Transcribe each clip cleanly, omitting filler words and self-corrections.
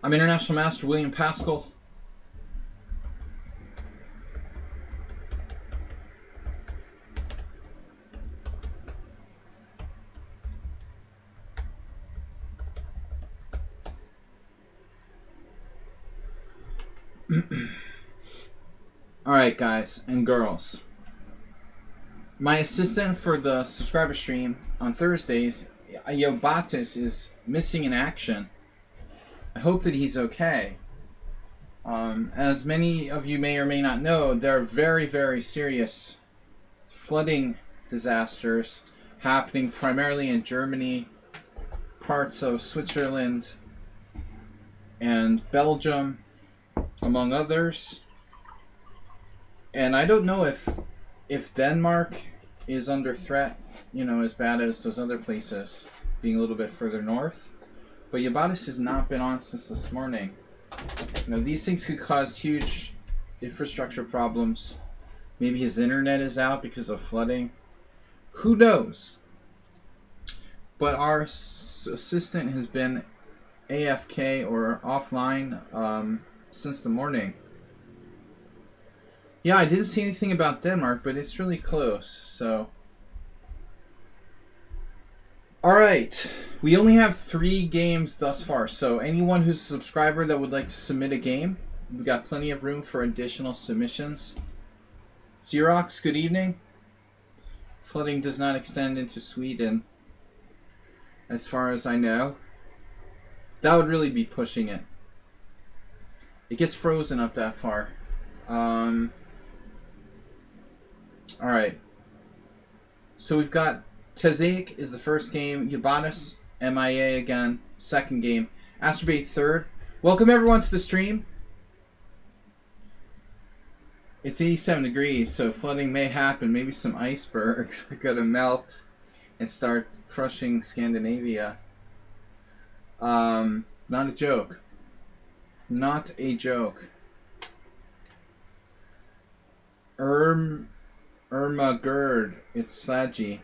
I'm International Master William Paschall. Alright, guys and girls. My assistant for the subscriber stream on Thursdays, Yobatis, is missing in action. I hope that he's okay. As many of you may or may not know, there are very, very serious flooding disasters happening primarily in Germany, parts of Switzerland, and Belgium, among others. And I don't know if Denmark is under threat, as bad as those other places, being a little bit further north. But Yabatis has not been on since this morning. These things could cause huge infrastructure problems. Maybe his internet is out because of flooding. Who knows? But our assistant has been AFK or offline since the morning. Yeah, I didn't see anything about Denmark, but it's really close, so... Alright, we only have 3 games thus far, so anyone who's a subscriber that would like to submit a game, we got plenty of room for additional submissions. Xerox, good evening. Flooding does not extend into Sweden, as far as I know. That would really be pushing it. It gets frozen up that far. Alright. So we've got Tezek is the first game. Yabatis, MIA again, second game. Astrobate third. Welcome everyone to the stream. It's 87 degrees, so flooding may happen. Maybe some icebergs are gonna melt and start crushing Scandinavia. Not a joke. Not a joke. Irma Gerd, it's Slaggy.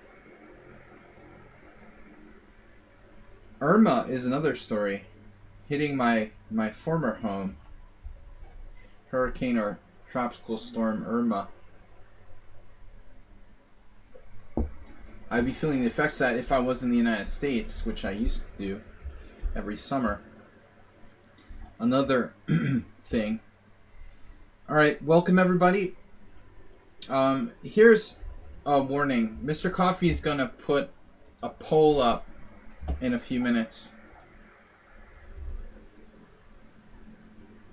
Irma is another story. Hitting my former home. Hurricane or tropical storm Irma. I'd be feeling the effects of that if I was in the United States, which I used to do every summer. Another thing. Alright, welcome everybody. Here's a warning. Mr. Coffee is gonna put a poll up in a few minutes.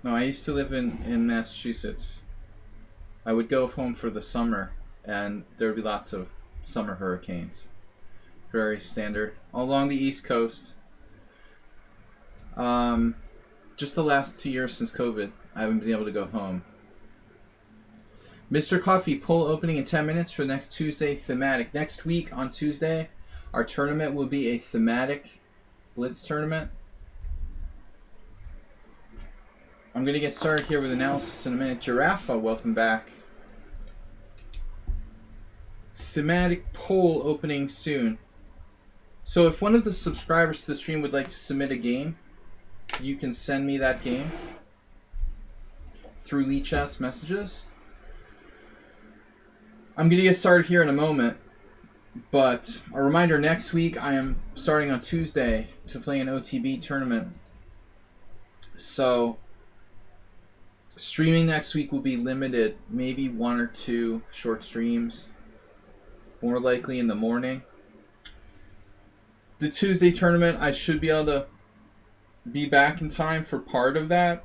No, I used to live in Massachusetts. I would go home for the summer, and there would be lots of summer hurricanes. Very standard. All along the East Coast. Just the last 2 years since COVID, I haven't been able to go home. Mr. Coffee, poll opening in 10 minutes for next Tuesday, thematic. Next week on Tuesday, our tournament will be a thematic blitz tournament. I'm going to get started here with analysis in a minute. Giraffe, welcome back. Thematic poll opening soon. So if one of the subscribers to the stream would like to submit a game, you can send me that game through lichess messages. I'm going to get started here in a moment, but a reminder, next week I am starting on Tuesday to play an OTB tournament. So streaming next week will be limited, maybe 1 or 2 short streams, more likely in the morning. The Tuesday tournament, I should be able to be back in time for part of that,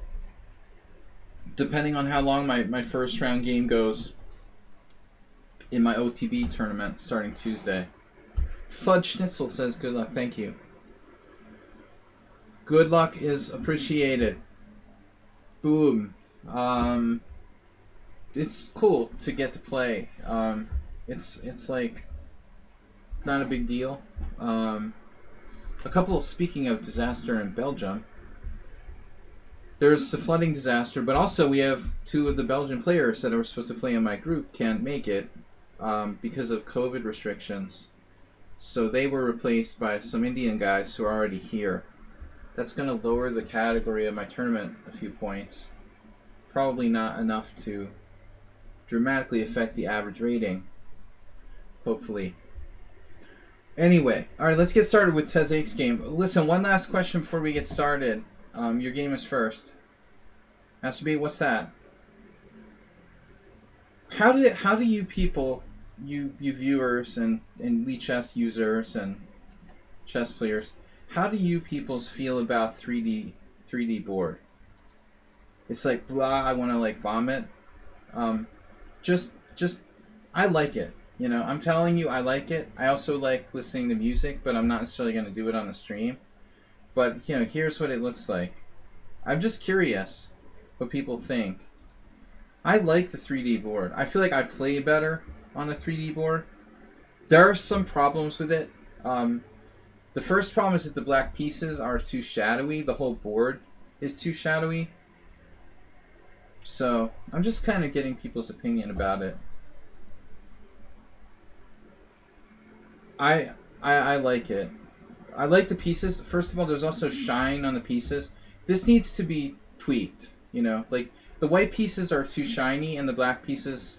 depending on how long my first round game goes in my OTB tournament starting Tuesday. Fudge Schnitzel says good luck. Thank you. Good luck is appreciated. Boom. It's cool to get to play. It's like not a big deal. A couple, speaking of disaster in Belgium, there's a flooding disaster, but also we have 2 of the Belgian players that were supposed to play in my group can't make it because of COVID restrictions. So they were replaced by some Indian guys who are already here. That's going to lower the category of my tournament a few points. Probably not enough to dramatically affect the average rating. Hopefully. Anyway, alright, let's get started with Tezek's game. Listen, one last question before we get started. Your game is first. Has to be, what's that? How do you people, you viewers and lichess users and chess players, how do you peoples feel about 3D board? It's like blah, I want to like vomit. Just I like it. You know, I'm telling you, I like it. I also like listening to music, but I'm not necessarily going to do it on the stream. But, you know, here's what it looks like. I'm just curious what people think. I like the 3D board. I feel like I play better on a 3D board. There are some problems with it. The first problem is that the black pieces are too shadowy. The whole board is too shadowy. So, I'm just kind of getting people's opinion about it. I like it. I like the pieces. First of all, there's also shine on the pieces. This needs to be tweaked, you know? Like, the white pieces are too shiny and the black pieces,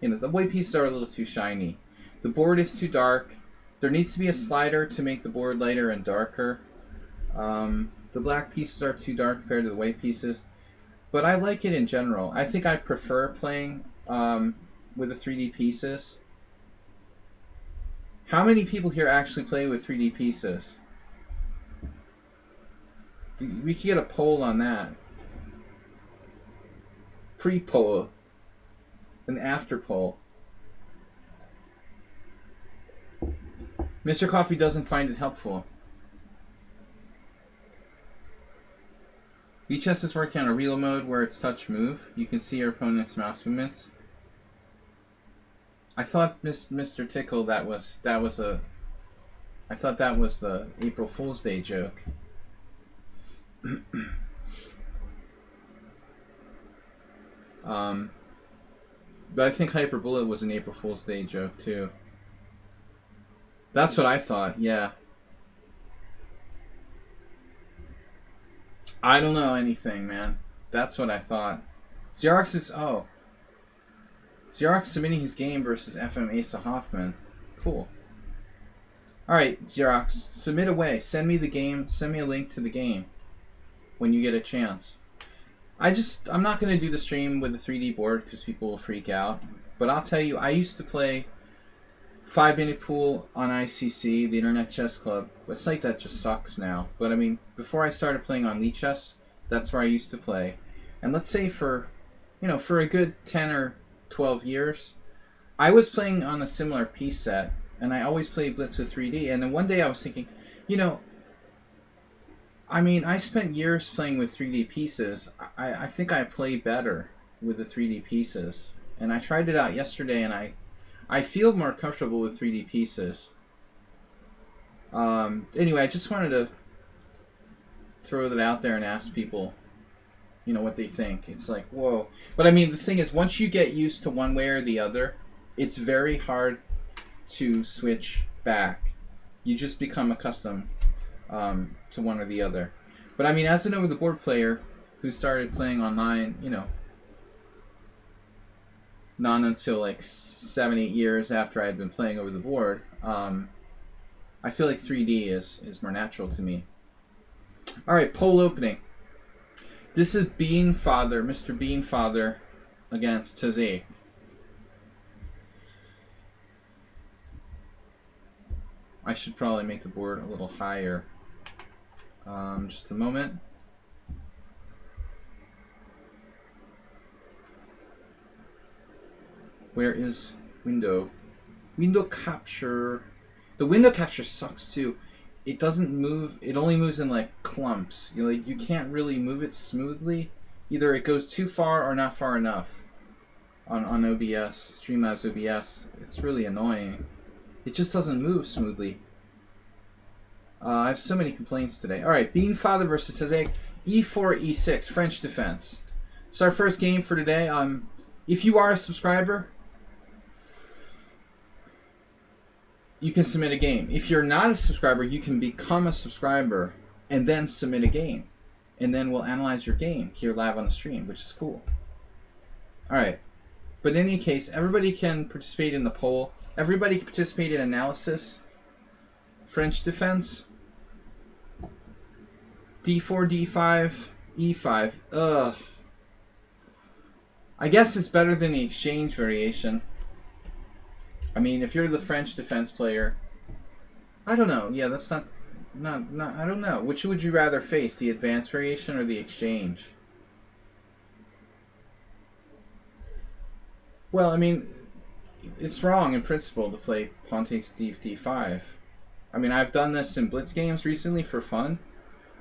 you know, the white pieces are a little too shiny. The board is too dark. There needs to be a slider to make the board lighter and darker. The black pieces are too dark compared to the white pieces. But I like it in general. I think I prefer playing with the 3D pieces. How many people here actually play with 3D pieces? We could get a poll on that. Pre-poll. An after poll. Mr. Coffee doesn't find it helpful. lichess is working on a real mode where it's touch move. You can see your opponent's mouse movements. I thought Mr. Tickle that was a I thought that was the April Fool's Day joke. But I think Hyperbullet was an April Fool's Day joke too. That's what I thought, yeah. I don't know anything, man. That's what I thought. Xerox is Xerox submitting his game versus FM Asa Hoffman. Cool. Alright, Xerox, submit away. Send me the game. Send me a link to the game when you get a chance. I'm not going to do the stream with the 3D board because people will freak out. But I'll tell you, I used to play 5-Minute Pool on ICC, the Internet Chess Club. A site that just sucks now. But I mean, before I started playing on lichess, that's where I used to play. And let's say for a good 10 or 12 years, I was playing on a similar piece set, and I always played Blitz with 3D. And then one day I was thinking, you know, I mean, I spent years playing with 3D pieces. I think I play better with the 3D pieces. And I tried it out yesterday, and I feel more comfortable with 3D pieces. Anyway, I just wanted to throw that out there and ask people, you know, what they think. It's like, whoa. But I mean, the thing is, once you get used to one way or the other, it's very hard to switch back. You just become accustomed to one or the other. But I mean, as an over-the-board player who started playing online, you know, not until like 7-8 years after I had been playing over the board, I feel like 3D is more natural to me. Alright, poll opening. This is Beanfather, Mr. Beanfather against Tezek. I should probably make the board a little higher. Just a moment. Where is window? Window capture. The window capture sucks too. It doesn't move. It only moves in like clumps. You can't really move it smoothly. Either it goes too far or not far enough. On OBS, Streamlabs OBS, it's really annoying. It just doesn't move smoothly. I have so many complaints today. All right, Beanfather versus Tezek, E4, E6, French defense. It's our first game for today. If you are a subscriber, you can submit a game. If you're not a subscriber, you can become a subscriber and then submit a game. And then we'll analyze your game here live on the stream, which is cool. Alright. But in any case, everybody can participate in the poll. Everybody can participate in analysis. French defense. D4, D5, E5. Ugh. I guess it's better than the exchange variation. I mean, if you're the French defense player, I don't know. Yeah, that's not. I don't know. Which would you rather face, the advanced variation or the exchange? Well, I mean, it's wrong in principle to play pawn takes D5. I mean, I've done this in blitz games recently for fun.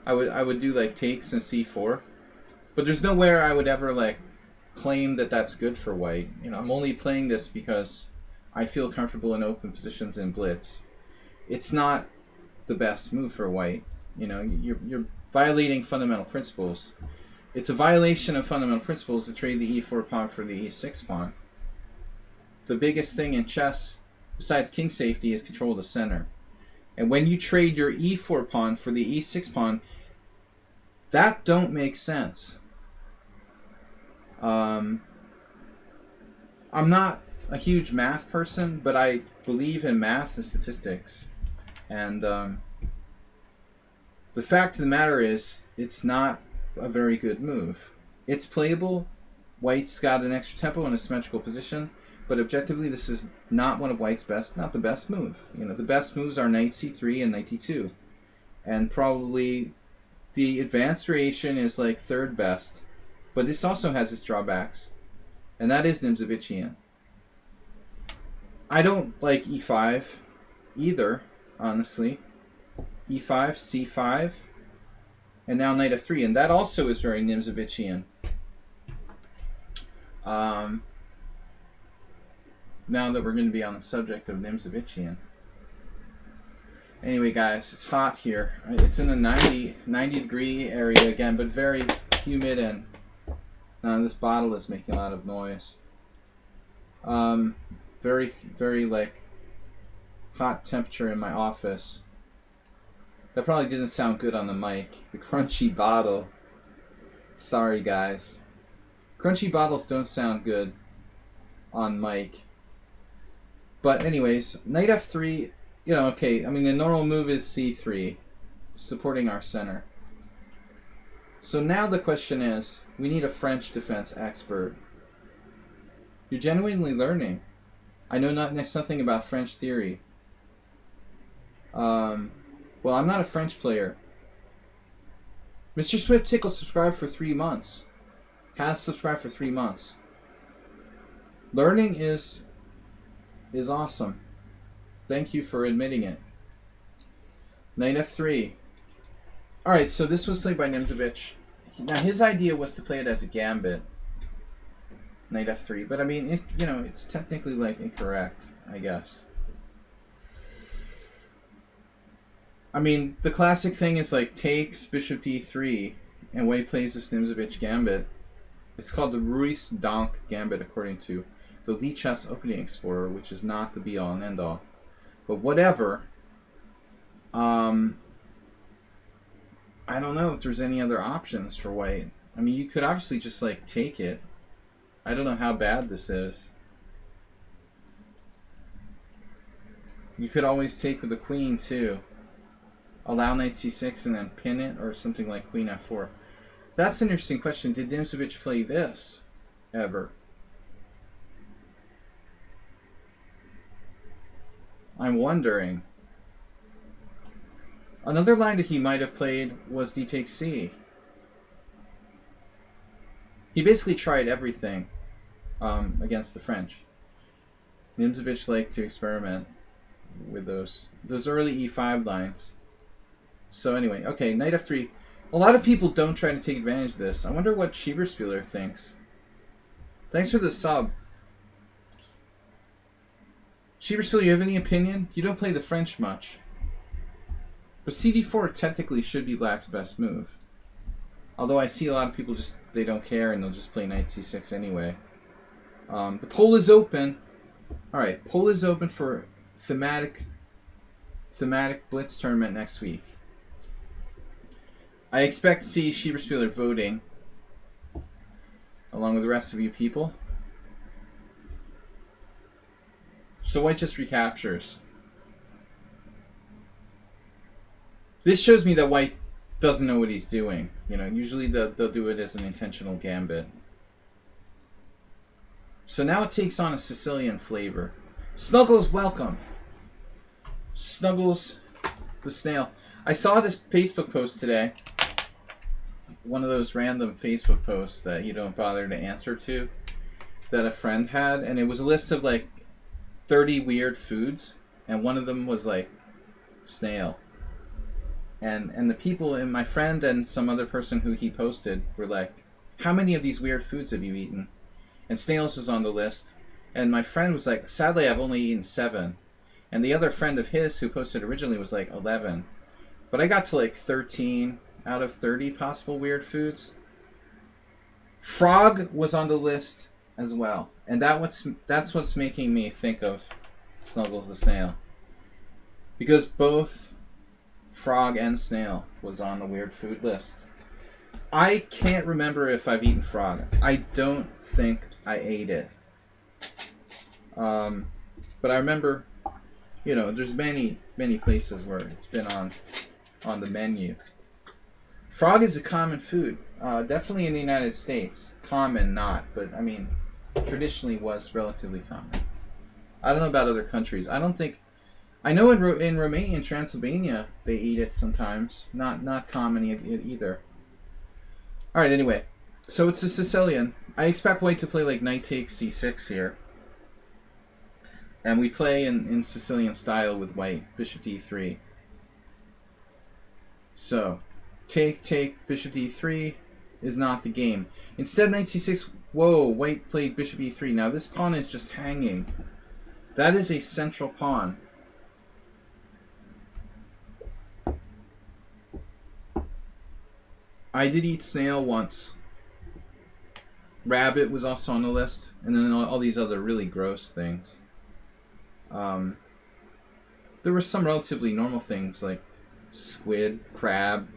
I would do like takes and C4, but there's nowhere I would ever like claim that that's good for white. You know, I'm only playing this because I feel comfortable in open positions in blitz. It's not the best move for white. You know, you're violating fundamental principles. It's a violation of fundamental principles to trade the E4 pawn for the E6 pawn. The biggest thing in chess, besides king safety, is control of the center. And when you trade your E4 pawn for the E6 pawn, that don't make sense. I'm not a huge math person, but I believe in math and statistics. And the fact of the matter is, it's not a very good move. It's playable. White's got an extra tempo in a symmetrical position, but objectively, this is not one of White's best, not the best move. You know, the best moves are knight c3 and knight d2, and probably the advanced variation is like third best. But this also has its drawbacks, and that is Nimzovician. I don't like e5 either, honestly. e5, c5, and now knight f3, and that also is very Nimzovician. Now that we're going to be on the subject of Nimzovician. Anyway, guys, it's hot here. It's in the 90 degree area again, but very humid, and this bottle is making a lot of noise. Very, very like hot temperature in my office. That probably didn't sound good on the mic. The crunchy bottle. Sorry, guys. Crunchy bottles don't sound good on mic. But anyways, knight f3, you know, okay, I mean the normal move is c3, supporting our center. So now the question is, we need a French defense expert. You're genuinely learning. I know nothing about French theory. Well, I'm not a French player. Mr. Swift Tickle subscribed for 3 months. Has subscribed for 3 months. Learning is awesome. Thank you for admitting it. Knight f3. Alright, so this was played by Nimzovich. Now his idea was to play it as a gambit. Knight f3, but I mean, it's technically like incorrect, I guess. I mean, the classic thing is like takes bishop d3, and White plays this Nimzovich gambit. It's called the Ruiz Donk gambit according to the lichess opening explorer, which is not the be-all and end-all. But whatever. I don't know if there's any other options for White. I mean, you could obviously just like take it. I don't know how bad this is. You could always take with the queen too. Allow knight c6 and then pin it, or something like queen f4. That's an interesting question. Did Nimzovich play this ever? I'm wondering. Another line that he might have played was d takes c. He basically tried everything against the French. Nimzovich liked to experiment with those early e5 lines. So anyway, okay, knight f3. A lot of people don't try to take advantage of this. I wonder what Schieberspieler thinks. Thanks for the sub. Schieberspieler, you have any opinion? You don't play the French much. But cd4 technically should be Black's best move. Although I see a lot of people they don't care and they'll just play knight c6 anyway. The poll is open. Alright, poll is open for thematic blitz tournament next week. I expect to see Schieberspieler voting along with the rest of you people. So white just recaptures. This shows me that white doesn't know what he's doing. You know, usually they'll do it as an intentional gambit. So now it takes on a Sicilian flavor. Snuggles, welcome. Snuggles the snail. I saw this Facebook post today. One of those random Facebook posts that you don't bother to answer to, that a friend had, and it was a list of like 30 weird foods, and one of them was like snail. And the people, and my friend and some other person who he posted were like, how many of these weird foods have you eaten? And snails was on the list. And my friend was like, sadly I've only eaten 7. And the other friend of his who posted originally was like 11. But I got to like 13 out of 30 possible weird foods. Frog was on the list as well. And that's what's making me think of Snuggles the snail. Because both frog and snail was on the weird food list. I can't remember if I've eaten frog. I don't think I ate it. But I remember, you know, there's many places where it's been on the menu. Frog is a common food. Definitely in the United States. Common, not, but I mean, traditionally was relatively common. I don't know about other countries. I know in Romania and Transylvania they eat it sometimes. Not common either. All right. Anyway, so it's a Sicilian. I expect white to play like knight takes c6 here, and we play in Sicilian style with white. Bishop d3. So, take bishop d3 is not the game. Instead, knight c6. Whoa, white played bishop e3. Now this pawn is just hanging. That is a central pawn. I did eat snail once. Rabbit was also on the list. And then all these other really gross things. There were some relatively normal things like squid, crab.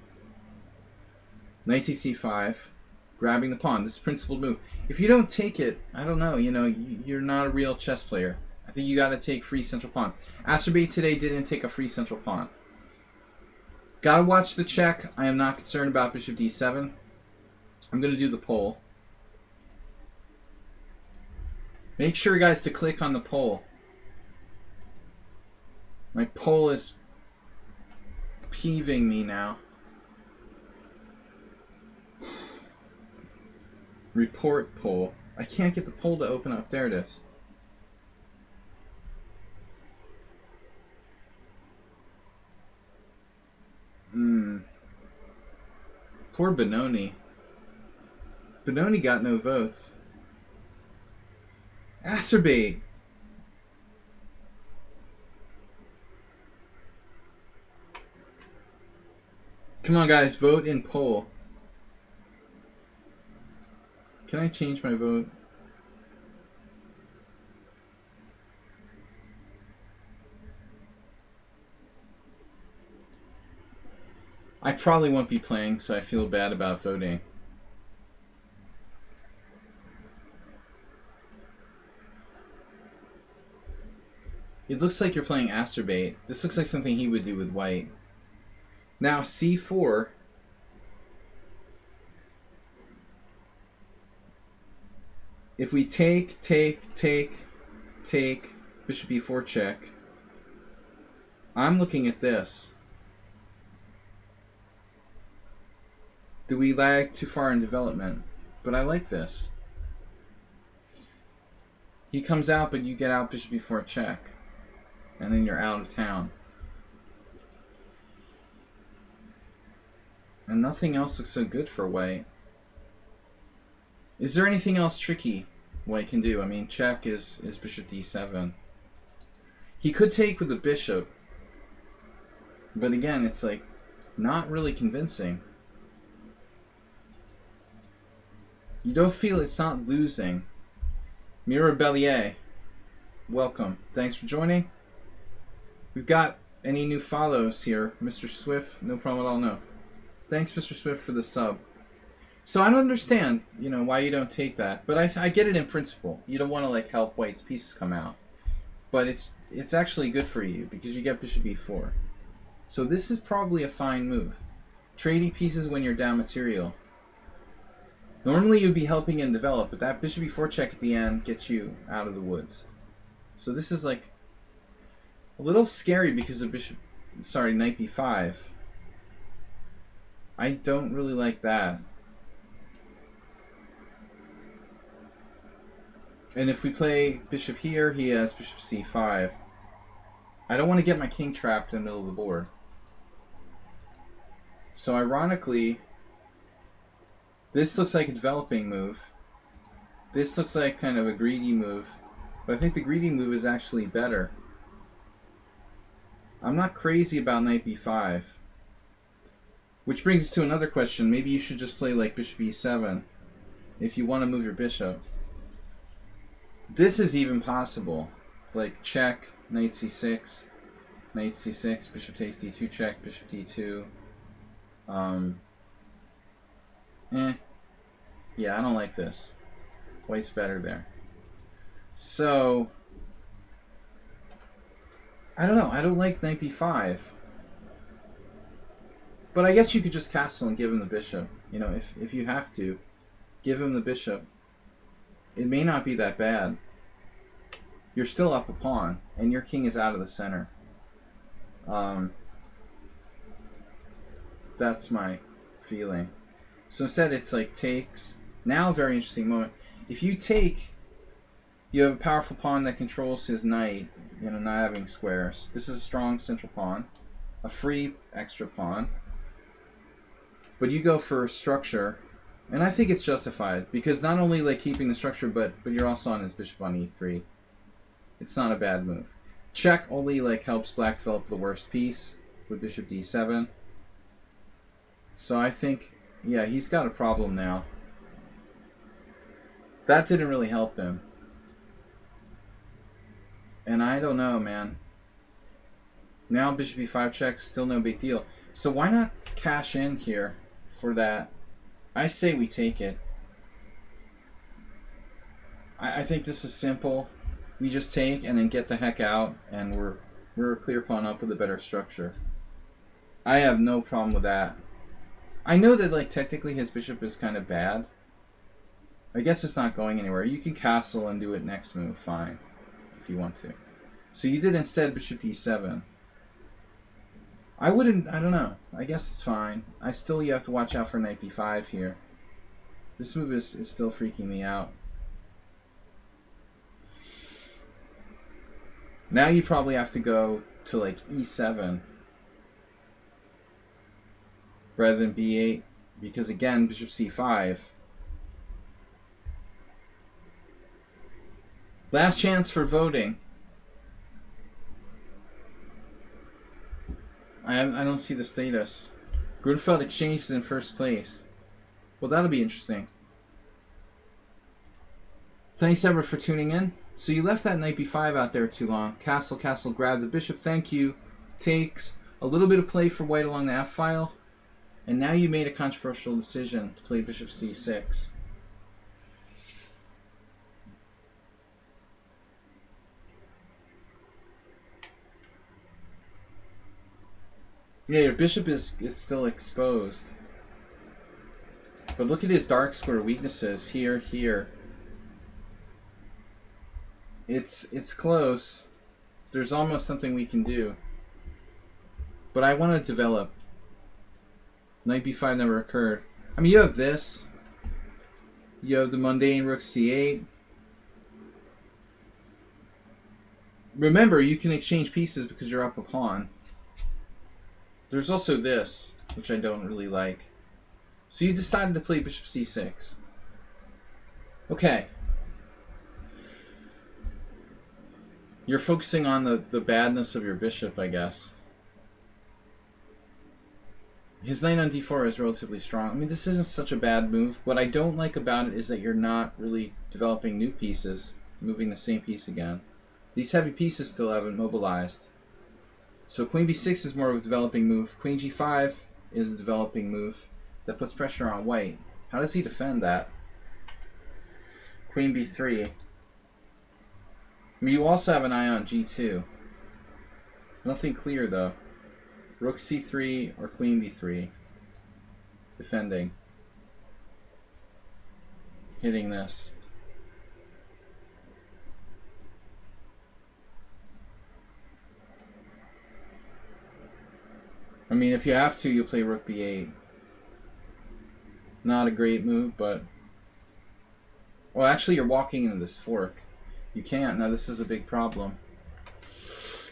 Knight takes c5. Grabbing the pawn. This is principled move. If you don't take it, I don't know, you know, you're not a real chess player. I think you got to take free central pawns. Asterbate today didn't take a free central pawn. Gotta watch the check. I am not concerned about bishop d7. I'm going to do the poll. Make sure, guys, to click on the poll. My poll is peeving me now. Report poll. I can't get the poll to open up. There it is. Poor Benoni. Benoni got no votes. Acerbate. Come on, guys, vote in poll. Can I change my vote? I probably won't be playing, so I feel bad about voting. It looks like you're playing Acerbate. This looks like something he would do with white. Now, c4. If we take, bishop e4 check, I'm looking at this. Do we lag too far in development? But I like this. He comes out, but you get out bishop e4 check. And then you're out of town. And nothing else looks so good for white. Is there anything else tricky white can do? I mean, check is bishop d7. He could take with the bishop. But again, it's like not really convincing. You don't feel it's not losing. Mirabellier, welcome. Thanks for joining. We've got any new follows here. Mr. Swift, no problem at all, no. Thanks, Mr. Swift, for the sub. So I don't understand, you know, why you don't take that. But I get it in principle. You don't want to, like, help White's pieces come out. But it's actually good for you because you get bishop e4. So this is probably a fine move. Trading pieces when you're down material. Normally you'd be helping him develop, but that bishop e4 check at the end gets you out of the woods. So this is like a little scary because of knight b5. I don't really like that. And if we play bishop here, he has bishop c5. I don't want to get my king trapped in the middle of the board. So ironically, this looks like a developing move. This looks like kind of a greedy move. But I think the greedy move is actually better. I'm not crazy about knight b5. Which brings us to another question. Maybe you should just play like bishop e7 if you want to move your bishop. This is even possible. Like check, knight c6, bishop takes d2 check, bishop d2. Yeah, I don't like this. White's better there. So, I don't know. I don't like knight b5. But I guess you could just castle and give him the bishop. You know, if you have to, give him the bishop. It may not be that bad. You're still up a pawn, and your king is out of the center. That's my feeling. So instead it's like takes. Now a very interesting moment. If you take, you have a powerful pawn that controls his knight, you know, not having squares. This is a strong central pawn. A free extra pawn. But you go for structure, and I think it's justified, because not only like keeping the structure, but you're also on his bishop on e3. It's not a bad move. Check only like helps black develop the worst piece with bishop d7. So I think, yeah, he's got a problem now. That didn't really help him. And I don't know, man. Now bishop e5 check, still no big deal. So why not cash in here for that? I say we take it. I think this is simple. We just take and then get the heck out, and we're a clear pawn up with a better structure. I have no problem with that. I know that like technically his bishop is kind of bad. I guess it's not going anywhere. You can castle and do it next move, fine, if you want to. So you did instead bishop d7. I wouldn't, I don't know. I guess it's fine. You have to watch out for knight b5 here. This move is still freaking me out. Now you probably have to go to like e7 rather than b8, because again, bishop c5. Last chance for voting. I don't see the status. Grunfeld Exchange is in first place. Well, that'll be interesting. Thanks, Ever, for tuning in. So you left that knight b5 out there too long. Castle, castle, grab the bishop. Thank you. Takes a little bit of play for white along the f-file. And now you made a controversial decision to play bishop c6. Yeah, your bishop is still exposed. But look at his dark square weaknesses. Here, here. It's close. There's almost something we can do. But I want to develop. Knight b5 never occurred. I mean, you have this. You have the mundane rook c8. Remember, you can exchange pieces because you're up a pawn. There's also this, which I don't really like. So you decided to play bishop c6. Okay. You're focusing on the badness of your bishop, I guess. His knight on d4 is relatively strong. I mean, this isn't such a bad move. What I don't like about it is that you're not really developing new pieces, moving the same piece again. These heavy pieces still haven't mobilized. So queen b6 is more of a developing move. Queen g5 is a developing move that puts pressure on white. How does he defend that? Queen b3. I mean, you also have an eye on g2. Nothing clear, though. Rook c3 or queen b3. Defending. Hitting this. I mean, if you have to, you play rook b8. Not a great move, but... Well, actually, you're walking into this fork. You can't. Now, this is a big problem.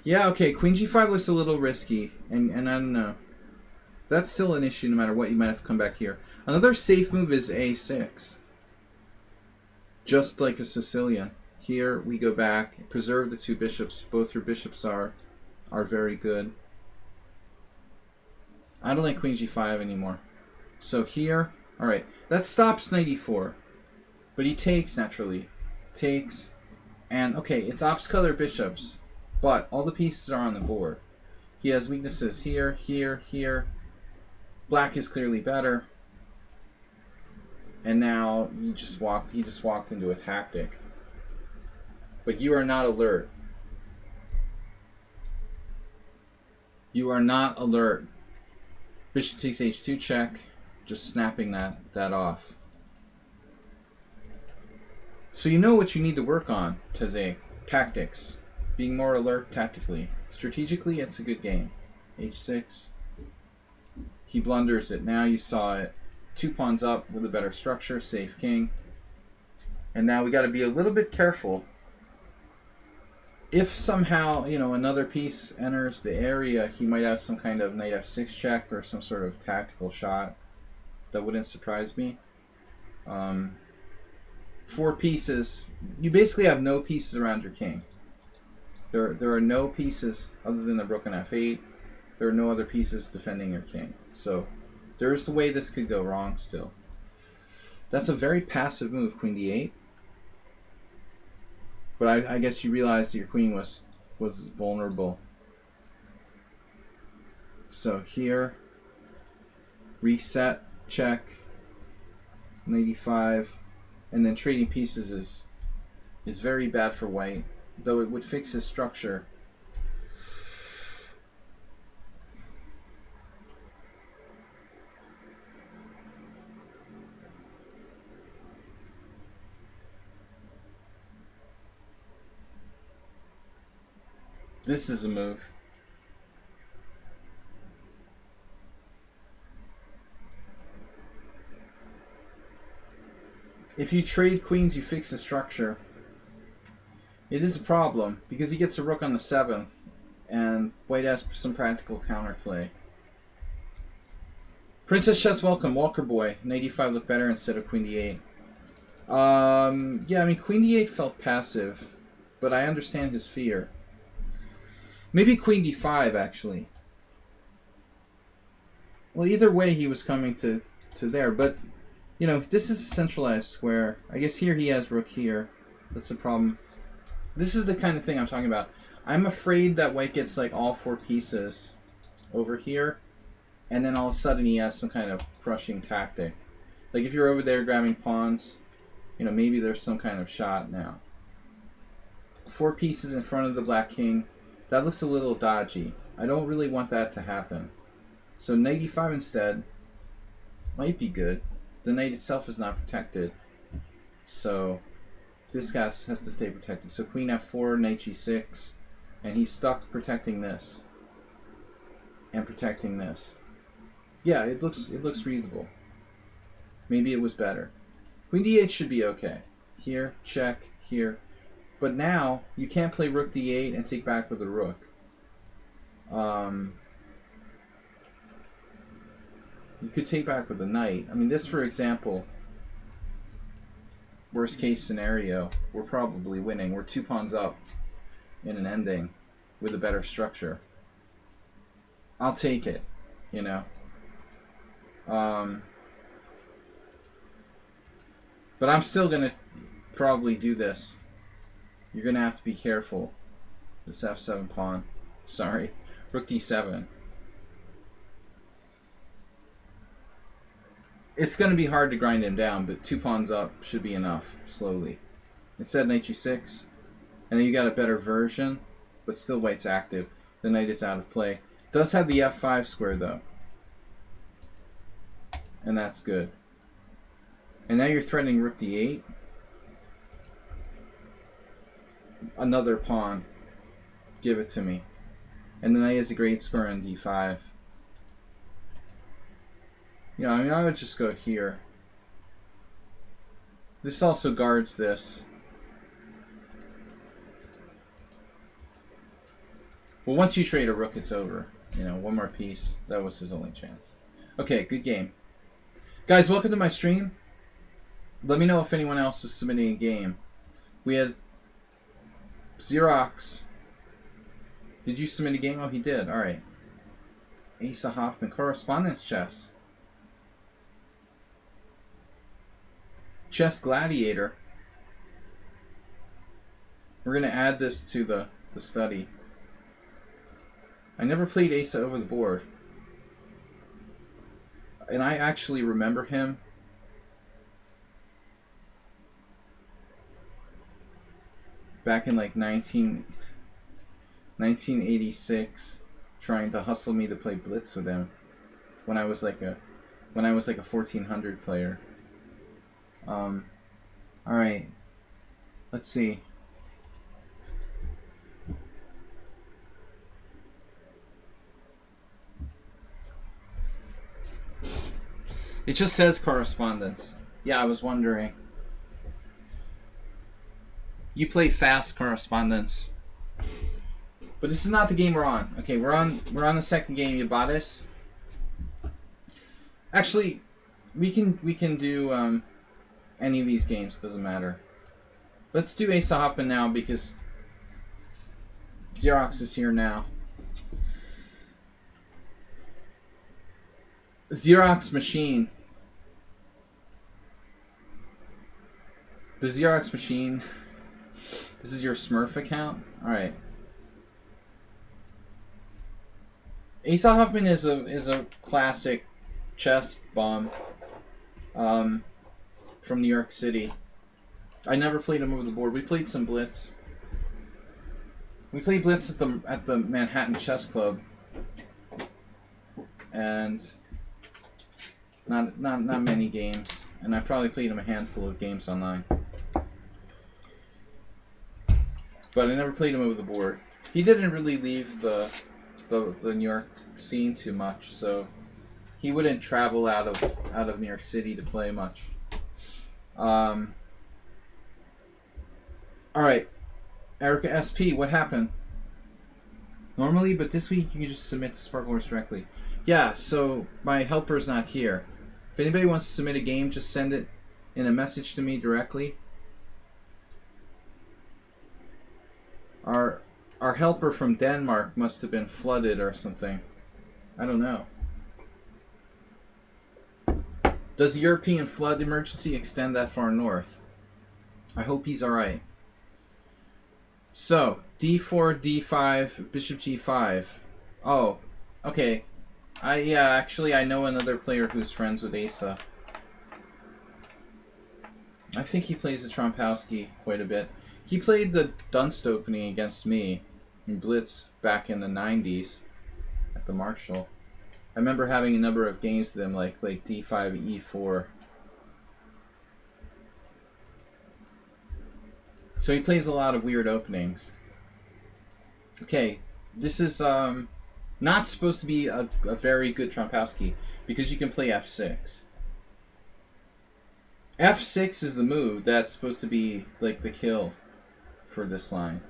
Yeah, okay, queen g5 looks a little risky, and I don't know. That's still an issue no matter what. You might have to come back here. Another safe move is a6. Just like a Sicilian. Here, we go back, preserve the two bishops. Both your bishops are very good. I don't like queen g5 anymore. So here, alright, that stops knight e4. But he takes, naturally. Takes, and okay, it's ops color bishops, but all the pieces are on the board. He has weaknesses here, here, here. Black is clearly better. And now he just walked into a tactic. But you are not alert. You are not alert. Bishop takes h2 check, just snapping that off. So you know what you need to work on, Teze. Tactics. Being more alert tactically. Strategically, it's a good game. h6. He blunders it. Now you saw it. 2 pawns up with a better structure. Safe king. And now we got to be a little bit careful. If somehow, you know, another piece enters the area, he might have some kind of knight f6 check or some sort of tactical shot. That wouldn't surprise me. 4 pieces. You basically have no pieces around your king. There are no pieces other than the rook and f8. There are no other pieces defending your king. So there's the way this could go wrong still. That's a very passive move, queen d8. But I guess you realized that your queen was vulnerable. So here, reset, check, knight e5, and then trading pieces is very bad for white, though it would fix his structure. This is a move. If you trade queens, you fix the structure. It is a problem, because he gets a rook on the 7th, and white has some practical counterplay. Princess Chess, welcome. Walker Boy. Knight e5 looked better instead of queen d8. Yeah, I mean, queen d8 felt passive, but I understand his fear. Maybe queen d5, actually. Well, either way, he was coming to there, but, you know, this is a centralized square. I guess here he has rook here. That's the problem. This is the kind of thing I'm talking about. I'm afraid that white gets, like, all 4 pieces over here, and then all of a sudden he has some kind of crushing tactic. Like, if you're over there grabbing pawns, you know, maybe there's some kind of shot now. 4 pieces in front of the black king. That looks a little dodgy. I don't really want that to happen. So knight e5 instead might be good. The knight itself is not protected. So this guy has to stay protected. So queen f4, knight g6, and he's stuck protecting this. And protecting this. Yeah, it looks reasonable. Maybe it was better. Queen d8 should be okay. Here, check, here. But now, you can't play rook d8 and take back with a rook. You could take back with a knight. I mean, this, for example, worst case scenario, we're probably winning. We're 2 pawns up in an ending with a better structure. I'll take it, you know. But I'm still going to probably do this. You're going to have to be careful. This f7 pawn. Sorry. Rook d7. It's going to be hard to grind him down, but 2 pawns up should be enough, slowly. Instead, knight g6, and then you got a better version, but still white's active. The knight is out of play. Does have the f5 square, though. And that's good. And now you're threatening rook d8. Another pawn. Give it to me. And the knight has a great square on d5. Yeah, I mean, I would just go here. This also guards this. Well, once you trade a rook, it's over. You know, one more piece. That was his only chance. Okay, good game. Guys, welcome to my stream. Let me know if anyone else is submitting a game. We had Xerox. Did you submit a game? Oh, he did. All right. Asa Hoffman, correspondence chess. Chess Gladiator. We're going to add this to the study. I never played Asa over the board. And I actually remember him back in like 1986 trying to hustle me to play Blitz with him when I was like a 1400 player. All right. Let's see. It just says correspondence. Yeah, I was wondering. You play fast correspondence. But this is not the game we're on. Okay, we're on the second game, Yabatis. Actually, we can do any of these games, doesn't matter. Let's do Asa Hoffman now because Xerox is here now. Xerox machine. The Xerox machine. This is your Smurf account? Alright. Asa Hoffman is a classic chess bum from New York City. I never played him over the board. We played some Blitz. We played Blitz at the Manhattan Chess Club. And not many games. And I probably played him a handful of games online. But I never played him over the board. He didn't really leave the New York scene too much, so he wouldn't travel out of New York City to play much. All right, Erica SP, what happened? Normally, but this week you can just submit to Sparklehorse directly. Yeah, so my helper's not here. If anybody wants to submit a game, just send it in a message to me directly. Our helper from Denmark must have been flooded or something. I don't know. Does the European flood emergency extend that far north? I hope he's alright. So, d4, d5, bishop g5. Oh, okay. Actually, I know another player who's friends with Asa. I think he plays the Trompowsky quite a bit. He played the Dunst opening against me in Blitz back in the 90s at the Marshall. I remember having a number of games with him, like d5, e4. So he plays a lot of weird openings. Okay, this is not supposed to be a very good Trompowsky because you can play f6. f6 is the move that's supposed to be like the kill for this line.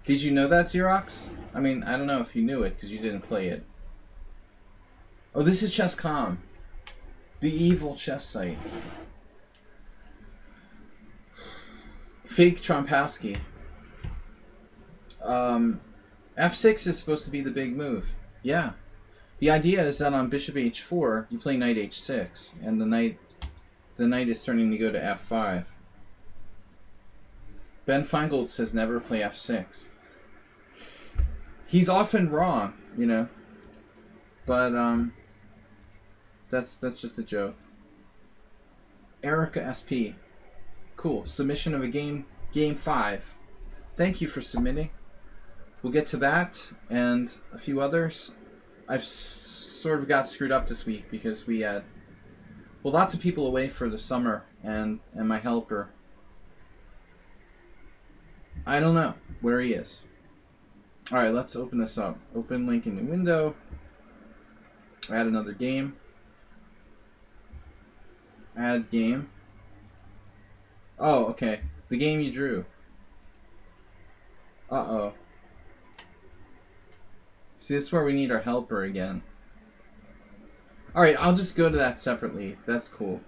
Did you know that, Xerox? I mean, I don't know if you knew it because you didn't play it. Oh, this is Chess.com. The evil chess site. Fake Trompowsky. f6 is supposed to be the big move. Yeah. The idea is that on bishop h4, you play knight h6, and the knight is starting to go to f5. Ben Feingold says never play f6. He's often wrong, you know. But That's just a joke. Erica SP. Cool. Submission of a game 5. Thank you for submitting. We'll get to that and a few others. I've sort of got screwed up this week because we had lots of people away for the summer and my helper. I don't know where he is. Alright, let's open this up. Open link in the window. Add another game. Add game. Oh, okay. The game you drew. Uh-oh. See, this is where we need our helper again. Alright, I'll just go to that separately. That's cool.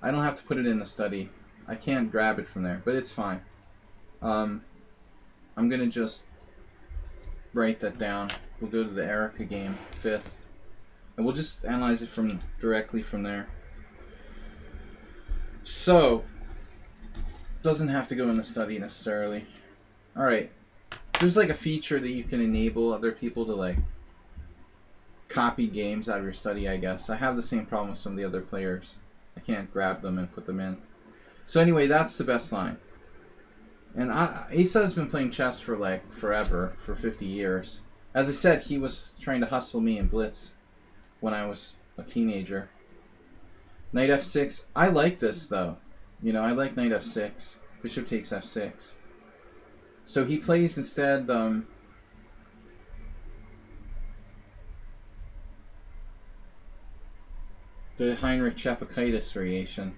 I don't have to put it in the study. I can't grab it from there, but it's fine. I'm gonna just write that down. We'll go to the Erica game, 5th. And we'll just analyze it directly from there. So, doesn't have to go in the study necessarily. Alright. There's like a feature that you can enable other people to like copy games out of your study, I guess. I have the same problem with some of the other players. I can't grab them and put them in. So anyway, that's the best line. And Asa has been playing chess for like forever, for 50 years. As I said, he was trying to hustle me in Blitz when I was a teenager. Knight f6. I like this though. You know, I like knight f6. Bishop takes f6. So he plays instead the Heinrich Chapakaitis variation.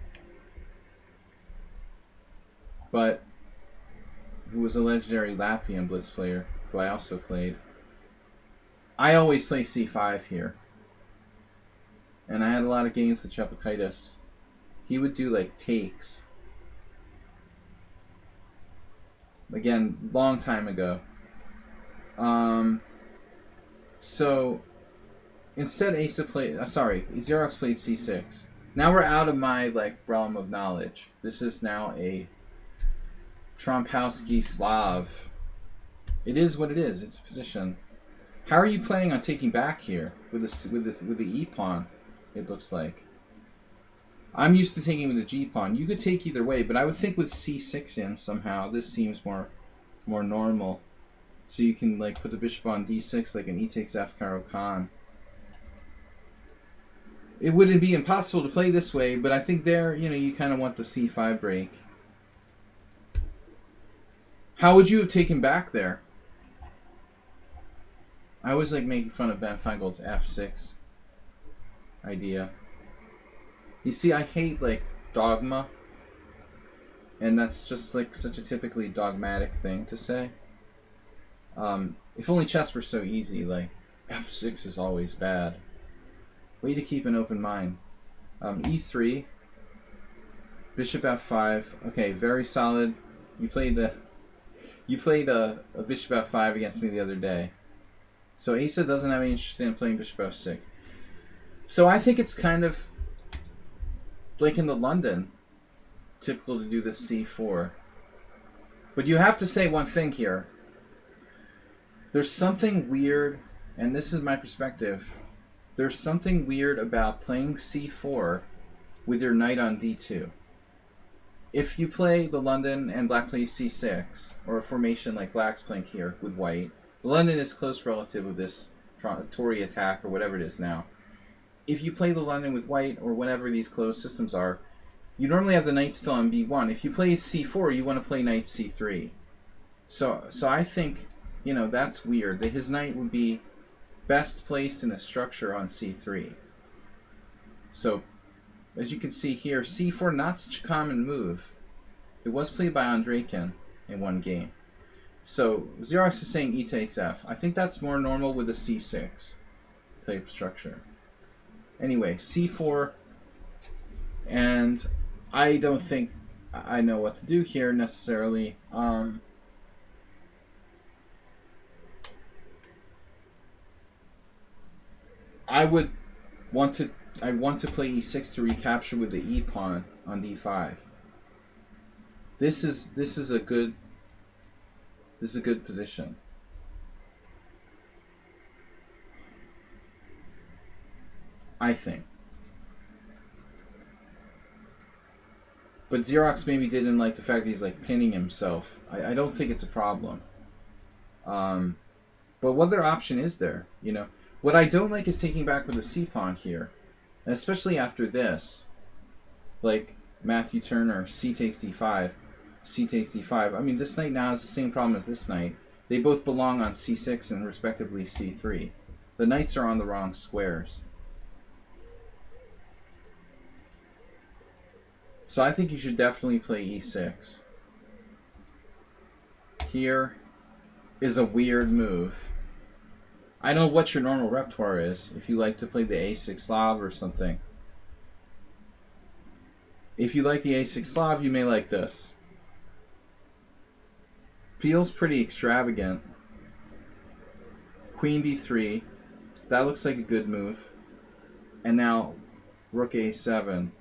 But who was a legendary Latvian Blitz player, who I also played. I always play c5 here. And I had a lot of games with Chapakaitis. He would do like takes. Again, long time ago. So instead Asa played, Xerox played c6. Now we're out of my like realm of knowledge. This is now a Trompowsky Slav. It is what it is. It's a position. How are you planning on taking back here with the e pawn? It looks like. I'm used to taking with the g pawn. You could take either way, but I would think with c6 in somehow this seems more normal. So you can like put the bishop on d6 like an e takes f Caro-Kann. It wouldn't be impossible to play this way, but I think there, you know, you kind of want the c5 break. How would you have taken back there? I always like making fun of Ben Feingold's f6 idea. You see, I hate like dogma, and that's just like such a typically dogmatic thing to say. If only chess were so easy, like f6 is always bad. Way to keep an open mind. E3, bishop f5. Okay, very solid. You played a bishop f5 against me the other day. So Asa doesn't have any interest in playing bishop f6. So I think it's kind of like in the London, typical to do this c4. But you have to say one thing here. There's something weird, and this is my perspective. There's something weird about playing c4 with your knight on d2. If you play the London and black plays c6, or a formation like black's playing here with white, the London is close relative of this Tory attack or whatever it is now. If you play the London with white or whatever these closed systems are, you normally have the knight still on b1. If you play c4, you want to play knight c3. So I think, you know, that's weird. That his knight would be best placed in a structure on c3. So, as you can see here, c4 not such a common move. It was played by Andreikin in one game. So Xerox is saying e takes f. I think that's more normal with a c6 type structure. Anyway, c4, and I don't think I know what to do here necessarily. I want to play e6 to recapture with the e pawn on d5. This is a good position. I think. But Xerox maybe didn't like the fact that he's like pinning himself. I don't think it's a problem. But what other option is there? You know, what I don't like is taking back with the C pawn here, and especially after this, like Matthew Turner, C takes D5, C takes D5. I mean, this knight now has the same problem as this knight. They both belong on C6 and respectively C3. The knights are on the wrong squares. So I think you should definitely play E6. Here is a weird move. I don't know what your normal repertoire is. If you like to play the A6 Slav or something. If you like the A6 Slav, you may like this. Feels pretty extravagant. Queen B3. That looks like a good move. And now Rook A7.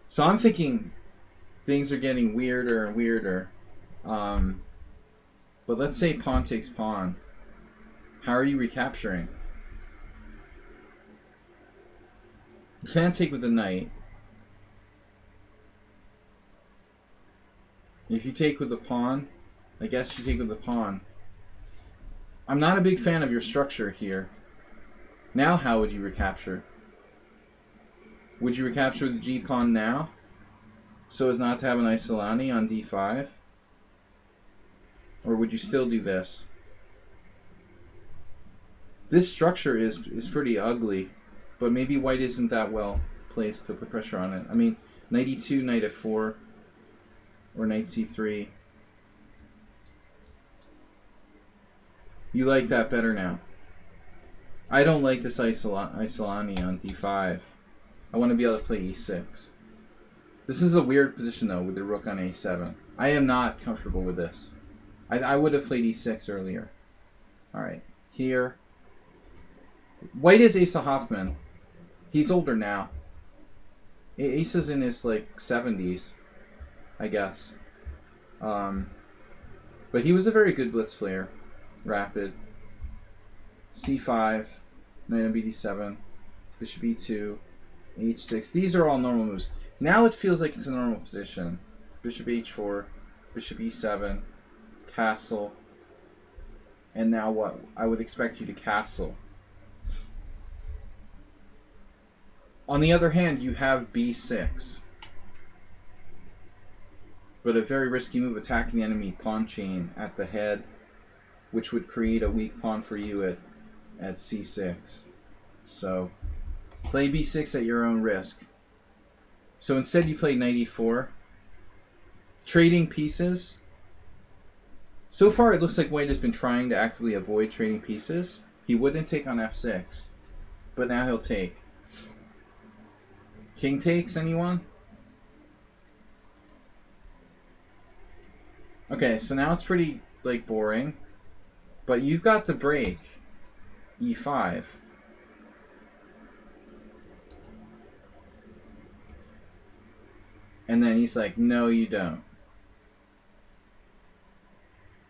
So I'm thinking things are getting weirder and weirder. But let's say pawn takes pawn. How are you recapturing? You can't take with the knight. If you take with the pawn, I guess you take with the pawn. I'm not a big fan of your structure here. Now how would you recapture? Would you recapture the g-pawn now, so as not to have an Isolani on d5? Or would you still do this? This structure is pretty ugly, but maybe white isn't that well placed to put pressure on it. I mean, knight e2, knight f4, or knight c3. You like that better now. I don't like this Isolani on d5. I want to be able to play e6. This is a weird position, though, with the rook on a7. I am not comfortable with this. I would have played e6 earlier. Alright, here. White is Asa Hoffman. He's older now. Asa's in his, like, 70s, I guess. But he was a very good blitz player. Rapid. c5, knight on bd7, bishop e2, h6. These are all normal moves. Now it feels like it's a normal position. Bishop h4, bishop e7, castle. And now what? I would expect you to castle. On the other hand, you have b6. But a very risky move, attacking the enemy pawn chain at the head, which would create a weak pawn for you at c6. So play b6 at your own risk. So instead you play knight e4. Trading pieces. So far it looks like white has been trying to actively avoid trading pieces. He wouldn't take on f6, but now he'll take. King takes, anyone? Okay, so now it's pretty, like, boring. But you've got the break. e5. And then he's like, no, you don't.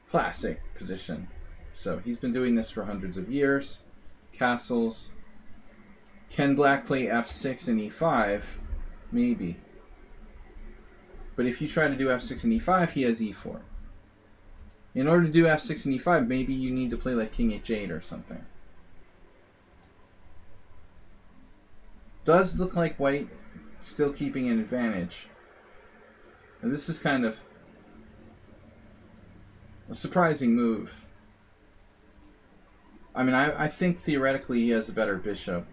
Classic position. So he's been doing this for hundreds of years. Castles. Can black play f6 and e5? Maybe. But if you try to do f6 and e5, he has e4. In order to do f6 and e5, maybe you need to play like king h8 or something. Does look like white still keeping an advantage. And this is kind of a surprising move. I mean, I think theoretically he has the better bishop.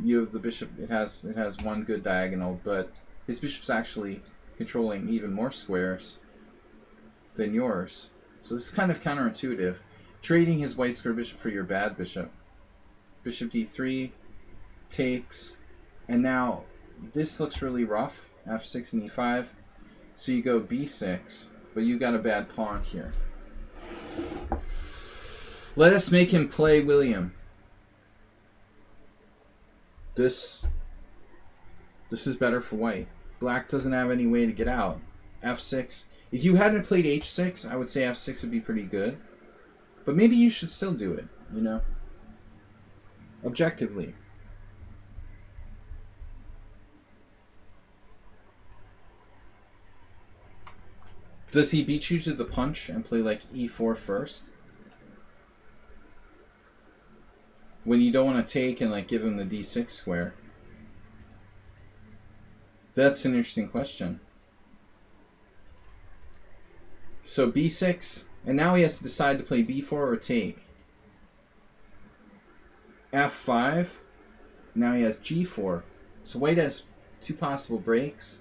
You have the bishop, it has one good diagonal, but his bishop's actually controlling even more squares than yours. So this is kind of counterintuitive. Trading his white square bishop for your bad bishop. Bishop d3 takes, and now this looks really rough. f6 and e5. So you go b6, but you got a bad pawn here. Let us make him play William. This is better for white. Black doesn't have any way to get out. f6. If you hadn't played h6, I would say f6 would be pretty good. But maybe you should still do it, you know? Objectively. Does he beat you to the punch and play like e4 first? When you don't want to take and like give him the d6 square? That's an interesting question. So b6, and now he has to decide to play b4 or take. f5, now he has g4. So white has two possible breaks.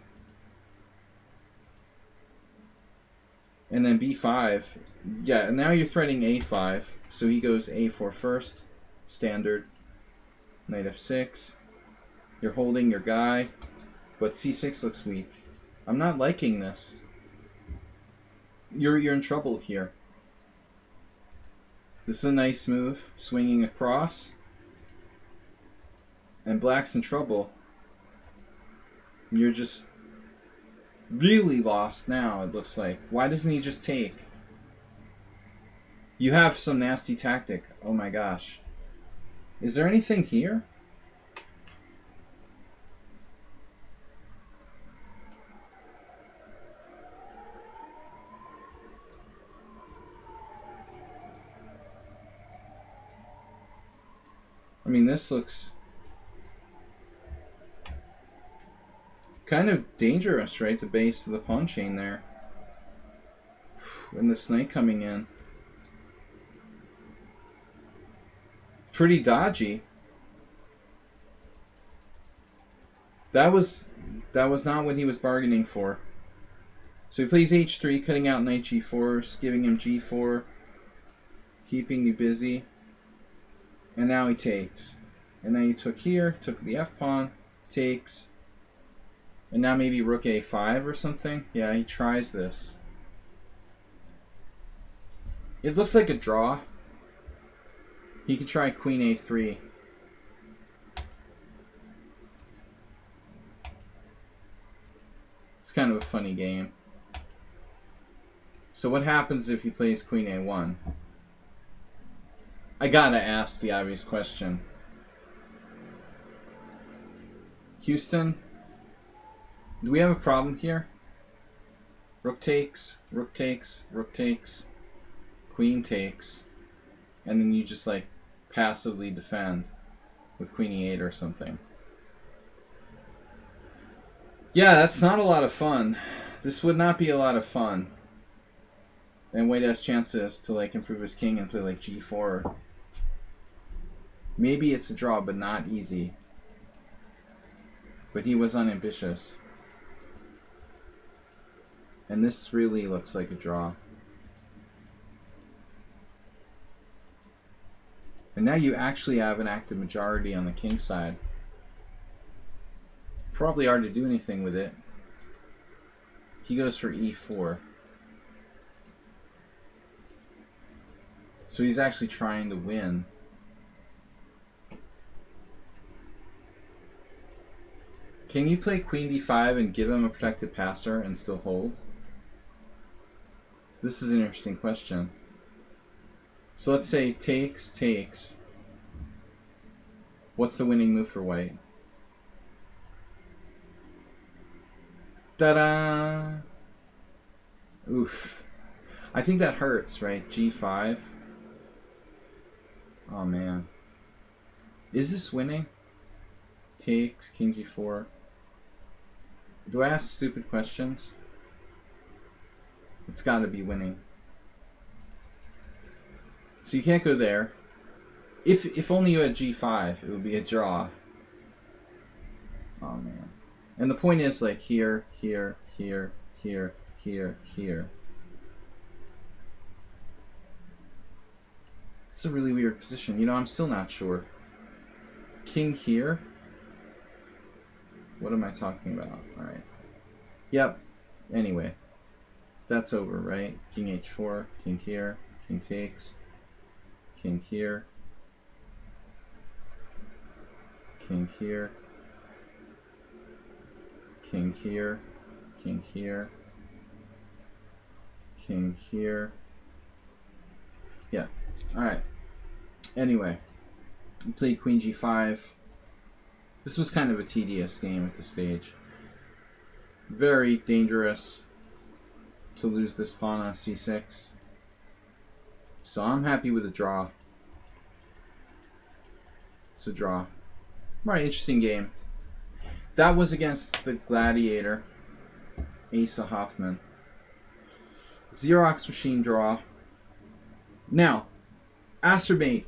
And then b5, yeah, and now you're threatening a5, so he goes a4 first, standard, knight f6. You're holding your guy, but c6 looks weak. I'm not liking this. You're in trouble here. This is a nice move, swinging across. And black's in trouble. You're just really lost now, it looks like. Why doesn't he just take? You have some nasty tactic. Oh my gosh. Is there anything here? I mean, this looks kind of dangerous, right? The base of the pawn chain there. And this knight coming in. Pretty dodgy. That was not what he was bargaining for. So he plays h3, cutting out knight g4, giving him g4, keeping you busy. And now he takes. And then he took here, took the f-pawn, takes. And now maybe rook a5 or something? Yeah, he tries this. It looks like a draw. He could try queen a3. It's kind of a funny game. So what happens if he plays queen a1? I gotta ask the obvious question. Houston, do we have a problem here? Rook takes, rook takes, rook takes, queen takes, and then you just like passively defend with queen e8 or something. Yeah, that's not a lot of fun. This would not be a lot of fun. And white has chances to like improve his king and play like g4. Maybe it's a draw, but not easy. But he was unambitious. And this really looks like a draw. And now you actually have an active majority on the king side. Probably hard to do anything with it. He goes for e4. So he's actually trying to win. Can you play queen d5 and give him a protected passer and still hold? This is an interesting question. So let's say takes, takes. What's the winning move for white? Ta-da! Oof. I think that hurts, right? g5. Oh man. Is this winning? Takes, king g4. Do I ask stupid questions? It's gotta be winning. So you can't go there. If only you had g5, it would be a draw. Oh man. And the point is like here, here, here, here, here, here. It's a really weird position. You know, I'm still not sure. King here? What am I talking about? Alright. Yep. Anyway. That's over, right? King h4, king here, king takes, king here, king here, king here, king here, king here. Yeah. Alright. Anyway. He played queen g5. This was kind of a tedious game at this stage. Very dangerous to lose this pawn on c6. So I'm happy with a draw. It's a draw. Right, interesting game. That was against the Gladiator, Asa Hoffman. Xerox Machine draw. Now, Astrobate,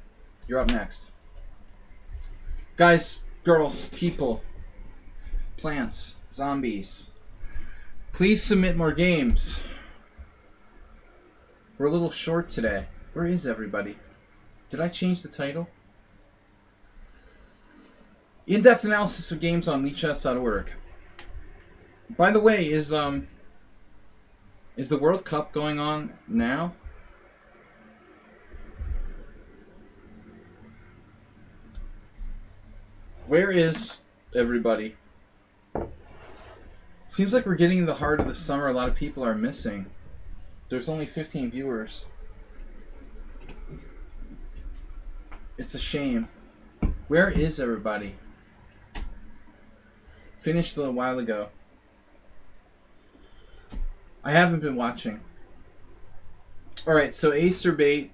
you're up next. Guys, girls, people, plants, zombies, please submit more games. We're a little short today. Where is everybody? Did I change the title? In-depth analysis of games on lichess.org. By the way, is the World Cup going on now? Where is everybody? Seems like we're getting in the heart of the summer. A lot of people are missing. There's only 15 viewers. It's a shame. Where is everybody? Finished a little while ago. I haven't been watching. Alright, so Acerbait.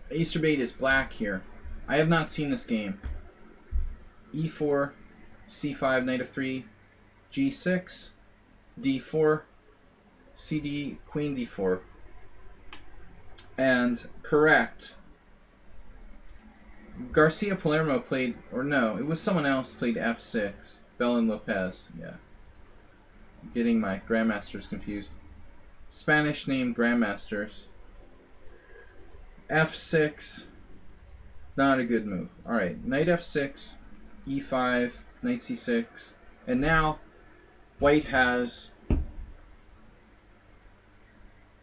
Acerbait is black here. I have not seen this game. E4, C5, knight of 3, G6, D4, CD, queen D4. And correct. Garcia Palermo played, or no, it was someone else played F6. Belen Lopez, yeah. I'm getting my grandmasters confused. Spanish named grandmasters. F6, not a good move. Alright, knight F6, E5, knight C6, and now white has,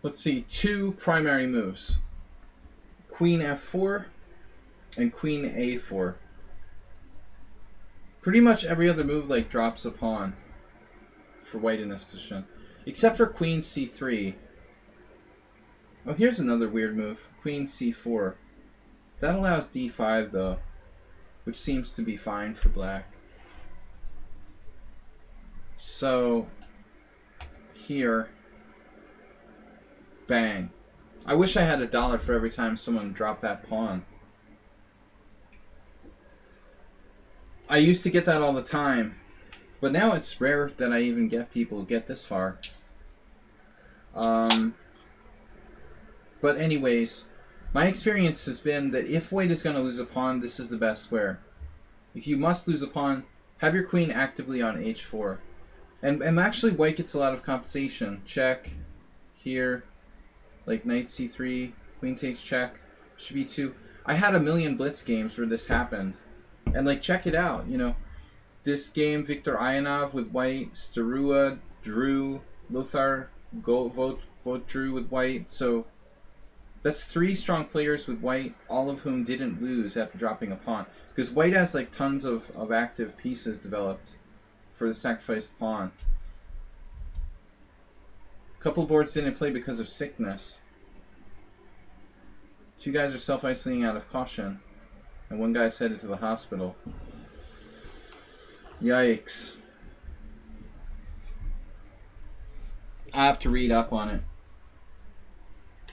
let's see, two primary moves. Queen F4 and Queen A4. Pretty much every other move like drops a pawn for white in this position, except for Queen C3. Oh, here's another weird move. Queen C4. That allows D5 though, which seems to be fine for black. So here, bang. I wish I had $1 for every time someone dropped that pawn. I used to get that all the time, but now it's rare that I even get people who get this far. But anyways, my experience has been that if white is going to lose a pawn, this is the best square. If you must lose a pawn, have your queen actively on h4. And actually white gets a lot of compensation. Check, here, like knight c3, queen takes check, should be 2. I had a million blitz games where this happened. And like, check it out, you know. This game, Viktor Ivanov with white, Starua drew, Lothar vote drew with white. So that's 3 strong players with white, all of whom didn't lose after dropping a pawn. Because white has like tons of active pieces developed for the sacrificed pawn. A couple boards didn't play because of sickness. 2 guys are self-isolating out of caution. And 1 guy's headed to the hospital. Yikes. I have to read up on it.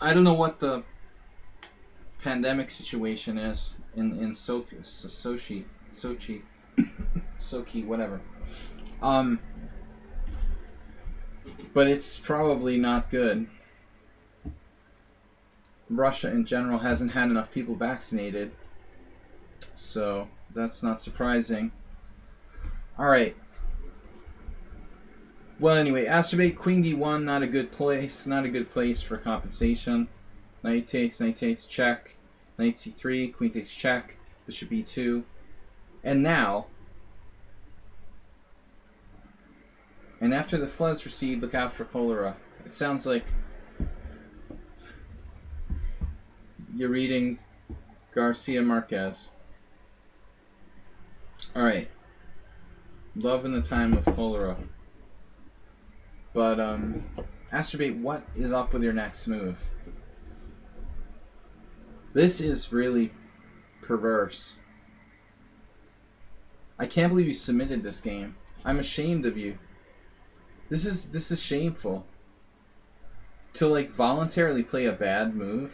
I don't know what the pandemic situation is in Sochi, Sochi, whatever. But it's probably not good. Russia in general hasn't had enough people vaccinated, so that's not surprising. Alright. Well, anyway, Astrobate, Queen D1, not a good place. Not a good place for compensation. Knight takes, check. Knight C3, Queen takes check. Bishop B2. And now, and after the floods recede, look out for cholera. It sounds like you're reading Garcia Marquez. Alright. Love in the time of cholera. But, Astrobate, what is up with your next move? This is really perverse. I can't believe you submitted this game. I'm ashamed of you. This is shameful. To like voluntarily play a bad move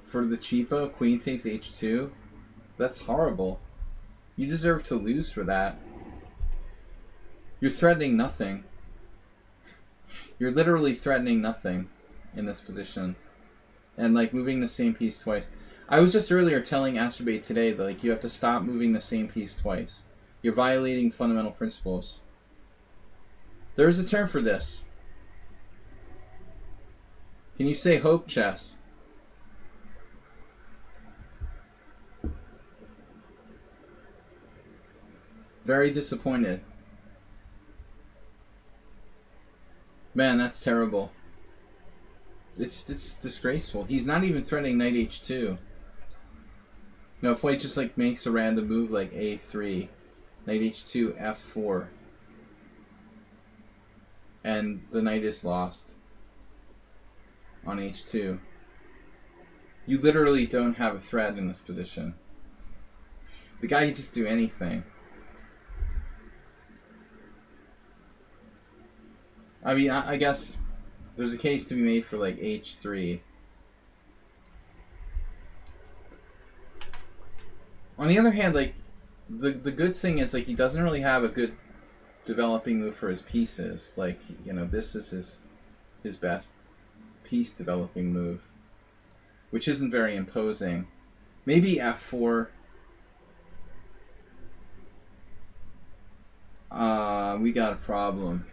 for the cheapo queen takes h2. That's horrible. You deserve to lose for that. You're threatening nothing. You're literally threatening nothing in this position. And like moving the same piece twice. I was just earlier telling Astrobate today that like you have to stop moving the same piece twice. You're violating fundamental principles. There is a term for this. Can you say hope chess? Very disappointed. Man, that's terrible. It's disgraceful. He's not even threatening knight h2. No, if White just like makes a random move like a3, knight h2, f4, and the knight is lost on h2. You literally don't have a threat in this position. The guy can just do anything. I mean, I guess there's a case to be made for like h3. On the other hand, like the good thing is like he doesn't really have a good developing move for his pieces. Like, you know, this is his best piece developing move, which isn't very imposing. Maybe f4. We got a problem.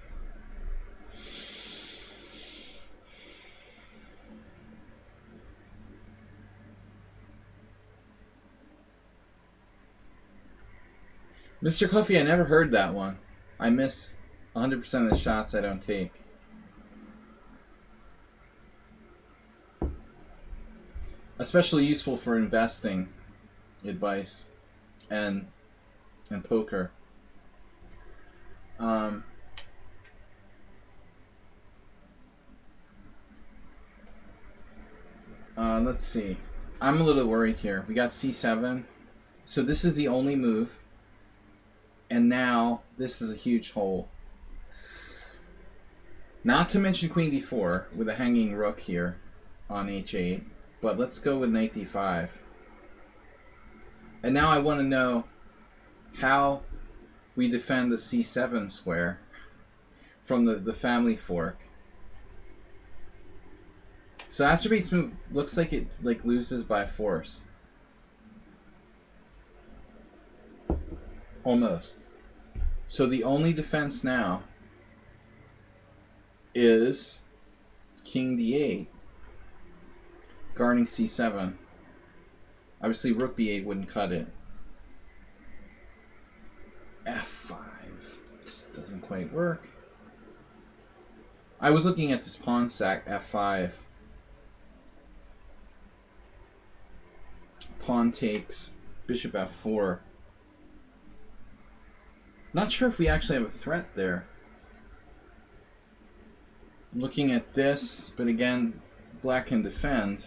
Mr. Coffee, I never heard that one. I miss 100% of the shots I don't take. Especially useful for investing advice and poker. Let's see. I'm a little worried here. We got c7. So this is the only move. And now this is a huge hole. Not to mention queen d4 with a hanging rook here on h8. But let's go with knight d5. And now I want to know how we defend the c7 square from the family fork. So Astrobate's move looks like it like loses by force. Almost. So the only defense now is king d8, guarding c7. Obviously rook b8 wouldn't cut it. f5 just doesn't quite work. I was looking at this pawn sack f5. Pawn takes, bishop f4. Not sure if we actually have a threat there. Looking at this, but again, black can defend.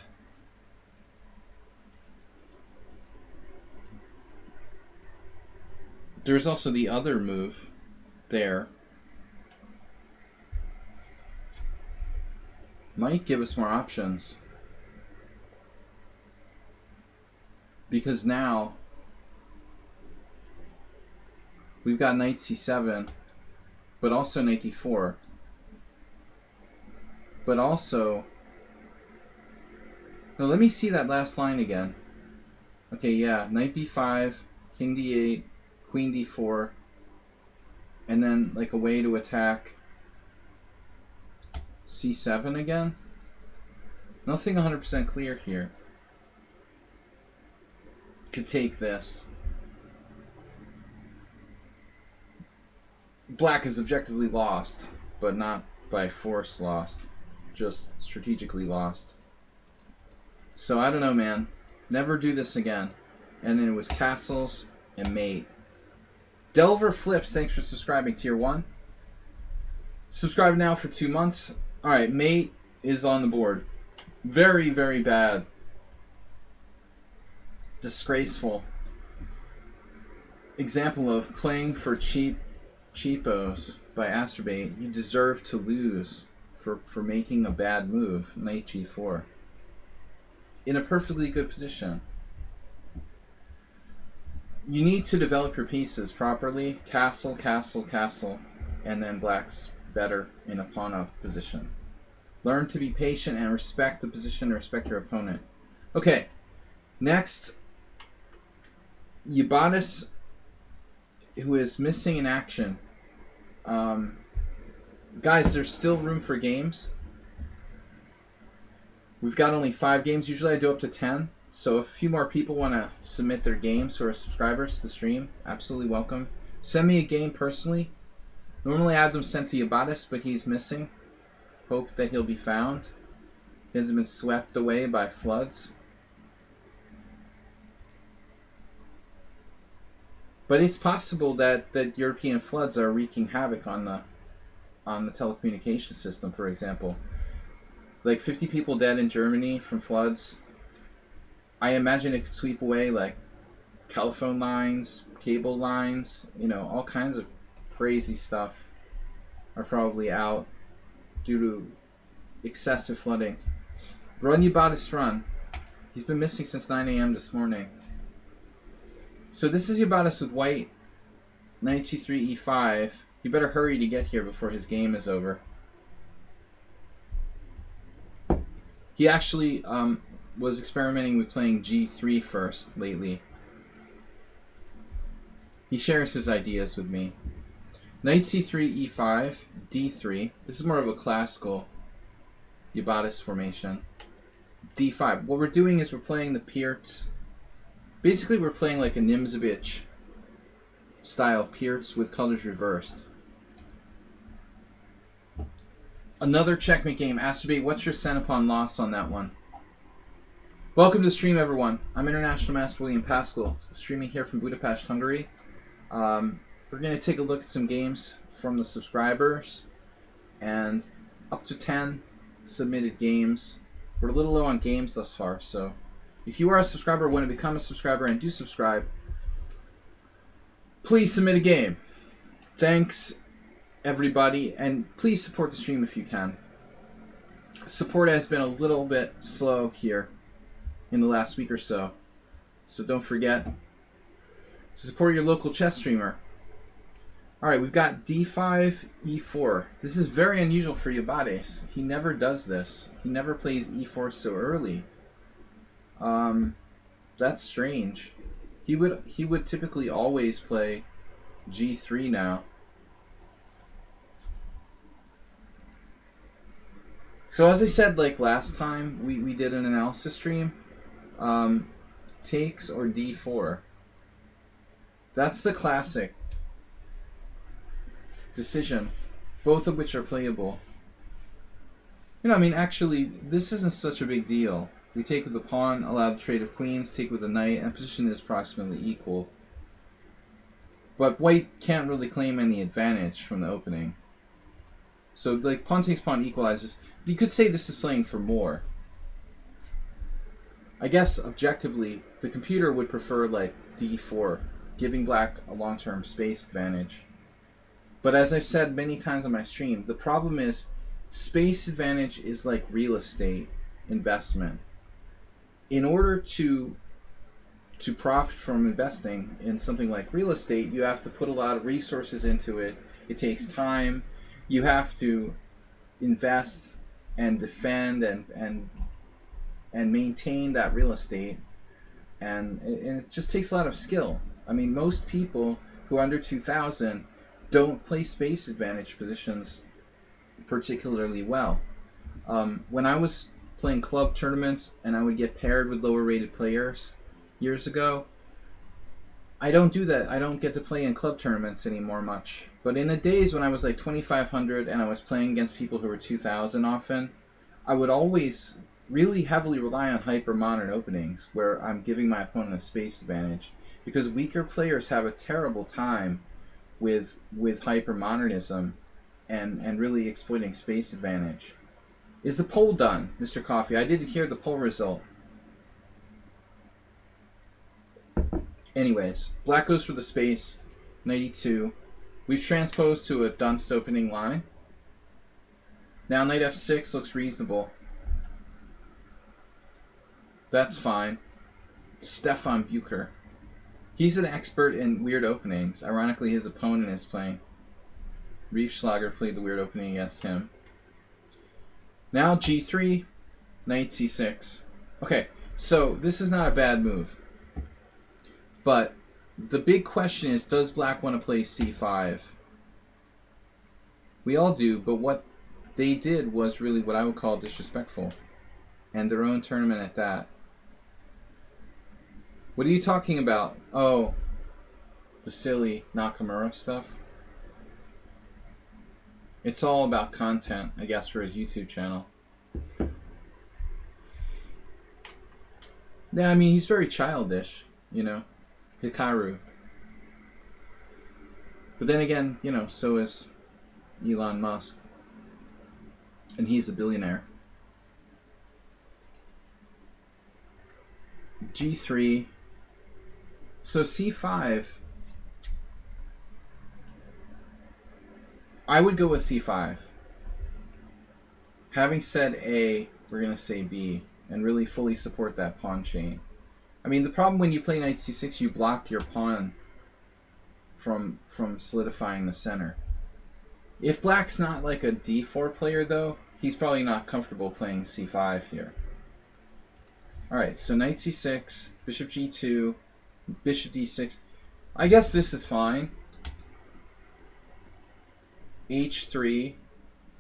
There's also the other move there. Might give us more options. Because now we've got knight c7, but also knight d4. But also, no, let me see that last line again. Okay, yeah, knight b5, king d8, queen d4, and then like a way to attack c7 again. Nothing 100% clear here. Could take this. Black is objectively lost, but not by force lost, just strategically lost. So I don't know, man. Never do this again. And then it was castles and mate. Delver Flips, thanks for subscribing, tier 1. Subscribe now for 2 months. Alright, mate is on the board. Very, very bad disgraceful example of playing for cheapos by Astrobate. You deserve to lose for making a bad move, knight g4. In a perfectly good position. You need to develop your pieces properly. Castle, castle, castle. And then black's better in a pawn-off position. Learn to be patient and respect the position and respect your opponent. Okay, next, Yabatis, who is missing in action. Guys, there's still room for games. We've got only 5 games. Usually I do up to 10. So if a few more people want to submit their games who are subscribers to the stream, absolutely welcome. Send me a game personally. Normally I have them sent to Yabatis, but he's missing. Hope that he'll be found. He hasn't been swept away by floods. But it's possible that European floods are wreaking havoc on the telecommunication system, for example. Like 50 people dead in Germany from floods. I imagine it could sweep away like telephone lines, cable lines, you know, all kinds of crazy stuff are probably out due to excessive flooding. Run Yabatis, run. He's been missing since 9 a.m. this morning. So this is Yabatis with white, knight c3, e5. You better hurry to get here before his game is over. He actually was experimenting with playing g3 first lately. He shares his ideas with me. Knight c3, e5, d3. This is more of a classical Yabatis formation. d5. What we're doing is we're playing the Pirc. Basically, we're playing like a Nimzovich style Pirc with colors reversed. Another checkmate game. Astrobate, what's your Centipon loss on that one? Welcome to the stream, everyone. I'm International Master William Paschall, streaming here from Budapest, Hungary. We're going to take a look at some games from the subscribers, and up to 10 submitted games. We're a little low on games thus far, so if you are a subscriber, want to become a subscriber, and do subscribe, please submit a game. Thanks, everybody, and please support the stream if you can. Support has been a little bit slow here in the last week or so, so don't forget to support your local chess streamer. Alright, we've got d5, e4. This is very unusual for Yabatis. He never does this. He never plays e4 so early. That's strange. He would typically always play g3 now. So as I said, like last time we did an analysis stream, takes or d4. That's the classic decision, both of which are playable. You know, I mean, actually, this isn't such a big deal. We take with the pawn, allow the trade of queens, take with the knight, and position is approximately equal. But white can't really claim any advantage from the opening. So, like, pawn takes pawn equalizes. You could say this is playing for more. I guess, objectively, the computer would prefer, like, d4, giving black a long-term space advantage. But as I've said many times on my stream, the problem is space advantage is like real estate investment. In order to profit from investing in something like real estate, you have to put a lot of resources into it. It takes time. You have to invest and defend and maintain that real estate, and it just takes a lot of skill. I mean, most people who are under 2,000 don't play space advantage positions particularly well. When I was playing club tournaments and I would get paired with lower rated players years ago, I don't do that. I don't get to play in club tournaments anymore much. But in the days when I was like 2,500 and I was playing against people who were 2,000 often, I would always really heavily rely on hyper-modern openings where I'm giving my opponent a space advantage, because weaker players have a terrible time with hyper-modernism and really exploiting space advantage. Is the poll done, Mr. Coffee? I didn't hear the poll result. Anyways, black goes for the space. Knight e2. We've transposed to a dunst opening line. Now knight f6 looks reasonable. That's fine. Stefan Bucher. He's an expert in weird openings. Ironically, his opponent is playing. Riefschlager played the weird opening against him. Now g3, knight c6. Okay, so this is not a bad move. But the big question is, does black want to play c5? We all do, but what they did was really what I would call disrespectful. And their own tournament at that. What are you talking about? Oh, the silly Nakamura stuff? It's all about content, I guess, for his YouTube channel. Yeah, I mean, he's very childish, you know? Hikaru. But then again, you know, so is Elon Musk. And he's a billionaire. G3. So c5. I would go with c5. Having said A, we're going to say B. And really fully support that pawn chain. I mean, the problem when you play knight c6, you block your pawn from solidifying the center. If black's not like a d4 player, though, he's probably not comfortable playing c5 here. Alright, so knight c6, bishop g2, bishop d6. I guess this is fine. h3.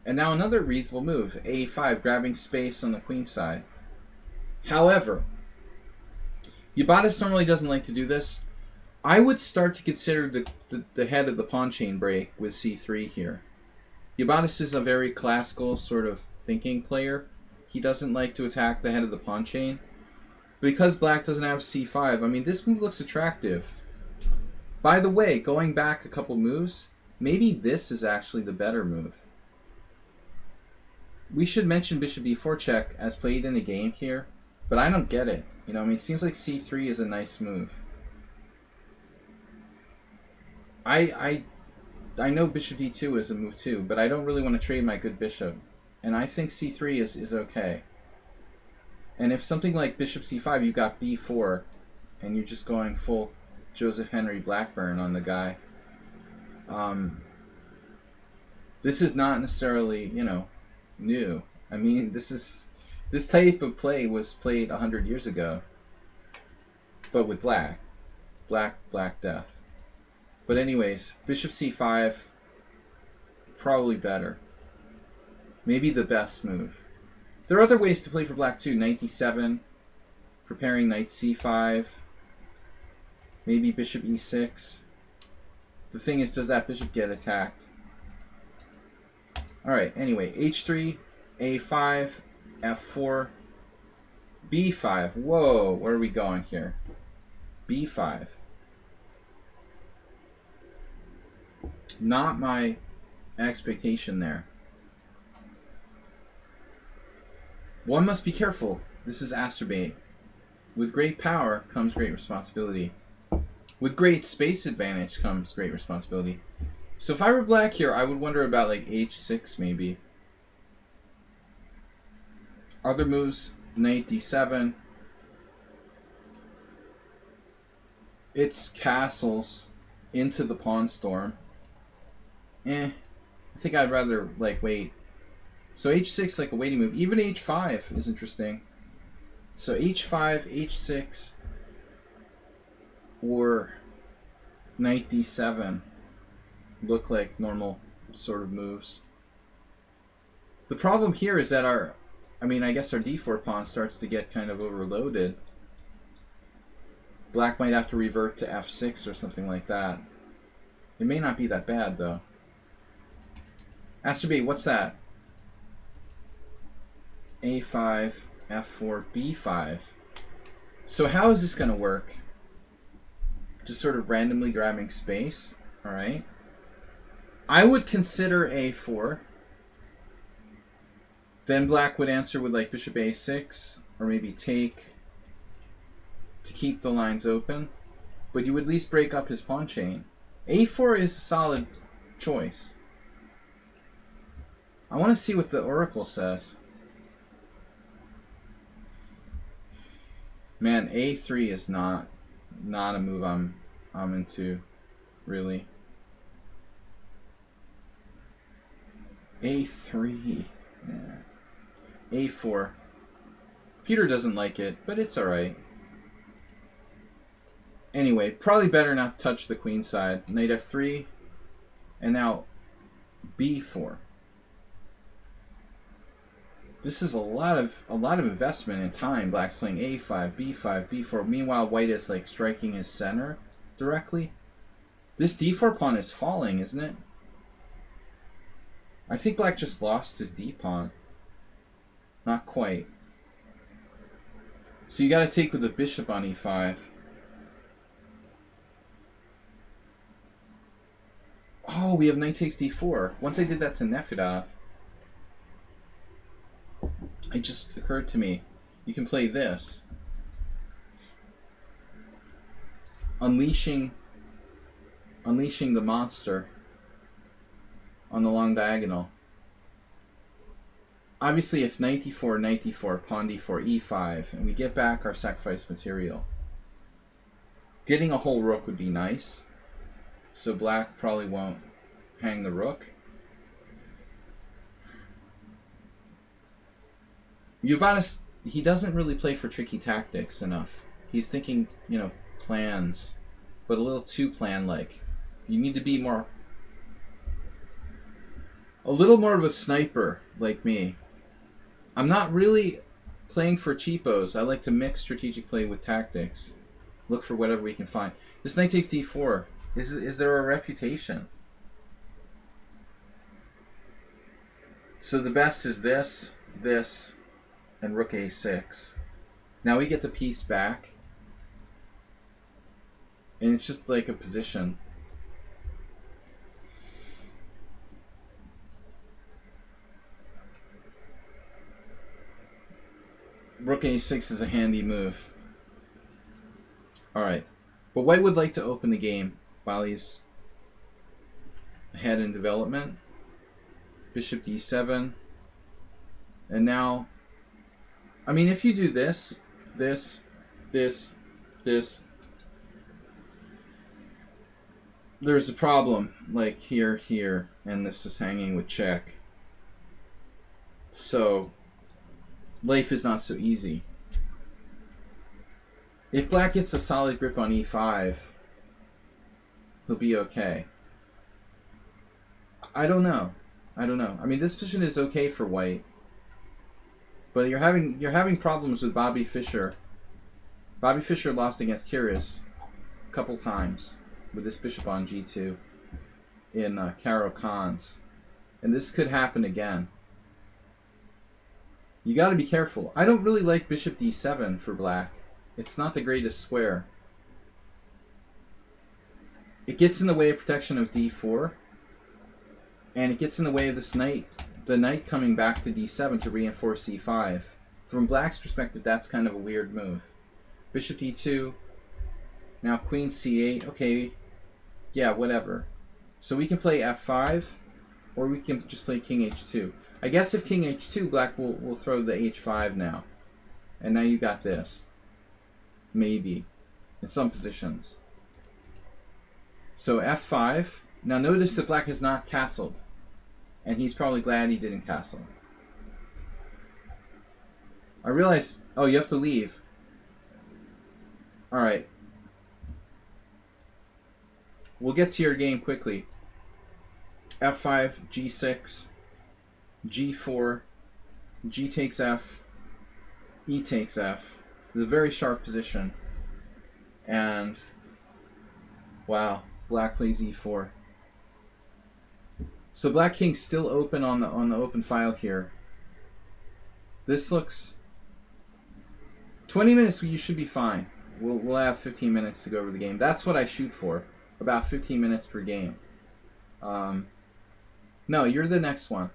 And now another reasonable move, a5, grabbing space on the queen side. However, Yabatis normally doesn't like to do this. I would start to consider the head of the pawn chain break with c3 here. Yabatis is a very classical sort of thinking player. He doesn't like to attack the head of the pawn chain. Because black doesn't have c5, I mean, this move looks attractive. By the way, going back a couple moves, maybe this is actually the better move. We should mention bishop b4 check as played in a game here, but I don't get it. You know, I mean, it seems like c3 is a nice move. I know bishop d2 is a move too, but I don't really want to trade my good bishop. And I think c3 is okay. And if something like bishop c5, you've got b4, and you're just going full Joseph Henry Blackburn on the guy. This is not necessarily, you know, new. I mean, this type of play was played 100 years ago, but with black death. But anyways, bishop c5, probably better. Maybe the best move. There are other ways to play for black too. Knight d7, preparing knight c5, maybe bishop e6. The thing is, does that bishop get attacked? Alright, anyway, h3, a5, f4, b5. Whoa, where are we going here? b5. Not my expectation there. One must be careful. This is Astrobate. With great power comes great responsibility. With great space advantage comes great responsibility. So if I were black here, I would wonder about like h6 maybe. Other moves, knight d7. It's castles into the pawn storm. I think I'd rather like wait. So h6 like a waiting move. Even h5 is interesting. So h5, h6, or knight d7 look like normal sort of moves. The problem here is that I guess our d4 pawn starts to get kind of overloaded. Black might have to revert to f6 or something like that. It may not be that bad though. Astrobate, what's that? a5, f4, b5. So how is this going to work? Just sort of randomly grabbing space. Alright. I would consider a4. Then black would answer with like bishop a6, or maybe take to keep the lines open. but you would at least break up his pawn chain. A4 is a solid choice. I want to see what the oracle says. Man, A3 is not a move I'm into, really. A3. Yeah. A4. Peter doesn't like it, but it's alright. Anyway, probably better not to touch the queen side. Knight F3. And now B4. This is a lot of investment in time. Black's playing A5, B5, B4. Meanwhile, white is like striking his center directly. This D4 pawn is falling, isn't it? I think black just lost his D pawn. Not quite. So you got to take with the bishop on E5. Oh, we have knight takes D4. Once I did that to Nefedov, it just occurred to me, you can play this. Unleashing the monster on the long diagonal. Obviously, if knight d4, knight d4, pawn d4, e5, and we get back our sacrifice material, getting a whole rook would be nice. So black probably won't hang the rook. Yubatis, he doesn't really play for tricky tactics enough. He's thinking, you know, plans, but a little too plan-like. You need to be a little more of a sniper like me. I'm not really playing for cheapos. I like to mix strategic play with tactics. Look for whatever we can find. This knight takes d4. Is there a refutation? So the best is this, and rook a6. Now we get the piece back. And it's just like a position. Rook a6 is a handy move. Alright. But white would like to open the game while he's ahead in development. Bishop d7. And now, I mean, if you do this, there's a problem. Like here, and this is hanging with check. So life is not so easy. If black gets a solid grip on e5, he'll be okay. I don't know. I mean, this position is okay for white, but you're having problems with Bobby Fischer. Bobby Fischer lost against Kyrgios a couple times with this bishop on g2 in Caro Khans, and this could happen again. You got to be careful. I don't really like bishop d7 for black. It's not the greatest square. It gets in the way of protection of d4, and it gets in the way of this knight, the knight coming back to d7 to reinforce c5. From black's perspective, that's kind of a weird move. Bishop d2, now queen c8. Okay, yeah, whatever. So we can play f5, or we can just play king h2. I guess if king h2, black will throw the h5 now. And now you got this. Maybe. In some positions. So f5. Now notice that black has not castled. And he's probably glad he didn't castle. I realize... Oh, you have to leave. Alright. We'll get to your game quickly. f5, g6, g4, g takes f, e takes f. It's a very sharp position. And wow, black plays e4. So black king's still open on the open file here. This looks 20 minutes. You should be fine. We'll have 15 minutes to go over the game. That's what I shoot for. About 15 minutes per game. No, you're the next one.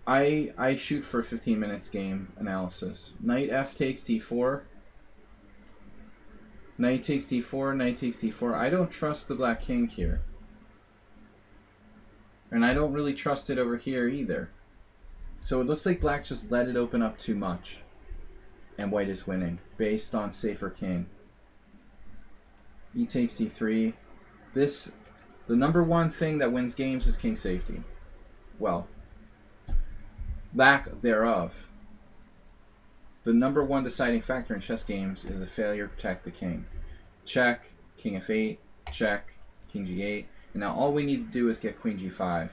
I shoot for 15 minutes game analysis. Knight f takes d4. Knight takes d4, knight takes d4. I don't trust the black king here. And I don't really trust it over here either. So it looks like black just let it open up too much. And white is winning, based on safer king. E takes d3. The number one thing that wins games is king safety. Well, lack thereof. The number one deciding factor in chess games is a failure to protect the king. Check, king f8, check, king g8. And now all we need to do is get queen g5.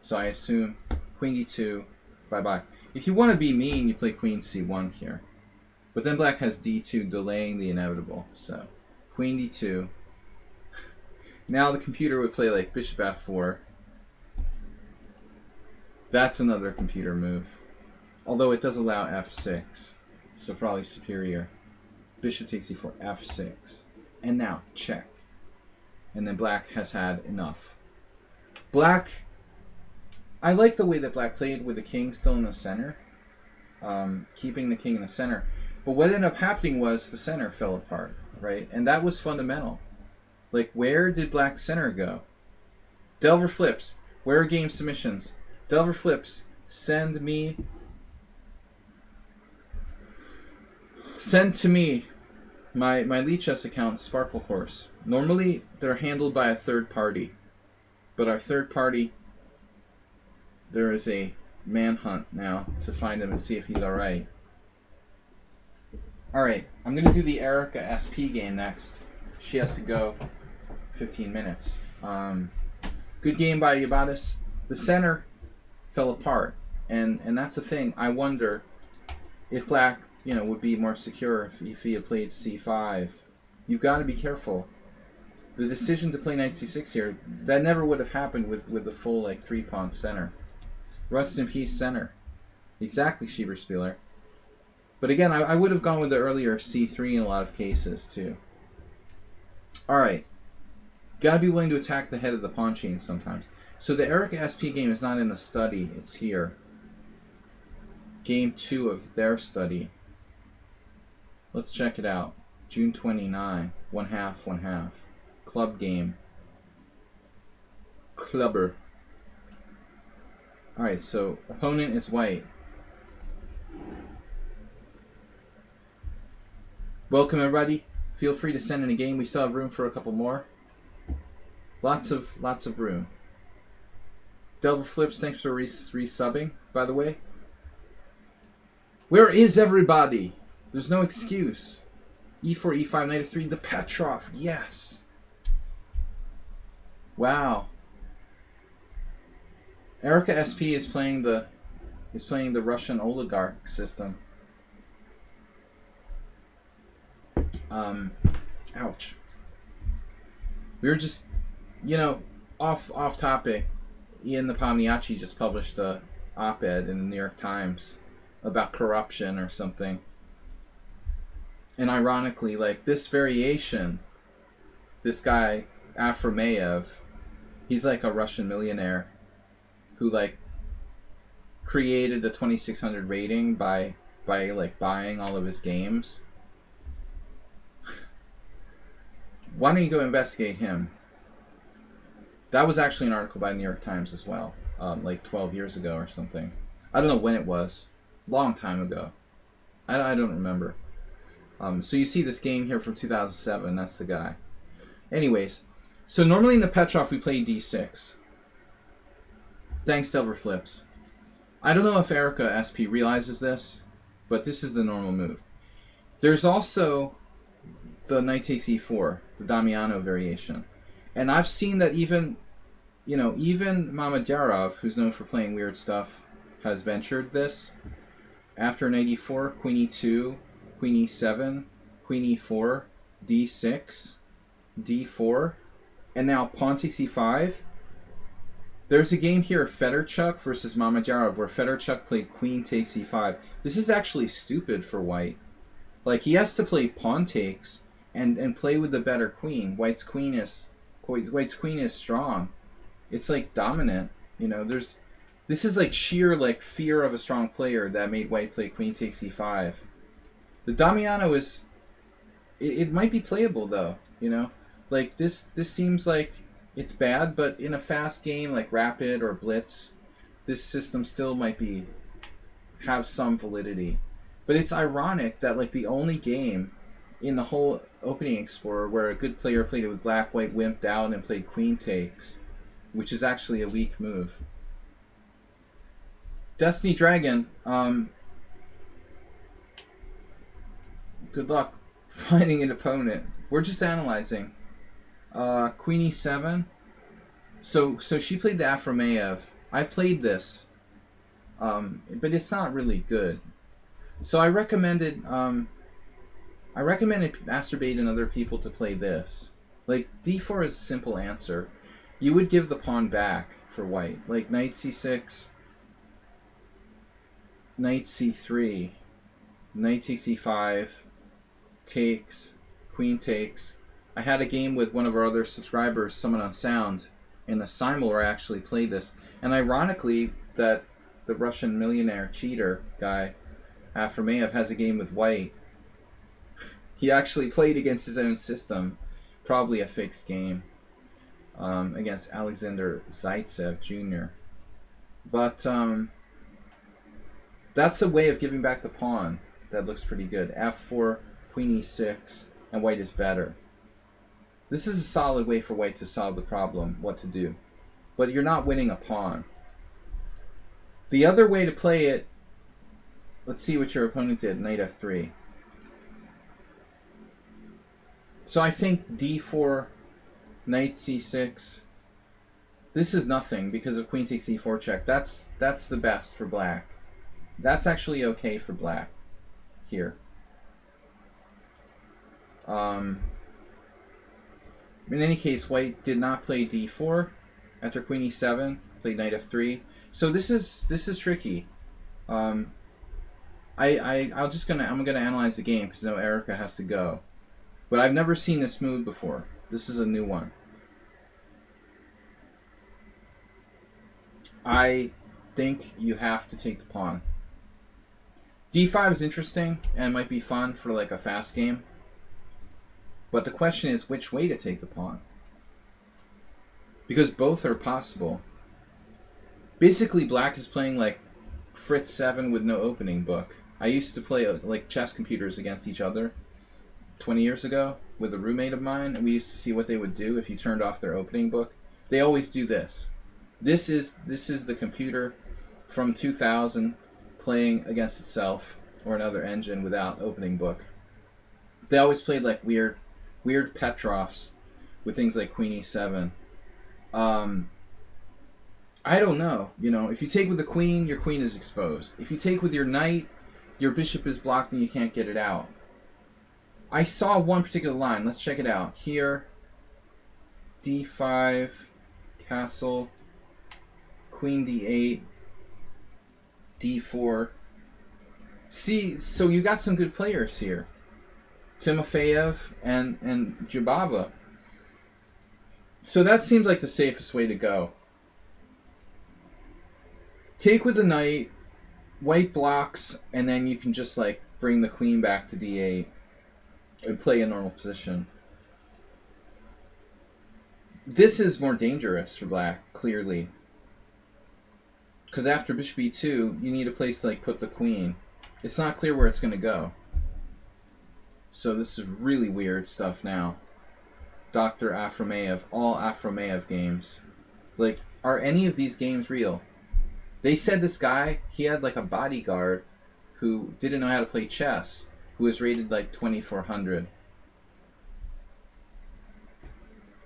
So I assume queen d2, bye-bye. If you want to be mean, you play queen c1 here. But then black has d2 delaying the inevitable. So queen d2. Now the computer would play like bishop f4. That's another computer move. Although it does allow f6. So probably superior. Bishop takes e4, f6. And now check. And then black has had enough. Black... I like the way that black played with the king still in the center. Keeping the king in the center. But what ended up happening was the center fell apart, right? And that was fundamental. Like, where did black's center go? Delver flips. Where are game submissions? Delver flips. Send to me my lichess account, Sparkle Horse. Normally, they're handled by a third party. But our third party, there is a manhunt now to find him and see if he's alright. Alright, I'm going to do the Erica SP game next. She has to go 15 minutes. Good game by Yabatis. The center fell apart. And that's the thing. I wonder if black, would be more secure if he had played c5. You've got to be careful. The decision to play knight c6 here, that never would have happened with the full, 3-pawn center. Rest in peace, center. Exactly, Schieberspieler. But again, I would have gone with the earlier c3 in a lot of cases, too. Alright. Gotta be willing to attack the head of the pawn chain sometimes. So the Erica SP game is not in the study, it's here. Game 2 of their study. Let's check it out. June 29, 1/2. Club game. Clubber. Alright, so opponent is white. Welcome everybody. Feel free to send in a game. We still have room for a couple more. Lots of room. Delver Flips, thanks for resubbing, by the way. Where is everybody? There's no excuse. E4, E5, knight f3, the Petrov, yes. Wow. Erica SP is playing the Russian oligarch system. Ouch. We were just, off topic. Ian Nepomniachtchi just published a op-ed in the New York Times about corruption or something. And ironically, this variation, this guy, Afromeyev, he's like a Russian millionaire who, created the 2600 rating by buying all of his games. Why don't you go investigate him? That was actually an article by the New York Times as well, 12 years ago or something. I don't know when it was. Long time ago. I don't remember. So you see this game here from 2007. That's the guy. Anyways, so normally in the Petrov we play d6. Thanks, Delver Flips. I don't know if Erica SP realizes this, but this is the normal move. There's also the knight takes e4, the Damiano variation. And I've seen that even Mamedyarov, who's known for playing weird stuff, has ventured this. After knight e4, queen e2, queen e7, queen e4, d6, d4, and now pawn takes e5. There's a game here, Fedorchuk versus Mamedyarov, where Fedorchuk played queen takes e5. This is actually stupid for white. He has to play pawn takes and play with the better queen. White's queen is strong. It's dominant. This is sheer fear of a strong player that made white play queen takes e5. The Damiano is it might be playable though. You know, like this seems like it's bad, but in a fast game like Rapid or Blitz, this system still might be have some validity. But it's ironic that like the only game in the whole opening explorer where a good player played it with black white wimped out and played queen takes, which is actually a weak move. Destiny Dragon, good luck finding an opponent. We're just analyzing. Queen e7. So she played the Afromeyev. I've played this, but it's not really good. So I recommended masturbating other people to play this. Like d4 is a simple answer. You would give the pawn back for white, like knight c6, knight c3, knight takes e5, takes, queen takes. I had a game with one of our other subscribers, someone on Sound, in the simul where I actually played this. And ironically, that the Russian millionaire cheater guy, Afromeyev, has a game with white. He actually played against his own system, probably a fixed game, against Alexander Zaitsev Jr. But that's a way of giving back the pawn that looks pretty good. f4, queen e6, and white is better. This is a solid way for white to solve the problem, what to do. But you're not winning a pawn. The other way to play it, let's see what your opponent did, knight f3. So I think d4, knight c6. This is nothing because of queen takes e4 check. That's the best for black. That's actually okay for black here. In any case, white did not play d4 after queen e7. Played knight f3. So this is tricky. I'm gonna analyze the game because I know Erica has to go. But I've never seen this move before. This is a new one. I think you have to take the pawn. d5 is interesting and might be fun for like a fast game. But the question is which way to take the pawn. Because both are possible. Basically, black is playing like Fritz 7 with no opening book. I used to play like chess computers against each other 20 years ago with a roommate of mine, and we used to see what they would do if you turned off their opening book. They always do this. This is the computer from 2000 playing against itself or another engine without opening book. They always played like weird Petrovs with things like queen e7. I don't know. You know, if you take with the queen, your queen is exposed. If you take with your knight, your bishop is blocked and you can't get it out. I saw one particular line. Let's check it out. Here, d5, castle, queen d8, d4. See, so you got some good players here. Timofeyev and Jubava. So that seems like the safest way to go. Take with the knight, white blocks, and then you can just like bring the queen back to d8 and play a normal position. This is more dangerous for black, clearly. Because after bishop e2, you need a place to like put the queen. It's not clear where it's going to go. So this is really weird stuff now. Dr. Afromeyev, all Afromeyev games. Like, are any of these games real? They said this guy, he had like a bodyguard who didn't know how to play chess, who was rated like 2400.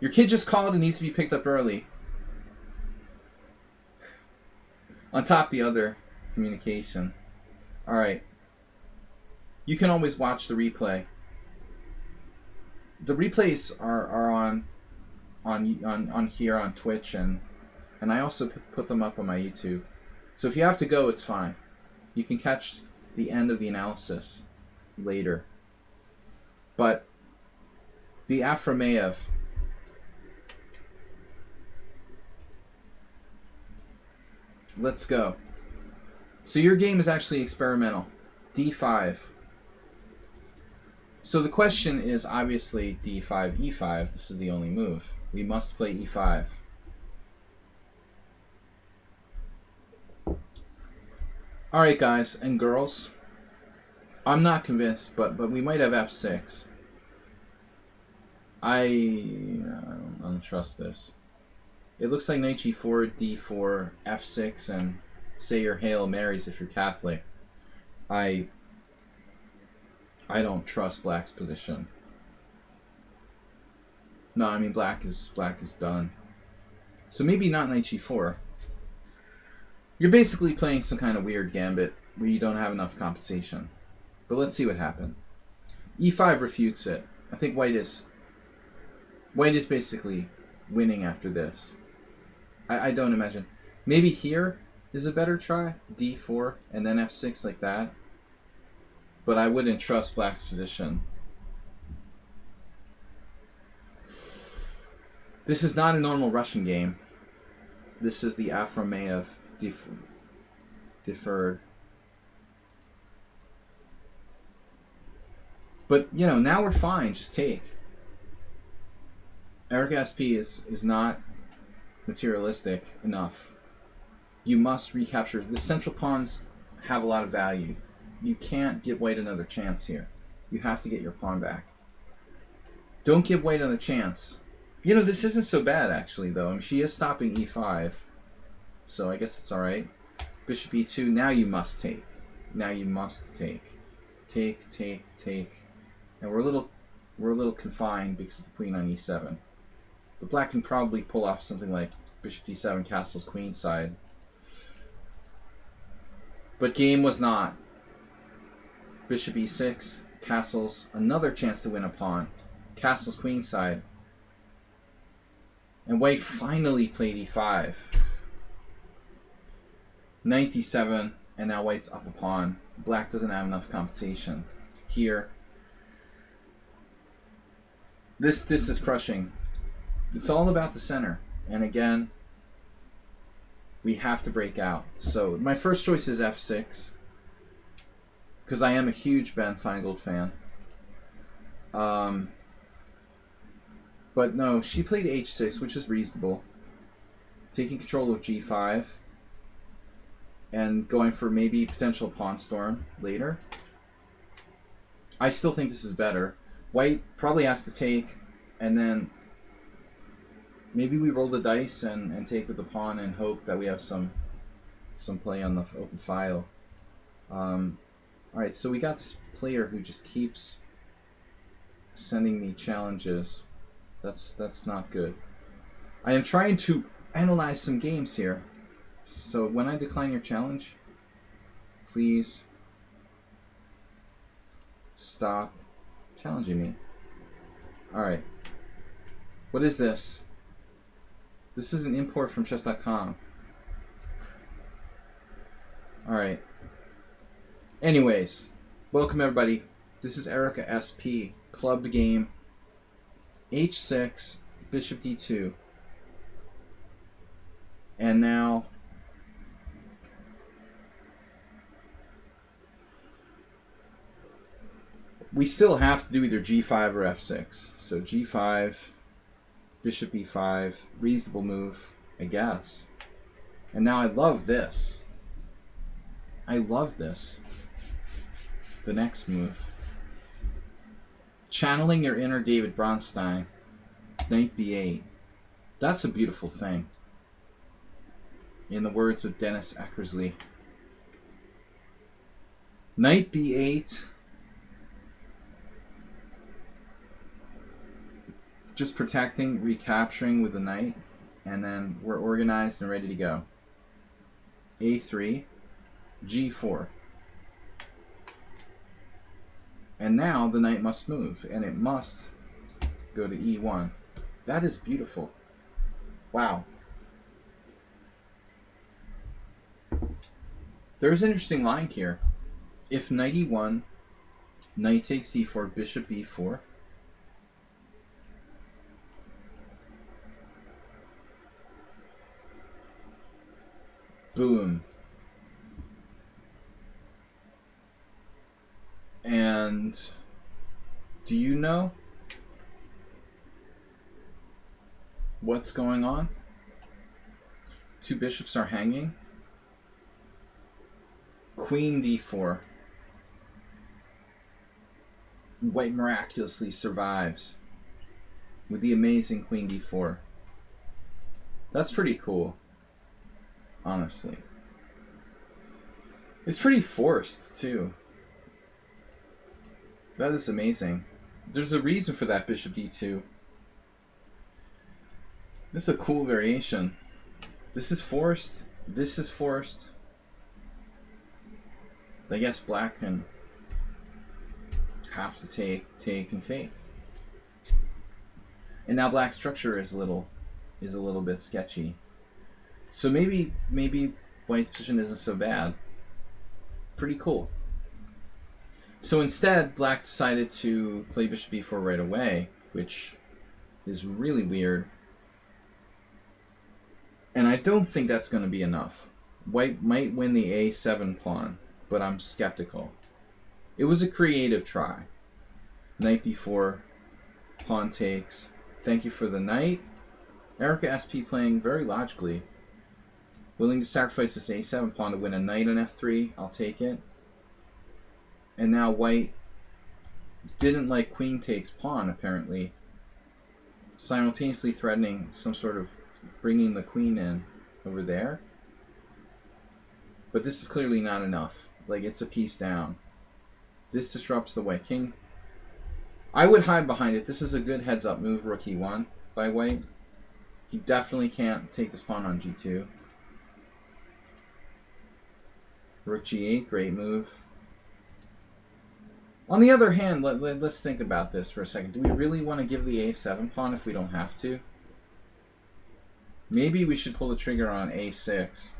Your kid just called and needs to be picked up early. On top of the other communication. Alright. You can always watch the replay. The replays are on here on Twitch, and I also put them up on my YouTube. So if you have to go, it's fine. You can catch the end of the analysis later. But the Afromeyev, let's go. So your game is actually experimental. D5. So the question is obviously d5, e5. This is the only move. We must play e5. Alright, guys and girls. I'm not convinced, but we might have f6. I don't trust this. It looks like knight g4, d4, f6, and say your Hail Marys if you're Catholic. I don't trust black's position. No, I mean black is done. So maybe not knight g4. You're basically playing some kind of weird gambit where you don't have enough compensation. But let's see what happened. e5 refutes it. I think white is basically winning after this. I don't imagine. Maybe here is a better try. d4 and then f6 like that. But I wouldn't trust black's position. This is not a normal Russian game. This is the Afromeyev deferred. But, you know, now we're fine. Just take. Eric SP is not materialistic enough. You must recapture. The central pawns have a lot of value. You can't give white another chance here. You have to get your pawn back. Don't give white another chance. You know, this isn't so bad, actually, though. I mean, she is stopping e5. So I guess it's alright. Bishop e2. Now you must take. Now you must take. Take, take, take. And we're a little confined because of the queen on e7. But black can probably pull off something like bishop d7, castles queenside. But game was not. Bishop e6, castles, another chance to win a pawn. Castles queenside. And white finally played e5. Knight d7, and now white's up a pawn. Black doesn't have enough compensation. Here. This is crushing. It's all about the center. And again, we have to break out. So my first choice is f6. Because I am a huge Ben Feingold fan. But no, she played h6, which is reasonable. Taking control of g5. And going for maybe potential pawn storm later. I still think this is better. White probably has to take, and then maybe we roll the dice and take with the pawn and hope that we have some play on the open file. Alright, so we got this player who just keeps sending me challenges. That's not good. I am trying to analyze some games here. So when I decline your challenge, please stop challenging me. Alright. What is this? This is an import from chess.com. Alright. Anyways, welcome everybody. This is Erica SP. Clubbed game. h6, bishop d2. And now we still have to do either g5 or f6. So g5, bishop e5, reasonable move, I guess. And now I love this. I love this. The next move. Channeling your inner David Bronstein. Knight b8. That's a beautiful thing. In the words of Dennis Eckersley. Knight b8. Just protecting, recapturing with the knight, and then we're organized and ready to go. a3, g4. And now the knight must move, and it must go to e1. That is beautiful. Wow. There's an interesting line here. If knight e1, knight takes e4, bishop e4. Boom. And Do you know what's going on? Two bishops are hanging. Queen d4. White miraculously survives with the amazing queen d4. That's pretty cool, honestly. It's pretty forced, too. That is amazing. There's a reason for that bishop d2. This is a cool variation. This is forced. This is forced. I guess black can have to take, and take. And now black's structure is a little bit sketchy. So maybe white's position isn't so bad. Pretty cool. So instead, black decided to play bishop b4 right away, which is really weird. And I don't think that's going to be enough. White might win the a7 pawn, but I'm skeptical. It was a creative try. Knight b4, pawn takes. Thank you for the knight. Erica SP playing very logically. Willing to sacrifice this a7 pawn to win a knight on f3. I'll take it. And now white didn't like queen takes pawn, apparently. Simultaneously threatening some sort of bringing the queen in over there. But this is clearly not enough. Like, it's a piece down. This disrupts the white king. I would hide behind it. This is a good heads-up move, rook e1 by white. He definitely can't take this pawn on g2. Rook g8, great move. On the other hand, let's think about this for a second. Do we really want to give the a7 pawn if we don't have to? Maybe we should pull the trigger on a6.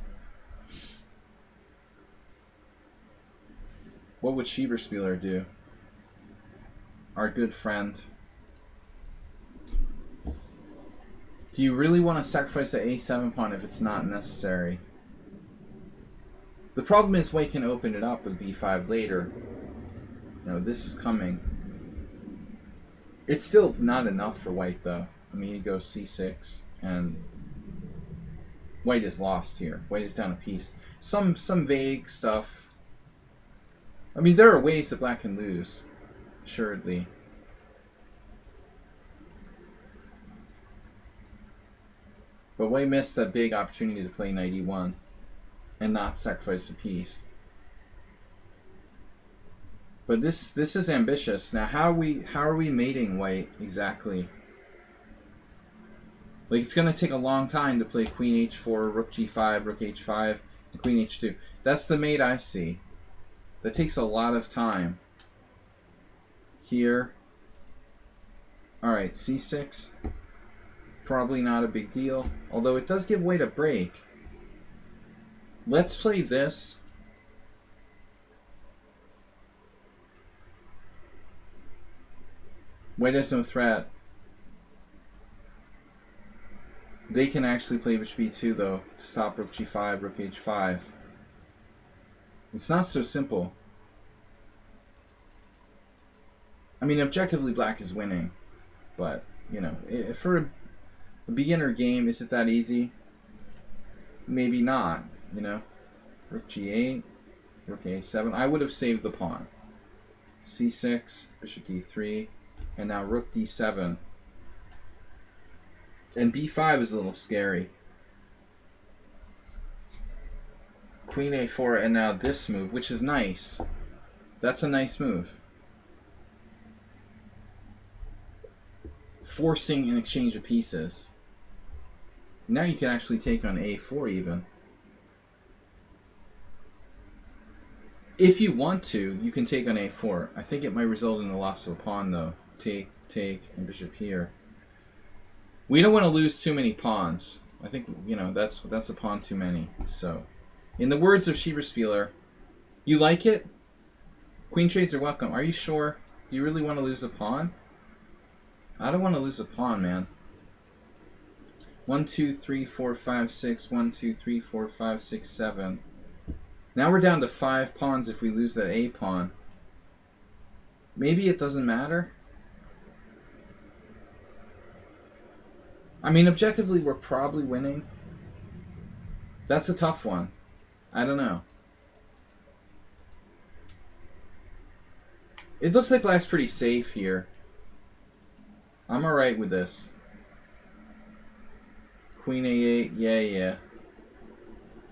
What would Schieberspieler do? Our good friend. Do you really want to sacrifice the a7 pawn if it's not necessary? The problem is white can open it up with b5 later. You know, this is coming. It's still not enough for white, though. I mean, he goes c6, and white is lost here. White is down a piece. Some vague stuff. I mean, there are ways that black can lose, assuredly. But white missed that big opportunity to play knight e1 and not sacrifice a piece. But this is ambitious. Now, how are we mating white exactly? Like, it's going to take a long time to play queen h4, rook g5, rook h5, and queen h2. That's the mate I see. That takes a lot of time. Here. Alright, c6. Probably not a big deal. Although it does give white a break. Let's play this. White has no threat. They can actually play bishop b2 though to stop rook g5, rook h5. It's not so simple. I mean, objectively black is winning, but you know, for a beginner game, is it that easy? Maybe not. You know, rook g8, rook a7. I would have saved the pawn. c6, bishop d3, and now rook d7. And b5 is a little scary. Queen a4, and now this move, which is nice. That's a nice move. Forcing an exchange of pieces. Now you can actually take on a4 even. If you want to, you can take on a4. I think it might result in the loss of a pawn though. Take, and bishop here. We don't want to lose too many pawns. I think, you know, that's a pawn too many. So, in the words of Schieberspieler, you like it? Queen trades are welcome. Are you sure? Do you really want to lose a pawn? I don't want to lose a pawn, man. 1, 2, 3, 4, 5, 6. 1, 2, 3, 4, 5, 6, 7. Now we're down to 5 pawns if we lose that a pawn. Maybe it doesn't matter. I mean, objectively, we're probably winning. That's a tough one. I don't know. It looks like black's pretty safe here. I'm alright with this. Queen A8, yeah.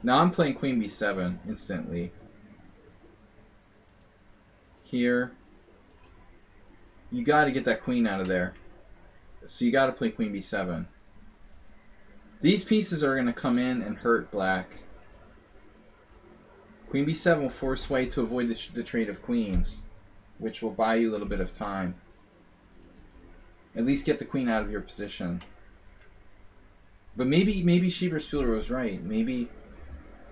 Now I'm playing Queen B7 instantly. Here. You gotta get that queen out of there. So you gotta play Queen B7. These pieces are gonna come in and hurt black. Queen B7 will force white to avoid the trade of queens, which will buy you a little bit of time. At least get the queen out of your position. But maybe Schieber-Spieler was right. Maybe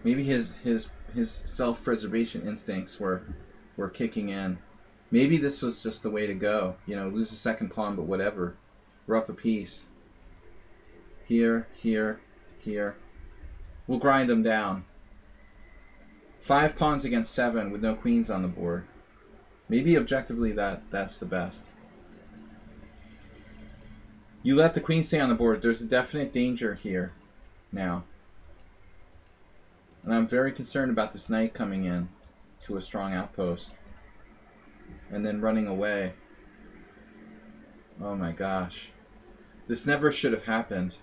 his self-preservation instincts were kicking in. Maybe this was just the way to go. You know, lose a second pawn, but whatever. We're up a piece. Here. We'll grind them down. 5 pawns against 7 with no queens on the board. Maybe objectively that's the best. You let the queen stay on the board. There's a definite danger here now. And I'm very concerned about this knight coming in to a strong outpost. And then running away. Oh my gosh. This never should have happened.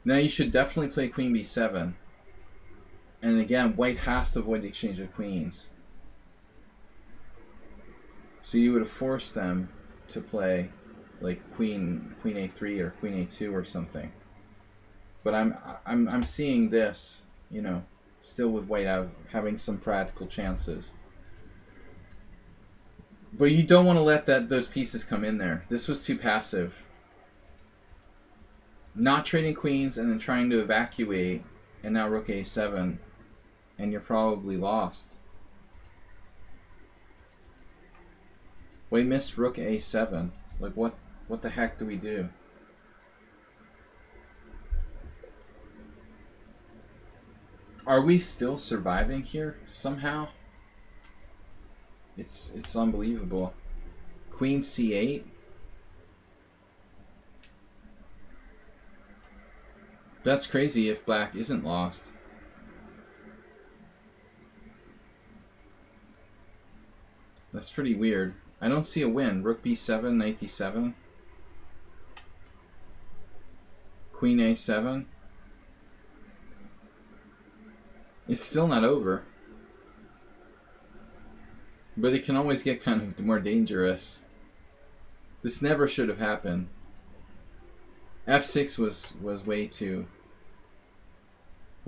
Now you should definitely play Queen B7. And again, white has to avoid the exchange of queens. So you would have forced them to play like Queen A3 or Queen A2 or something. But I'm seeing this, you know, still with white having some practical chances. But you don't want to let those pieces come in there. This was too passive. Not trading queens and then trying to evacuate, and now Rook A7, and you're probably lost. White missed Rook A7. Like what the heck do we do? Are we still surviving here somehow? It's unbelievable. Queen C8. That's crazy if black isn't lost. That's pretty weird. I don't see a win. Rook B7, Knight D7. Queen A7. It's still not over. But it can always get kind of more dangerous. This never should have happened. F6 was way too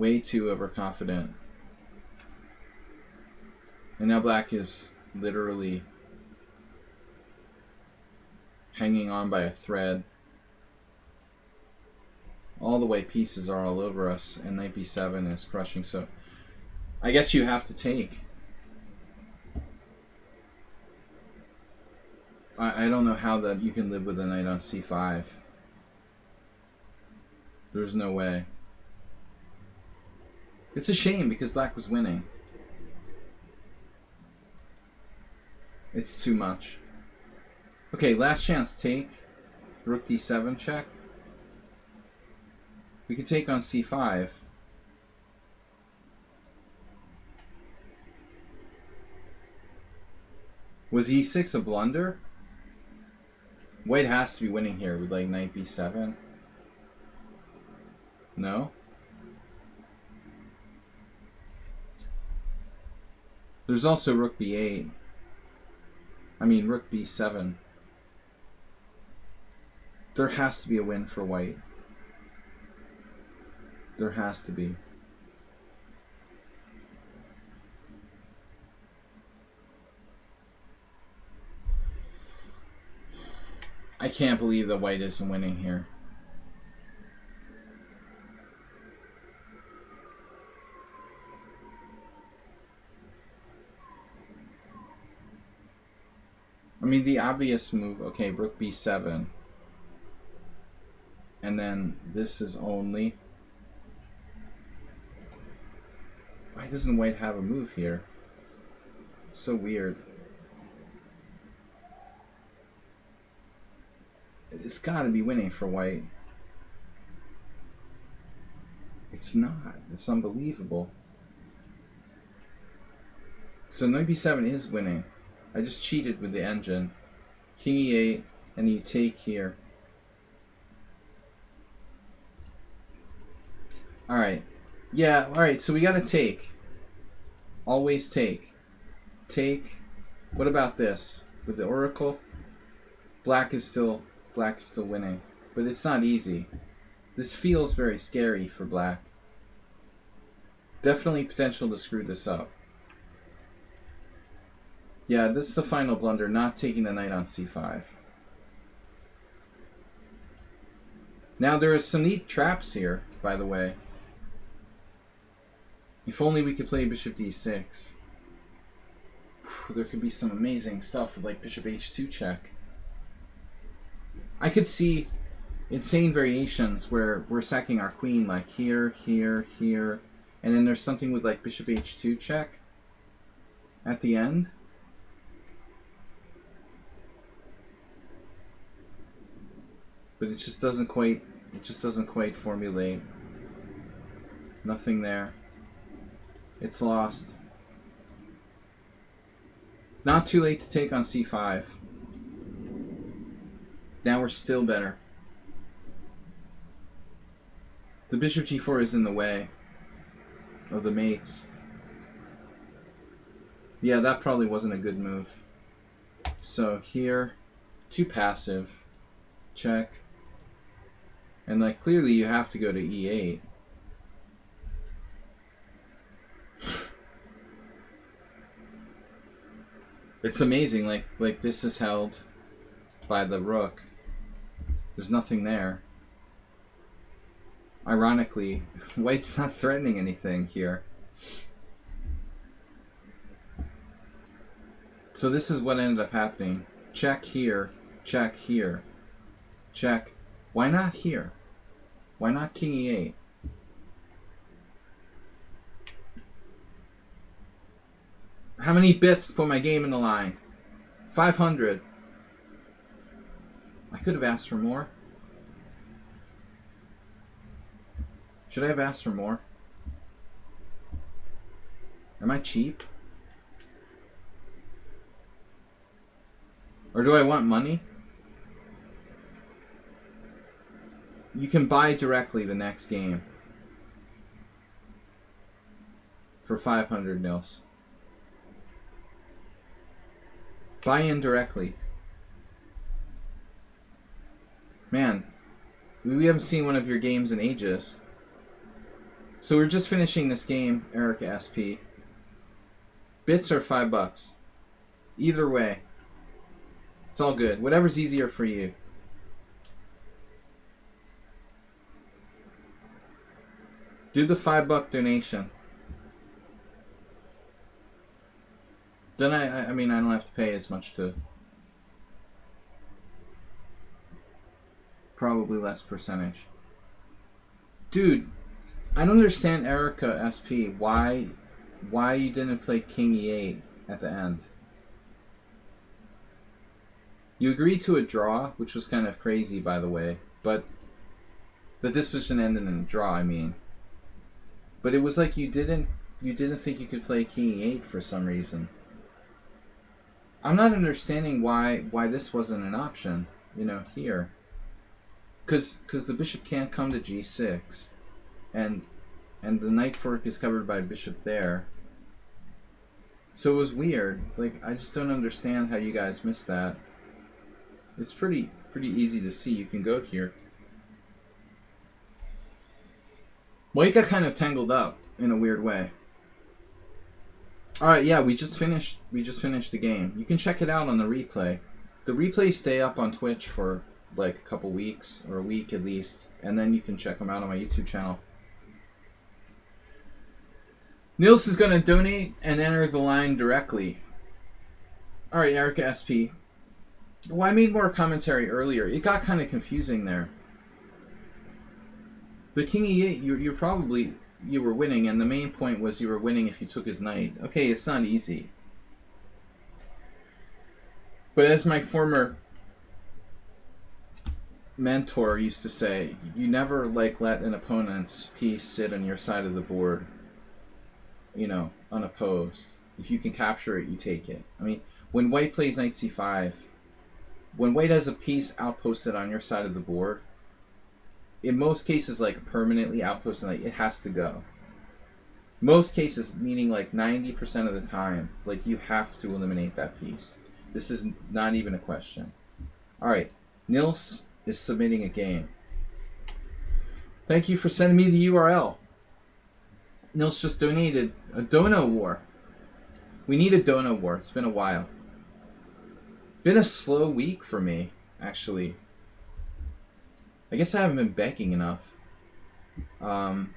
overconfident. And now black is literally hanging on by a thread. All the way pieces are all over us, and Knight B7 is crushing, so I guess you have to take. I don't know how that you can live with a knight on C5. There's no way. It's a shame because black was winning. It's too much. Okay, last chance take. Rook D7 check. We could take on C5. Was E6 a blunder? White has to be winning here with like Knight B7. No? There's also Rook B8. I mean Rook B7. There has to be a win for white. There has to be. I can't believe that white isn't winning here. I mean, the obvious move, okay, Rook B7. And then this is only... Why doesn't white have a move here? It's so weird. It's got to be winning for white. It's not. It's unbelievable. So knight b7 is winning. I just cheated with the engine. King e8, and you take here. Alright. Yeah, alright, so we gotta take. Always take. Take. What about this? With the oracle? Black is still winning. But it's not easy. This feels very scary for black. Definitely potential to screw this up. Yeah, this is the final blunder, not taking the knight on c5. Now there are some neat traps here, by the way. If only we could play bishop d6. There could be some amazing stuff with like bishop h2 check. I could see insane variations where we're sacking our queen like here, here, here, and then there's something with like bishop h2 check at the end. But it just doesn't quite formulate. Nothing there. It's lost. Not too late to take on c5. Now we're still better. The bishop g4 is in the way of the mates. Yeah, that probably wasn't a good move. So here, too passive. Check. And like clearly you have to go to e8. It's amazing, like this is held by the rook. There's nothing there. Ironically, white's not threatening anything here. So this is what ended up happening. Check here, check here, check. Why not here? Why not king e8? How many bits to put my game in the line? 500. I could have asked for more. Should I have asked for more? Am I cheap? Or do I want money? You can buy directly the next game. For 500 nils. Buy in directly. Man, we haven't seen one of your games in ages. So we're just finishing this game, Erica SP. Bits are $5. Either way. It's all good. Whatever's easier for you. Do the $5 donation. Then I mean I don't have to pay as much to probably less percentage. Dude, I don't understand Erica SP why you didn't play King E8 at the end. You agreed to a draw, which was kind of crazy by the way, but the disposition ended in a draw, I mean. But it was like you didn't think you could play King E8 for some reason. I'm not understanding why this wasn't an option, you know, here. Cause the bishop can't come to G6, and the knight fork is covered by bishop there. So it was weird. Like I just don't understand how you guys missed that. It's pretty easy to see. You can go here. White got kind of tangled up in a weird way. Alright, yeah, we just finished the game. You can check it out on the replay. The replays stay up on Twitch for like a couple weeks, or a week at least, and then you can check them out on my YouTube channel. Nils is going to donate and enter the line directly. Alright, Erica SP. Well, I made more commentary earlier. It got kind of confusing there. But King E8, you were winning, and the main point was you were winning if you took his knight. Okay, it's not easy. But as my former mentor used to say, you never like let an opponent's piece sit on your side of the board, you know, unopposed. If you can capture it, you take it. I mean, when white plays knight c5, when white has a piece outposted on your side of the board, in most cases, like permanently outposted, like it has to go. Most cases, meaning like 90% of the time, like you have to eliminate that piece. This is not even a question. All right, Nils is submitting a game. Thank you for sending me the URL. Nils just donated a dono war. We need a dono war. It's been a while. Been a slow week for me, actually. I guess I haven't been begging enough. Alright,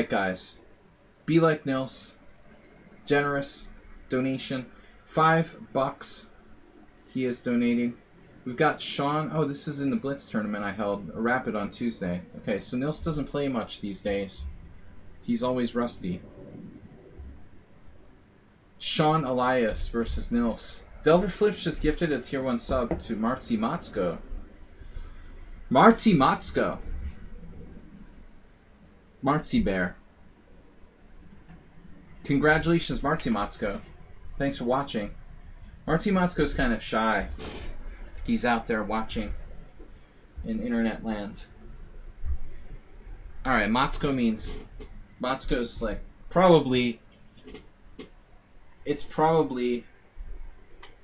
guys. Be like Nils. Generous donation. $5 he is donating. We've got Sean. Oh, this is in the Blitz tournament I held. A Rapid on Tuesday. Okay, so Nils doesn't play much these days. He's always rusty. Sean Elias versus Nils. Delver Flips just gifted a tier 1 sub to Marzi Matsko. Marzi Matsko. Marzi Bear. Congratulations, Marzi Matsko. Thanks for watching. Marzi Matsko's kind of shy. He's out there watching in internet land. Alright, Matsko means... Matsko's like probably... It's probably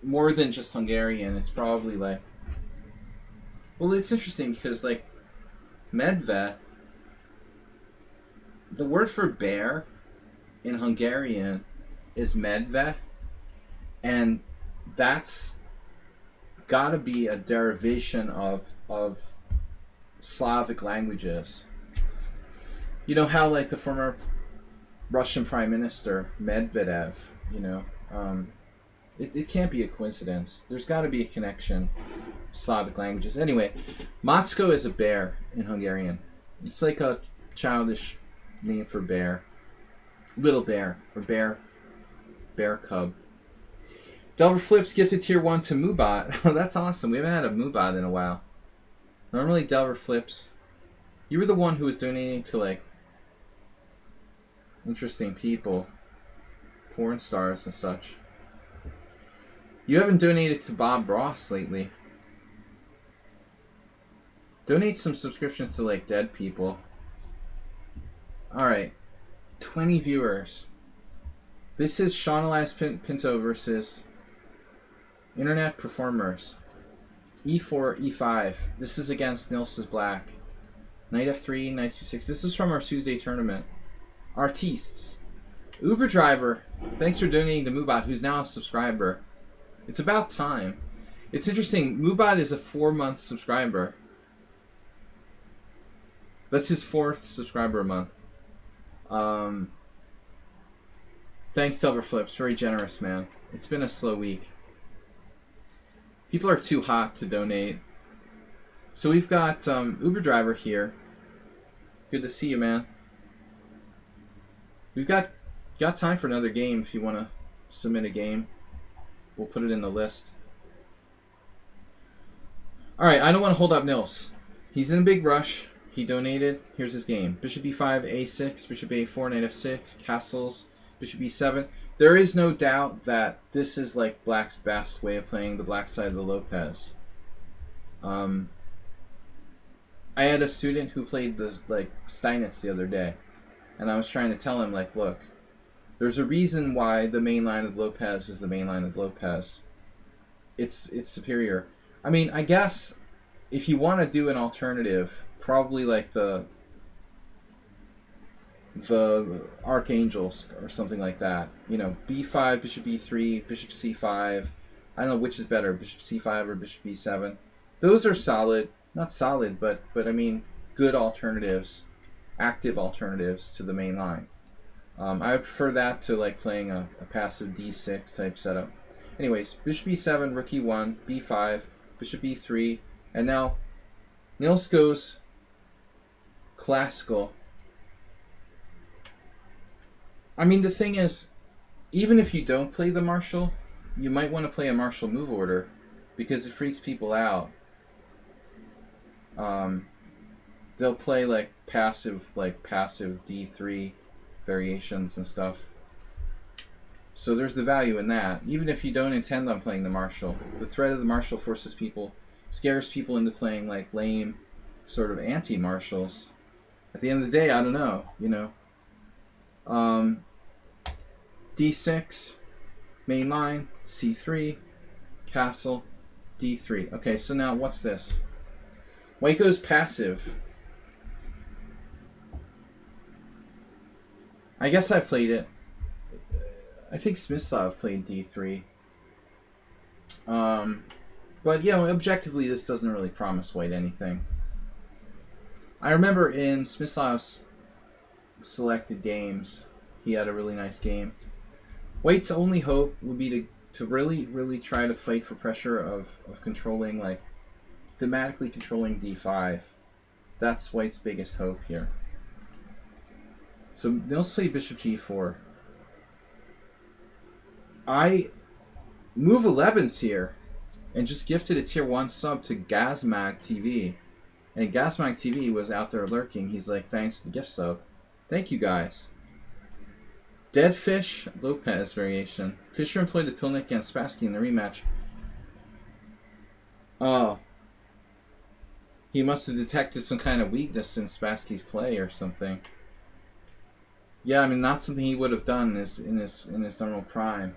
more than just Hungarian. It's probably like... Well, it's interesting because like Medved, the word for bear in Hungarian is Medved, and that's gotta be a derivation of Slavic languages. You know how like the former Russian Prime Minister Medvedev, you know, it can't be a coincidence. There's got to be a connection. Slavic languages. Anyway, Matsko is a bear in Hungarian. It's like a childish name for bear. Little bear or bear cub. Delver Flips gifted tier 1 to Mubat. Oh, that's awesome. We haven't had a Mubat in a while. Normally Delver Flips, you were the one who was donating to like interesting people, porn stars and such. You haven't donated to Bob Ross lately. Donate some subscriptions to like dead people. Alright. 20 viewers. This is Sean Elias Pinto versus Internet Performers. E4, E5. This is against Nils's Black. Knight F3, Knight C6. This is from our Tuesday tournament. Artistes. Uber driver. Thanks for donating to Mubat, who's now a subscriber. It's about time. It's interesting. Mubat is a 4-month subscriber. That's his 4th subscriber a month. Thanks, Delver Flips. Very generous, man. It's been a slow week. People are too hot to donate. So we've got Uber driver here. Good to see you, man. We've got time for another game if you want to submit a game. We'll put it in the list. Alright, I don't want to hold up Nils. He's in a big rush. He donated. Here's his game. Bishop e5, a6, bishop a4, knight f6, castles, bishop e7. There is no doubt that this is like Black's best way of playing the black side of the Lopez. I had a student who played the Steinitz the other day, and I was trying to tell him like, look, there's a reason why the main line of Lopez is the main line of Lopez. It's superior. I mean, I guess if you want to do an alternative, probably like the Archangels or something like that. You know, b5, bishop e3, bishop c5. I don't know which is better, bishop c5 or bishop e7. Those are solid. Not solid, but I mean good alternatives, active alternatives to the main line. I would prefer that to like playing a passive d6 type setup. Anyways, bishop e7, rook e1, b5, bishop e3, and now Nils goes classical. I mean, the thing is, even if you don't play the Marshall, you might want to play a Marshall move order because it freaks people out. They'll play like passive d3 variations and stuff. So there's the value in that. Even if you don't intend on playing the marshal, the threat of the marshal scares people into playing like lame, sort of anti-marshals. At the end of the day, I don't know, you know. D6, main line, C3, castle, D3. Okay, so now what's this? White goes passive. I guess I've played it. I think Smyslov played D3. But, you know, objectively, this doesn't really promise White anything. I remember in Smyslov's selected games, he had a really nice game. White's only hope would be to really, really try to fight for pressure of controlling, like, thematically controlling D5. That's White's biggest hope here. So Nils played Bishop G4. I move 11s here and just gifted a tier 1 sub to Gazmag TV. And Gazmag TV was out there lurking. He's like, thanks for the gift sub. Thank you guys. Dead Fish Lopez variation. Fischer employed the Pilnik against Spassky in the rematch. Oh. He must have detected some kind of weakness in Spassky's play or something. Yeah, I mean, not something he would have done in his normal prime.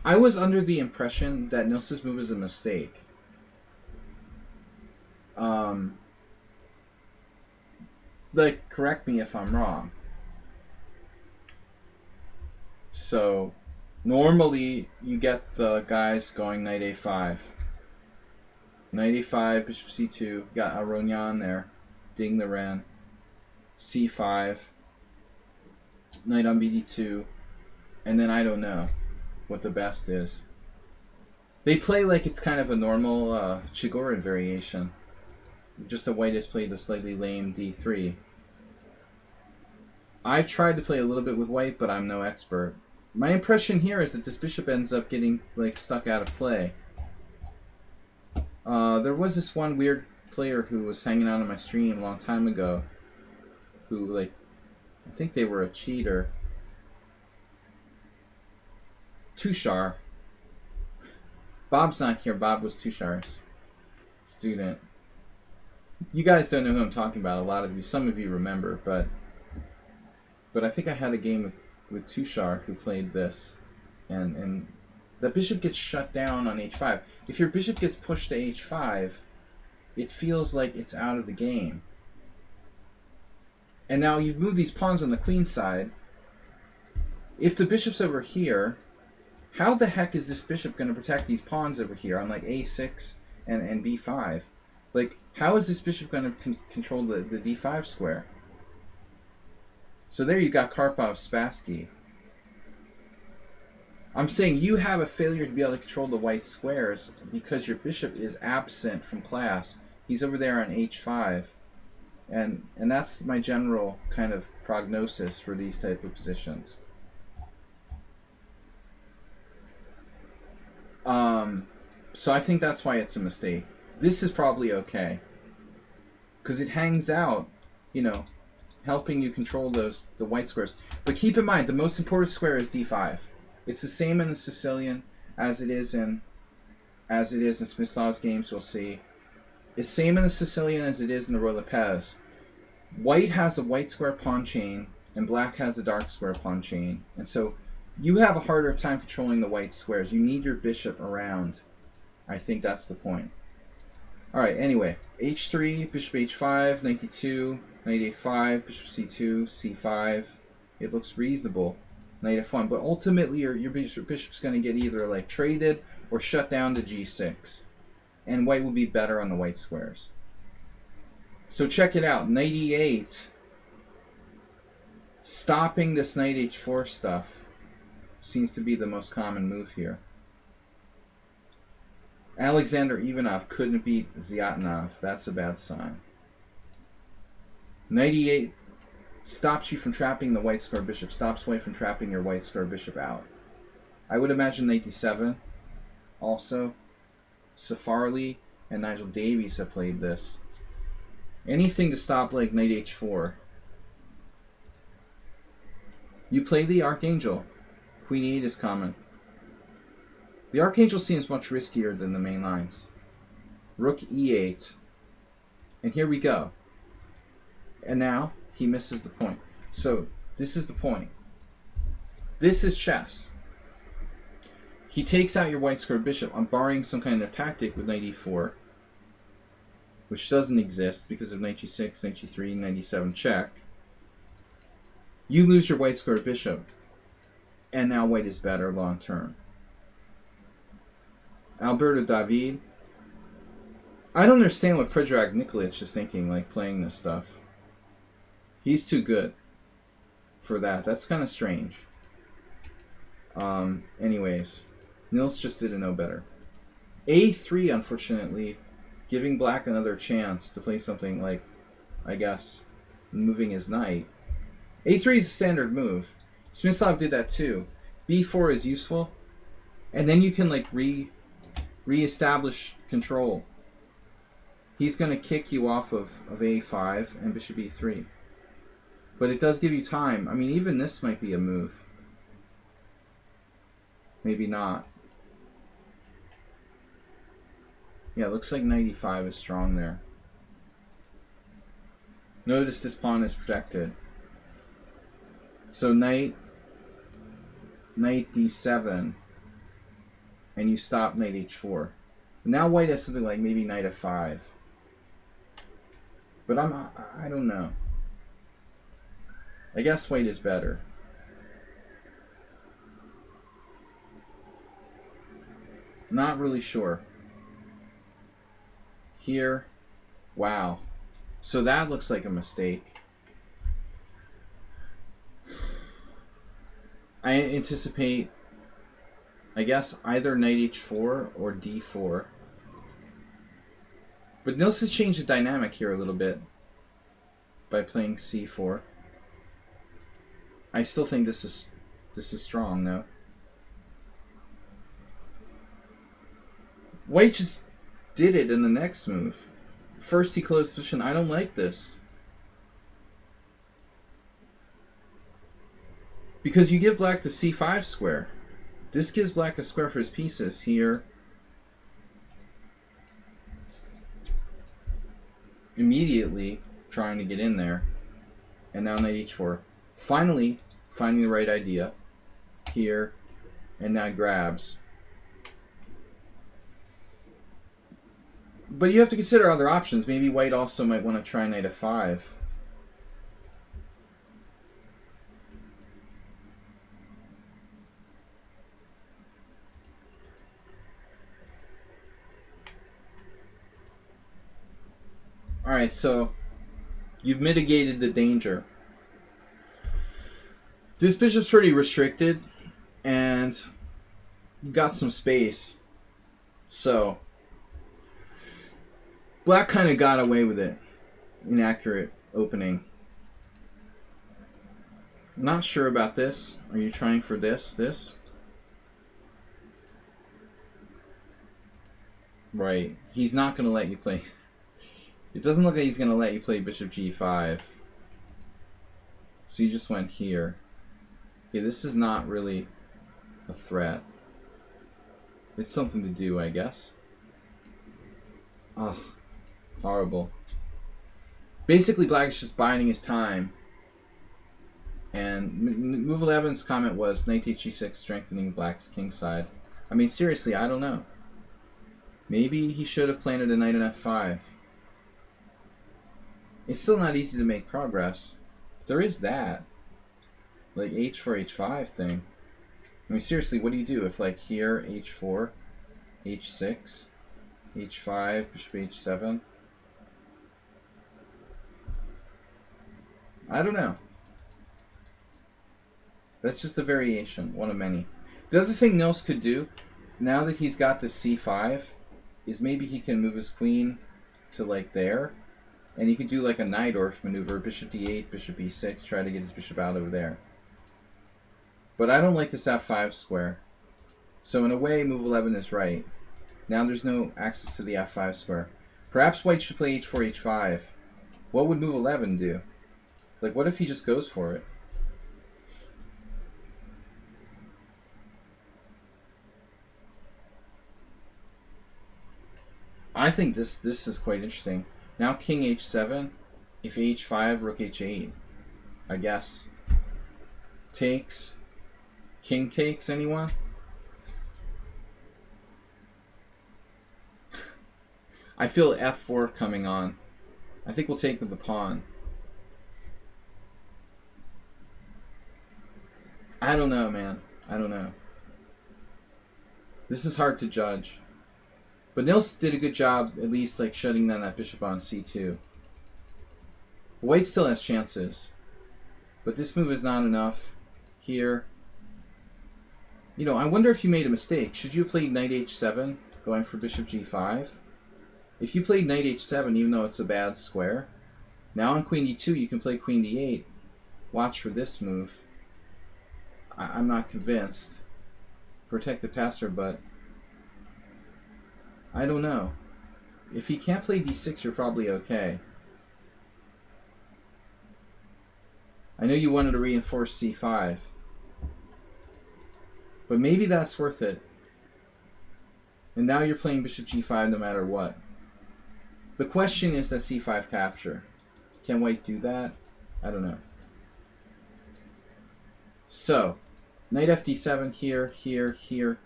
I was under the impression that Nils's move was a mistake. Like, correct me if I'm wrong. So, normally you get the guys going knight a5. Knight a5, bishop c2, got Aronian there, ding the Ren, c5, knight on bd2, and then I don't know what the best is. They play like it's kind of a normal Chigorin variation. Just the White has played a slightly lame d3. I've tried to play a little bit with White, but I'm no expert. My impression here is that this bishop ends up getting like stuck out of play. There was this one weird player who was hanging out on my stream a long time ago, who, like, I think they were a cheater. Tushar. Bob's not here. Bob was Tushar's student. You guys don't know who I'm talking about. A lot of you, some of you remember, but I think I had a game with Tushar who played this, and the bishop gets shut down on h5. If your bishop gets pushed to h5, it feels like it's out of the game. And now you've moved these pawns on the queen side. If the bishop's over here, how the heck is this bishop going to protect these pawns over here on like a6 and b5? Like, how is this bishop going to control the d5 square? So there you got Karpov, Spassky. I'm saying you have a failure to be able to control the white squares because your bishop is absent from class. He's over there on h5. And that's my general kind of prognosis for these type of positions. So I think that's why it's a mistake. This is probably okay, because it hangs out, you know, helping you control the white squares. But keep in mind, the most important square is d5. It's the same in the Sicilian as it is in Smyslov's games. We'll see. It's the same in the Sicilian as it is in the Roy Lopez. White has a white square pawn chain, and black has the dark square pawn chain, and so you have a harder time controlling the white squares. You need your bishop around. I think that's the point. All right. Anyway, h3, bishop h5, knight d2, knight a5, bishop c2, c5. It looks reasonable. Knight f1, but ultimately your bishop's going to get either like traded or shut down to g6, and white will be better on the white squares. So check it out, knight e8. Stopping this knight h4 stuff seems to be the most common move here. Alexander Ivanov couldn't beat Zyatinov. That's a bad sign. Knight e8 stops you from trapping the white square bishop, stops white from trapping your white square bishop out. I would imagine knight d7 also. Safarli and Nigel Davies have played this. Anything to stop like knight h4. You play the Archangel. Queen e8 is common. The Archangel seems much riskier than the main lines. Rook e8. And here we go. And now he misses the point. So this is the point. This is chess. He takes out your white square bishop. I'm borrowing some kind of tactic with knight e4, which doesn't exist because of knight g6, knight g3, knight e7 check. You lose your white square bishop, and now white is better long term. Alberto David. I don't understand what Predrag Nikolic is thinking, like playing this stuff. He's too good for that. That's kind of strange. Anyways, Nils just didn't know better. A3, unfortunately, giving black another chance to play something like, I guess, moving his knight. A3 is a standard move. Smyslov did that too. B4 is useful, and then you can like re-establish control. He's going to kick you off of A5 and bishop E3. But it does give you time. I mean, even this might be a move. Maybe not. Yeah, it looks like knight E5 is strong there. Notice this pawn is protected. So knight D7, and you stop knight H4. Now white has something like maybe knight F5. But I don't know. I guess white is better. Not really sure. Here, wow. So that looks like a mistake. I anticipate, I guess, either knight h4 or d4. But Nils has changed the dynamic here a little bit by playing c4. I still think this is strong, though. White just did it in the next move. First he closed position. I don't like this. Because you give black the c5 square. This gives black a square for his pieces here. Immediately trying to get in there. And now knight h4. Finally finding the right idea. Here. And now grabs. But you have to consider other options. Maybe white also might want to try knight f5. Alright, so you've mitigated the danger. This bishop's pretty restricted, and you've got some space. So black kind of got away with it. Inaccurate opening. Not sure about this. Are you trying for this? Right. He's not going to let you play. It doesn't look like he's going to let you play bishop g5. So you just went here. Okay, this is not really a threat. It's something to do, I guess. Ugh. Horrible. Basically, black is just biding his time. And move 11's comment was knight h6 strengthening black's king side. I mean, seriously, I don't know. Maybe he should have planted a knight in f5. It's still not easy to make progress. There is that. Like h4, h5 thing. I mean, seriously, what do you do if, like, here, h4, h6, h5, bishop h7? I don't know. That's just a variation, one of many. The other thing Nils could do, now that he's got the c5, is maybe he can move his queen to, like, there. And he could do, like, a Najdorf maneuver, bishop d8, bishop e6, try to get his bishop out over there. But I don't like this f5 square. So in a way, move 11 is right. Now there's no access to the f5 square. Perhaps white should play h4, h5. What would move 11 do? Like, what if he just goes for it? I think this is quite interesting. Now king h7, if h5, rook h8, I guess. Takes. King takes, anyone? I feel f4 coming on. I think we'll take with the pawn. I don't know, man. I don't know. This is hard to judge. But Nils did a good job, at least, like, shutting down that bishop on c2. White still has chances. But this move is not enough. Here. You know, I wonder if you made a mistake. Should you have played knight h7, going for bishop g5? If you played knight h7, even though it's a bad square, now on queen d2 you can play queen d8. Watch for this move. I'm not convinced. Protect the passer, but I don't know. If he can't play d6, you're probably okay. I know you wanted to reinforce c5, but maybe that's worth it. And now you're playing bishop g5 no matter what. The question is, does c5 capture? Can white do that? I don't know. So, knight fd7 here, here, here.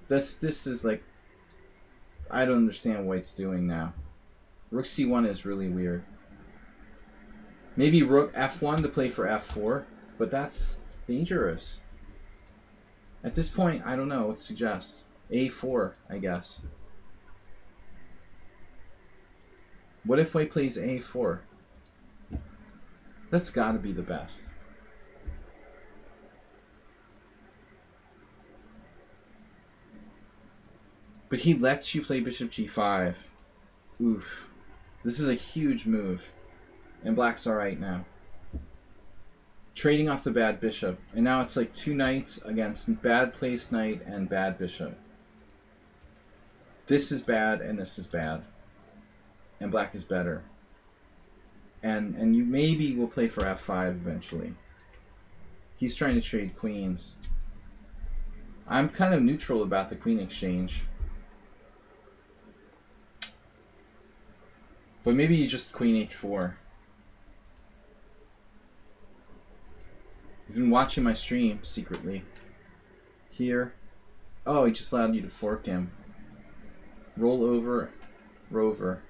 This is like, I don't understand what white's doing now. Rook c1 is really weird. Maybe rook f1 to play for f4, but that's dangerous. At this point, I don't know what to suggest. a4, I guess. What if white plays a4? That's got to be the best. But he lets you play bishop g5. Oof. This is a huge move. And black's alright now. Trading off the bad bishop. And now it's like two knights against bad placed knight and bad bishop. This is bad and this is bad. And black is better. And you maybe will play for f5 eventually. He's trying to trade queens. I'm kind of neutral about the queen exchange. But maybe you just queen h4. You've been watching my stream secretly. Here. Oh, he just allowed you to fork him. Roll over. Rover.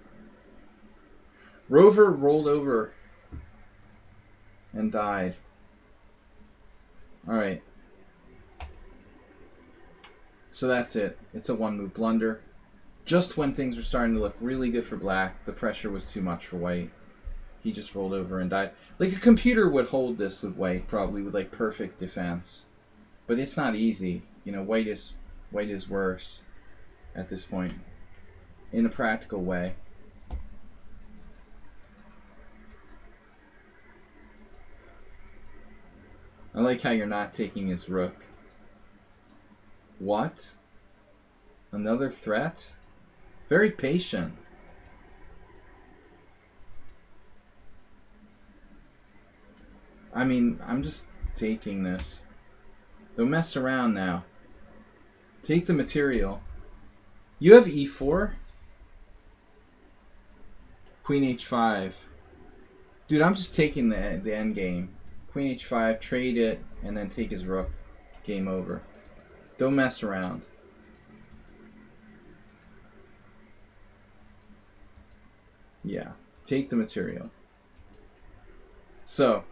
Rover rolled over and died. Alright. So that's it. It's a one-move blunder. Just when things were starting to look really good for black, the pressure was too much for white. He just rolled over and died. Like a computer would hold this with white, probably with like perfect defense. But it's not easy. You know, white is worse at this point. In a practical way. I like how you're not taking his rook. What? Another threat? Very patient. I mean, I'm just taking this. Don't mess around now. Take the material. You have e4? Queen h5. Dude, I'm just taking the end game. Queen h5, trade it, and then take his rook. Game over. Don't mess around. Yeah, take the material. So,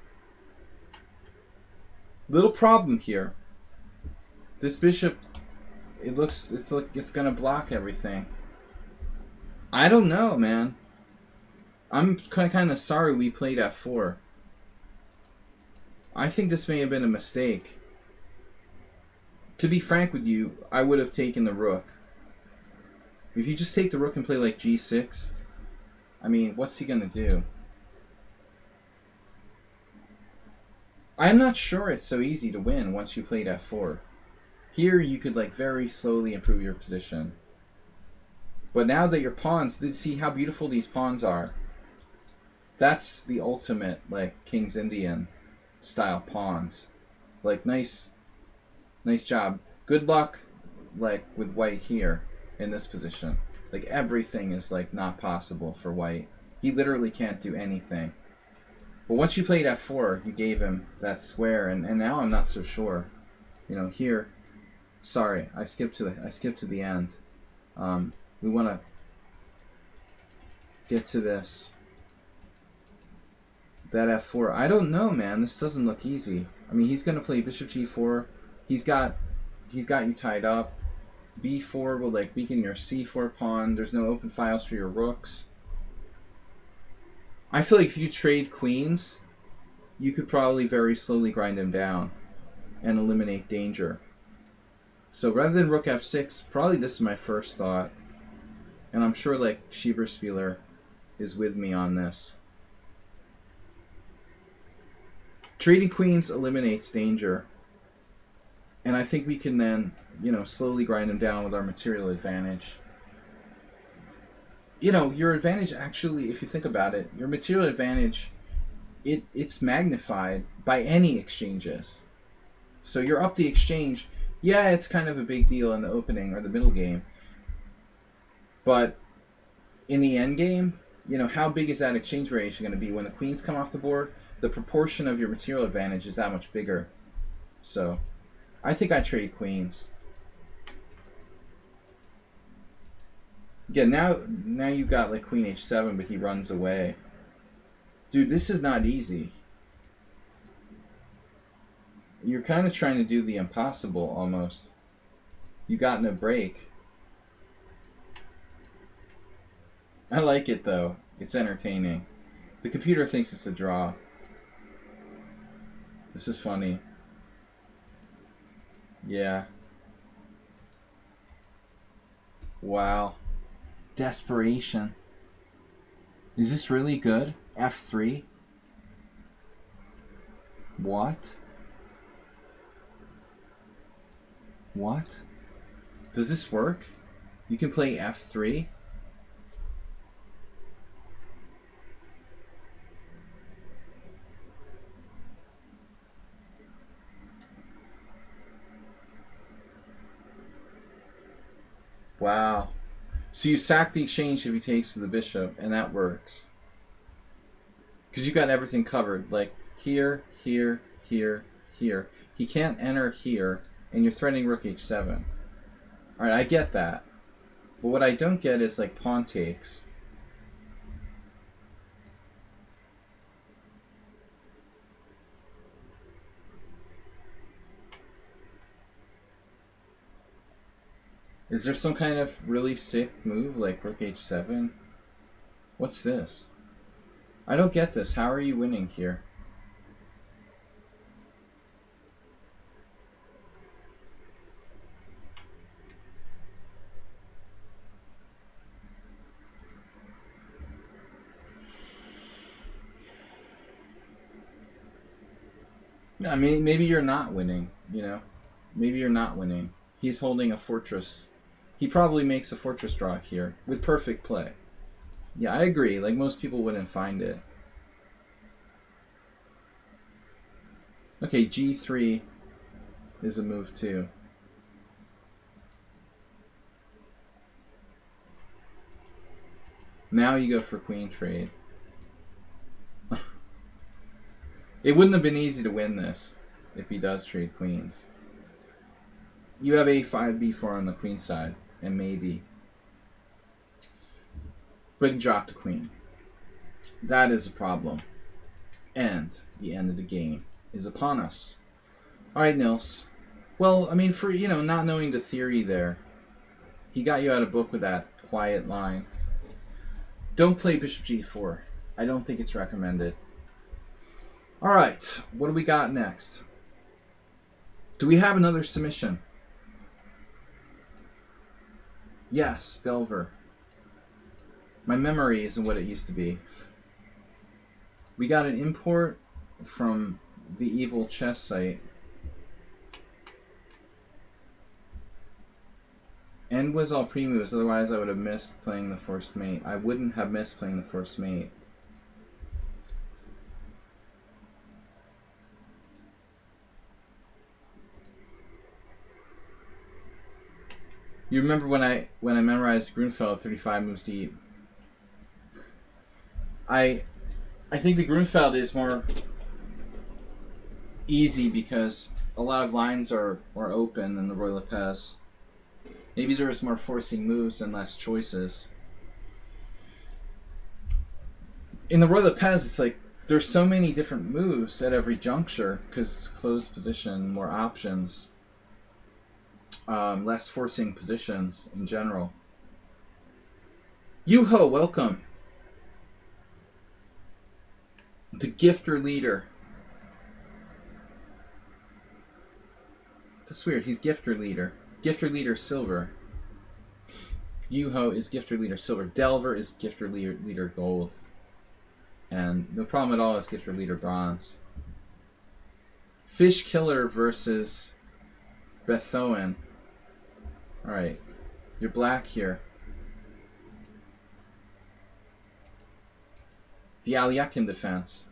little problem here. This bishop, it's like it's gonna block everything. I don't know, man. I'm kind of sorry we played f4. I think this may have been a mistake. To be frank with you, I would have taken the rook. If you just take the rook and play like g6, I mean, what's he gonna do? I'm not sure it's so easy to win once you played f4. Here you could like very slowly improve your position. But now that your pawns, see how beautiful these pawns are. That's the ultimate, like, King's Indian style pawns. Like, nice job. Good luck, like, with white here in this position. Like, everything is, like, not possible for white. He literally can't do anything. But once you played f4, you gave him that square, and now I'm not so sure. You know, here, sorry, I skipped to the end. We want to get to this. That f4. I don't know, man. This doesn't look easy. I mean, he's gonna play bishop g4. He's got you tied up. b4 will like weaken your c4 pawn. There's no open files for your rooks. I feel like if you trade queens, you could probably very slowly grind him down and eliminate danger. So rather than rook f6, probably this is my first thought. And I'm sure like Schieberspieler is with me on this. Trading queens eliminates danger. And I think we can then, you know, slowly grind him down with our material advantage. You know, your advantage actually, if you think about it, your material advantage, it's magnified by any exchanges. So you're up the exchange. Yeah, it's kind of a big deal in the opening or the middle game. But in the end game, you know, how big is that exchange variation going to be when the queens come off the board? The proportion of your material advantage is that much bigger. So I think I trade queens. Yeah, now you got like queen h7, but he runs away. Dude, this is not easy. You're kind of trying to do the impossible almost. You got no break. I like it though. It's entertaining. The computer thinks it's a draw. This is funny. Yeah. Wow. Desperation. Is this really good? f3? What? What? Does this work? You can play f3? Wow. So you sack the exchange if he takes with the bishop, and that works. Because you got everything covered. Like, here, here, here, here. He can't enter here, and you're threatening rook h7. Alright, I get that. But what I don't get is, like, pawn takes. Is there some kind of really sick move, like rook h7? What's this? I don't get this. How are you winning here? I mean, maybe you're not winning, you know? Maybe you're not winning. He's holding a fortress. He probably makes a fortress draw here with perfect play. Yeah, I agree. Like, most people wouldn't find it. Okay, g3 is a move too. Now you go for queen trade. It wouldn't have been easy to win this if he does trade queens. You have a5, b4 on the queen side, and maybe. But he dropped a queen. That is a problem. And the end of the game is upon us. Alright, Nils. Well, I mean, for, you know, not knowing the theory there, he got you out of book with that quiet line. Don't play bishop g4. I don't think it's recommended. Alright, what do we got next? Do we have another submission? Yes, Delver. My memory isn't what it used to be. We got an import from the evil chess site. End was all pre-moves, otherwise I would have missed playing the forced mate. I wouldn't have missed playing the forced mate. You remember when I memorized Grunfeld 35 moves to eat? I think the Grunfeld is more easy because a lot of lines are more open than the Roy Lopez. Maybe there's more forcing moves and less choices. In the Roy Lopez, it's like there's so many different moves at every juncture because it's closed position, more options, less forcing positions in general. Yuho, welcome. The gifter leader. That's weird. He's gifter leader. Gifter leader silver. Yuho is gifter leader silver. Delver is gifter leader gold. And no problem at all is gifter leader bronze. Fish killer versus Bethoen. Alright. You're black here. The Alyakin defense.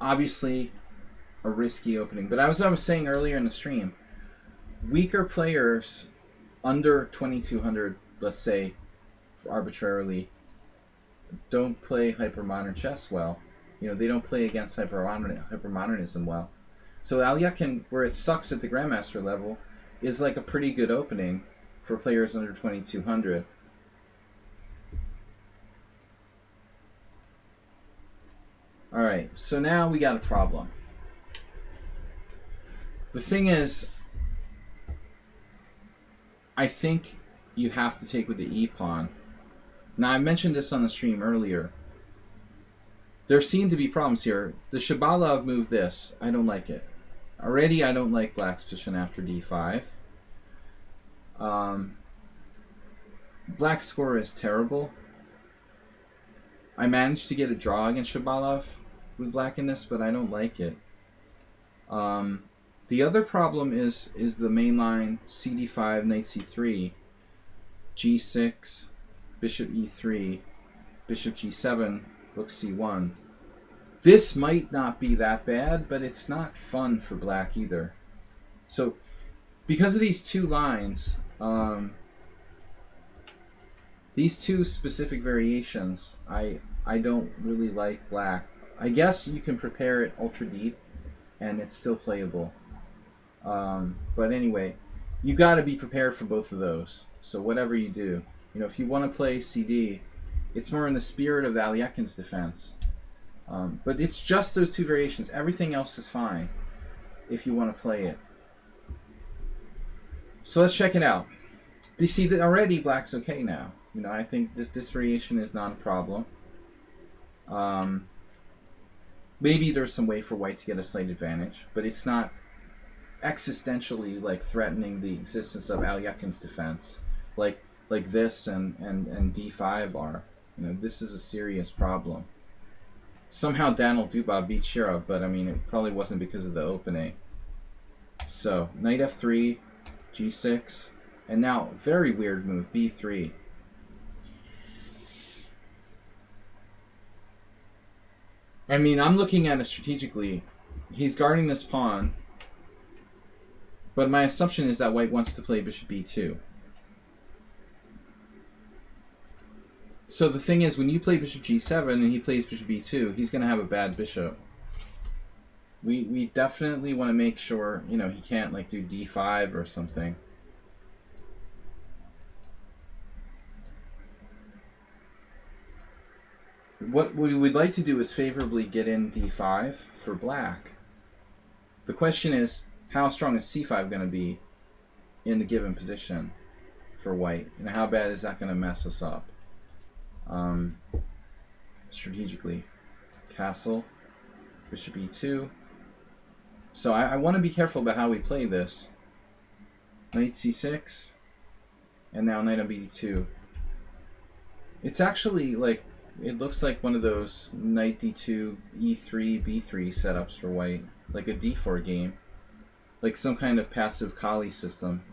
Obviously a risky opening. But as I was saying earlier in the stream, weaker players under 2200, let's say, arbitrarily, don't play hypermodern chess well. You know, they don't play against hypermodernism well. So Alyakin, where it sucks at the Grandmaster level, is like a pretty good opening for players under 2200. Alright, so now we got a problem. The thing is, I think you have to take with the E-pawn. Now, I mentioned this on the stream earlier. There seem to be problems here. The Shabalov moved this. I don't like it. Already, I don't like black's position after D5. Black's score is terrible. I managed to get a draw against Shabalov with black in this, but I don't like it. The other problem is the main line CD5, knight C3, G6, bishop E3, bishop G7, rook C1. This might not be that bad, but it's not fun for black either. So, because of these two lines, these two specific variations, I don't really like black. I guess you can prepare it ultra deep, and it's still playable. But anyway, you got to be prepared for both of those. So whatever you do, you know, if you want to play CD, it's more in the spirit of the Alyakin's defense. But it's just those two variations. Everything else is fine if you want to play it. So let's check it out. You see that already black's okay now. You know, I think this variation is not a problem. Maybe there's some way for white to get a slight advantage, but it's not existentially like threatening the existence of Alyakin's defense, like this and D5 are. You know, this is a serious problem. Somehow Daniel Dubov beat Shira, but I mean, it probably wasn't because of the opening. So knight F3, G6, and now very weird move, B3. I mean, I'm looking at it strategically. He's guarding this pawn, but my assumption is that white wants to play bishop b2. So the thing is, when you play bishop g7 and he plays bishop b2, he's going to have a bad bishop. We definitely want to make sure, you know, he can't like do d5 or something. What we would like to do is favorably get in d5 for black. The question is, how strong is c5 going to be in the given position for white? And how bad is that going to mess us up? Strategically. Castle, bishop e2. So I want to be careful about how we play this. Knight c6, and now knight on b2. It's actually like, it looks like one of those knight d2, e3, b3 setups for white, like a d4 game, like some kind of passive Kali system,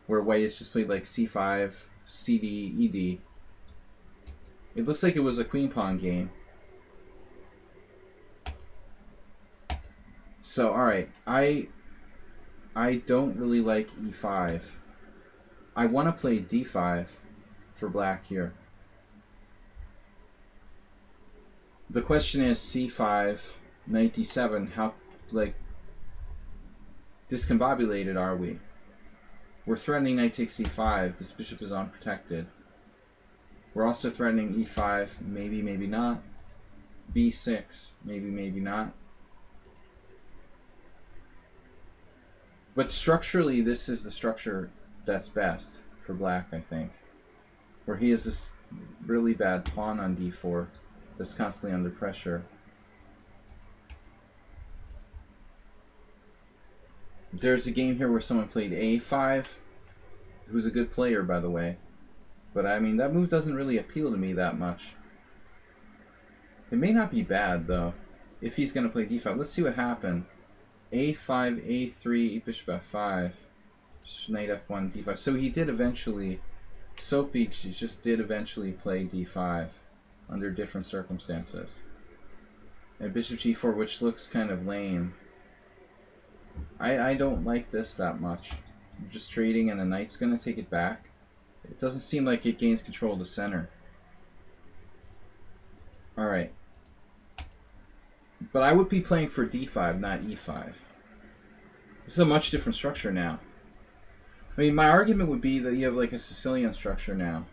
where white has just played like c5, cd, ed. It looks like it was a queen pawn game. So, alright. I don't really like e5. I want to play d5 for black here. The question is c5, knight d7, how, like, discombobulated are we? We're threatening knight takes c5, this bishop is unprotected. We're also threatening e5, maybe, maybe not. b6, maybe, maybe not. But structurally, this is the structure that's best for black, I think. Where he has this really bad pawn on d4 that's constantly under pressure. There's a game here where someone played a5, who's a good player, by the way. But I mean, that move doesn't really appeal to me that much. It may not be bad, though, if he's going to play d5. Let's see what happened. a5, a3, bishop f5, knight f1, d5. So he did eventually, Soapy just did eventually play d5 under different circumstances. And bishop g4, which looks kind of lame. I don't like this that much. I'm just trading and the knight's going to take it back. It doesn't seem like it gains control of the center. Alright. But I would be playing for d5, not e5. This is a much different structure now. I mean, my argument would be that you have like a Sicilian structure now.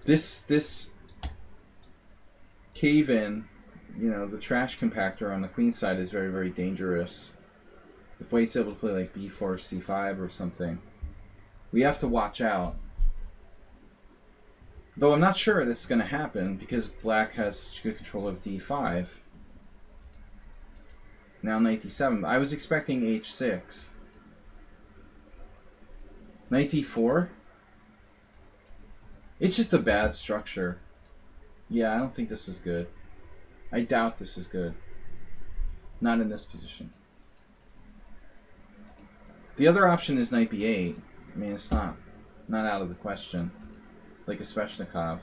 This cave-in, you know, the trash compactor on the queen side is very, very dangerous. If White's able to play like b4, c5 or something, we have to watch out. Though I'm not sure that's going to happen because black has good control of d5. Now knight d7. I was expecting h6. Knight d4? It's just a bad structure. Yeah, I don't think this is good. I doubt this is good. Not in this position. The other option is knight b8. I mean, it's not out of the question. Like a Sveshnikov.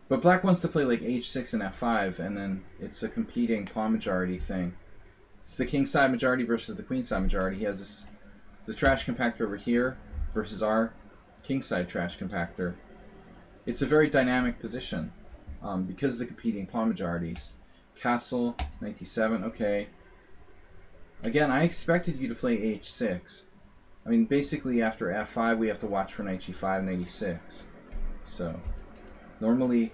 But black wants to play like h6 and f5, and then it's a competing pawn majority thing. It's the king side majority versus the queen side majority. He has this, the trash compactor over here versus our king side trash compactor. It's a very dynamic position because of the competing pawn majorities. Castle, knight d7, okay. Again, I expected you to play h6. I mean, basically after f5, we have to watch for knight g5, knight e6. So, normally,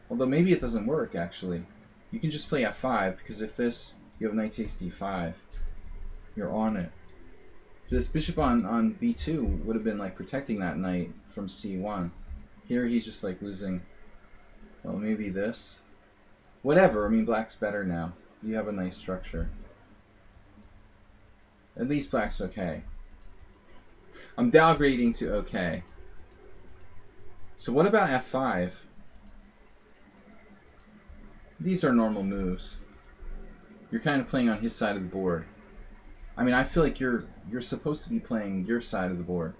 although maybe it doesn't work, actually. You can just play f5, because if this, you have knight takes d5, you're on it. This bishop on b2 would have been like protecting that knight from c1. Here he's just like losing, well, maybe this. Whatever, I mean, black's better now. You have a nice structure. At least black's okay. I'm downgrading to okay. So what about f5? These are normal moves. You're kind of playing on his side of the board. I mean, I feel like you're supposed to be playing your side of the board,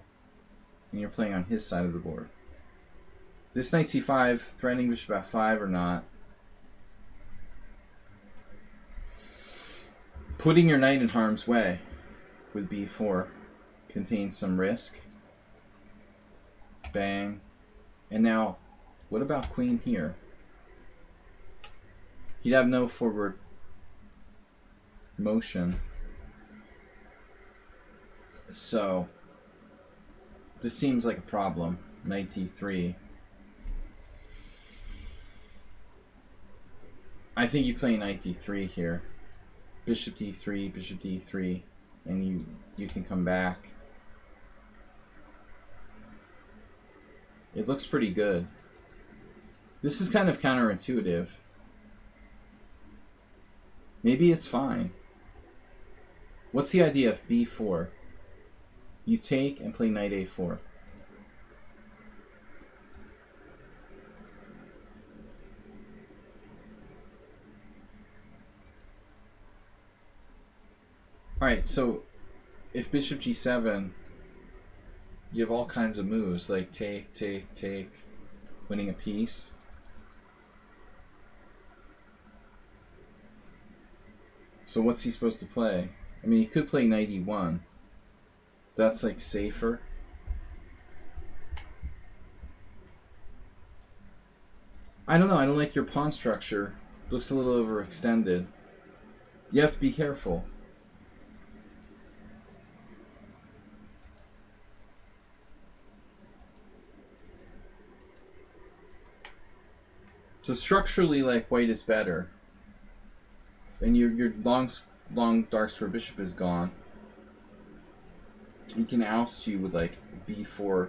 and you're playing on his side of the board. This knight c5, threatening bishop f5 or not. Putting your knight in harm's way with b4 contains some risk. Bang. And now, what about queen here? He'd have no forward motion. So, this seems like a problem. Knight d3. I think you play knight d3 here. Bishop d3, and you can come back. It looks pretty good. This is kind of counterintuitive. Maybe it's fine. What's the idea of b4? You take and play knight a4. Alright, so if bishop g7, you have all kinds of moves, like take. winning a piece. So what's he supposed to play? I mean, he could play knight e1. That's like safer. I don't know. I don't like your pawn structure. Looks a little overextended. You have to be careful. So structurally, like, white is better. And your long dark square bishop is gone. He can oust you with like b4.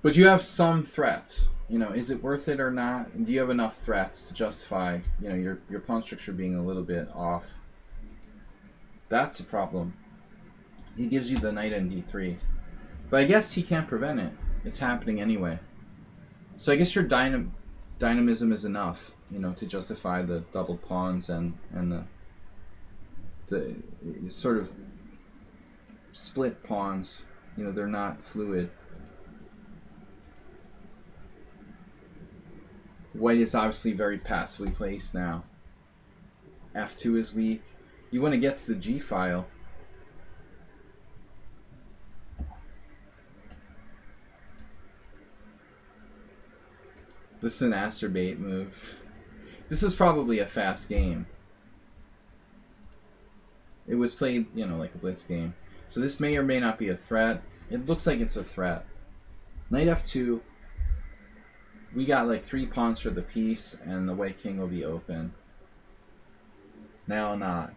But you have some threats. You know, is it worth it or not? Do you have enough threats to justify, you know, your pawn structure being a little bit off? That's a problem. He gives you the knight on d3. But I guess he can't prevent it. It's happening anyway. So I guess your dynamism is enough, you know, to justify the double pawns and the sort of split pawns. You know, they're not fluid. White is obviously very passively placed now. F2 is weak. You want to get to the G file. This is an acerbate move. This is probably a fast game. It was played, you know, like a blitz game. So this may or may not be a threat. It looks like it's a threat. Knight F2. We got like 3 pawns for the piece, and the white king will be open. Now not.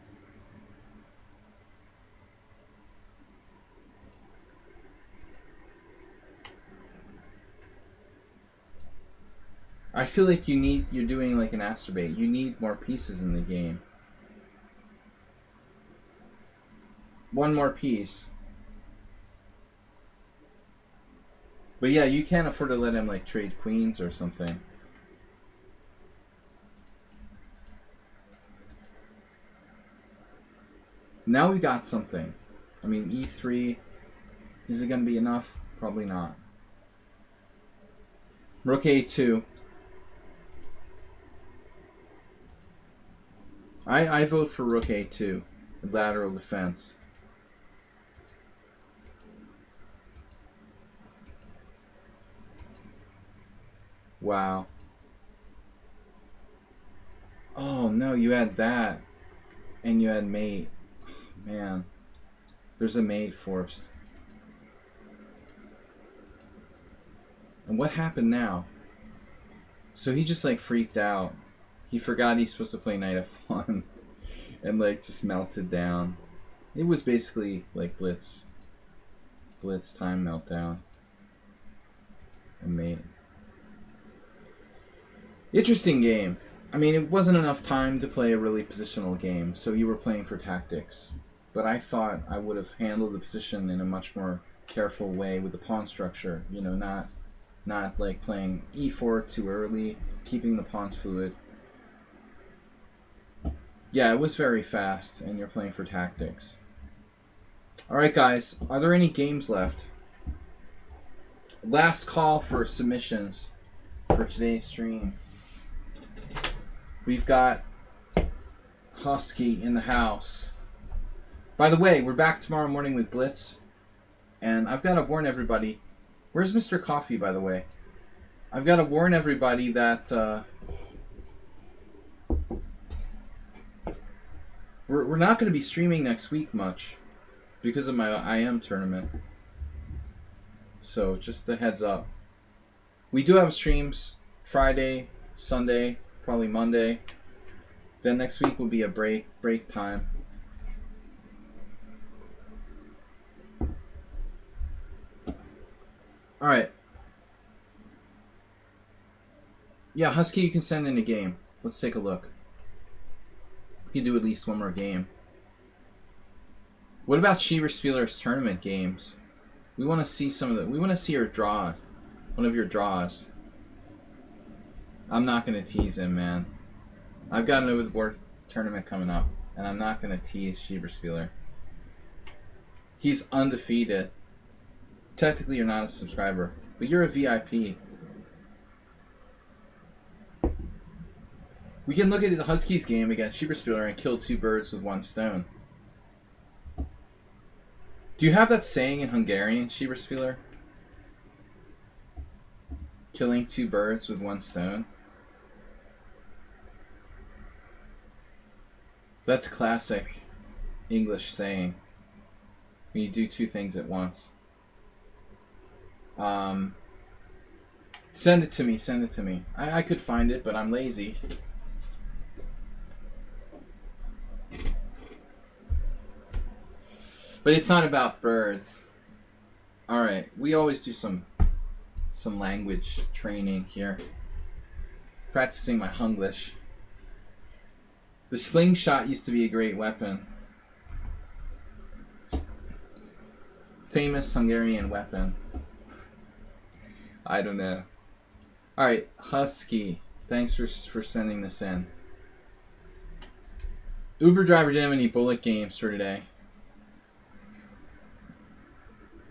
I feel like you're doing like an acerbate. You need more pieces in the game. One more piece. But yeah, you can't afford to let him like trade queens or something. Now we got something. I mean, e3. Is it going to be enough? Probably not. Rook a2. I vote for rook a2. Lateral defense. Wow. Oh no, you had that. And you had mate. Man. There's a mate forced. And what happened now? So he just like freaked out. He forgot he's supposed to play knight f1. And like just melted down. It was basically like blitz time meltdown. And mate. Interesting game. I mean, it wasn't enough time to play a really positional game, so you were playing for tactics. But I thought I would have handled the position in a much more careful way with the pawn structure. You know, not like playing e4 too early, keeping the pawns fluid. Yeah, it was very fast, and you're playing for tactics. Alright guys, are there any games left? Last call for submissions for today's stream. We've got Husky in the house. By the way, we're back tomorrow morning with Blitz. And I've got to warn everybody. Where's Mr. Coffee, by the way? I've got to warn everybody that we're not going to be streaming next week much because of my IM tournament. So just a heads up. We do have streams Friday, Sunday, probably Monday. Then next week will be a break time. All right. Yeah, Husky, you can send in a game. Let's take a look. We can do at least one more game. What about Schieber-Spieler's tournament games? We want to see some of the. We want to see your draw. One of your draws. I'm not going to tease him, man. I've got an over the board tournament coming up, and I'm not going to tease Schieber-Spieler. He's undefeated. Technically, you're not a subscriber, but you're a VIP. We can look at the Huskies game against Schieberspieler and kill 2 birds with 1 stone. Do you have that saying in Hungarian, Schieberspieler? Killing 2 birds with 1 stone? That's classic English saying. When you do 2 things at once. Send it to me, send it to me. I could find it, but I'm lazy. But it's not about birds. Alright, we always do some language training here. Practicing my Hunglish. The slingshot used to be a great weapon. Famous Hungarian weapon. I don't know. Alright, Husky. Thanks for sending this in. Uber driver didn't have any bullet games for today.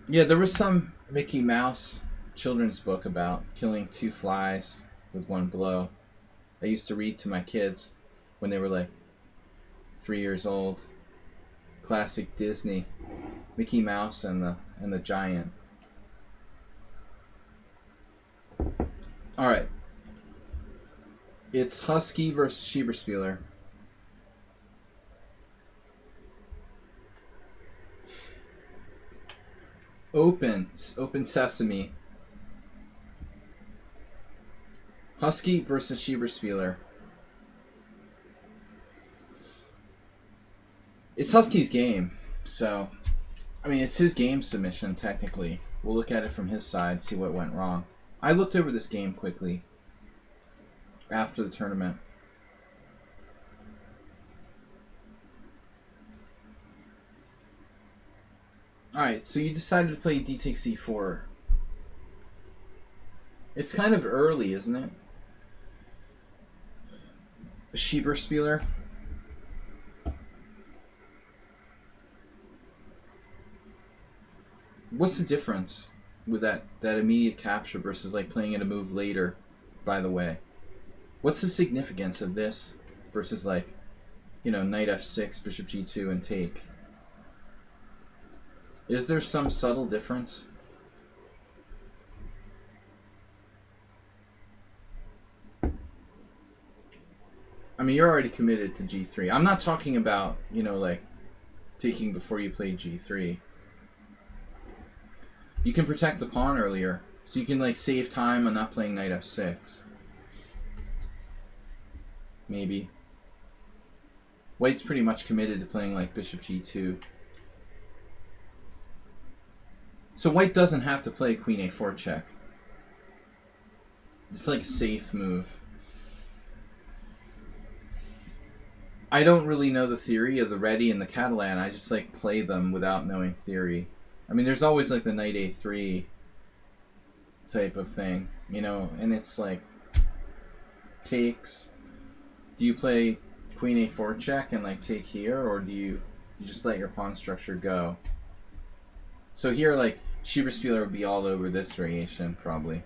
Yeah, there was some Mickey Mouse children's book about killing 2 flies with 1 blow. I used to read to my kids when they were like 3 years old. Classic Disney. Mickey Mouse and the giant. Alright. It's Husky versus Schieberspieler. Open sesame. Husky versus Schieberspieler. It's Husky's game, so I mean it's his game submission technically. We'll look at it from his side, see what went wrong. I looked over this game quickly after the tournament. Alright, so you decided to play d takes c4. It's kind of early, isn't it? Schieberspieler. What's the difference with that immediate capture versus like playing it a move later, by the way? What's the significance of this versus like, you know, knight f6, bishop g2 and take? Is there some subtle difference? I mean, you're already committed to g3. I'm not talking about, you know, like taking before you play g3. You can protect the pawn earlier, so you can like save time on not playing knight f6. Maybe. White's pretty much committed to playing like bishop g2. So white doesn't have to play queen a4 check. It's like a safe move. I don't really know the theory of the ready and the Catalan. I just like play them without knowing theory. I mean, there's always like the knight a3 type of thing, you know, and it's like takes. Do you play queen a4 check and like take here, or do you just let your pawn structure go? So here, like, Schieberspieler would be all over this variation, probably.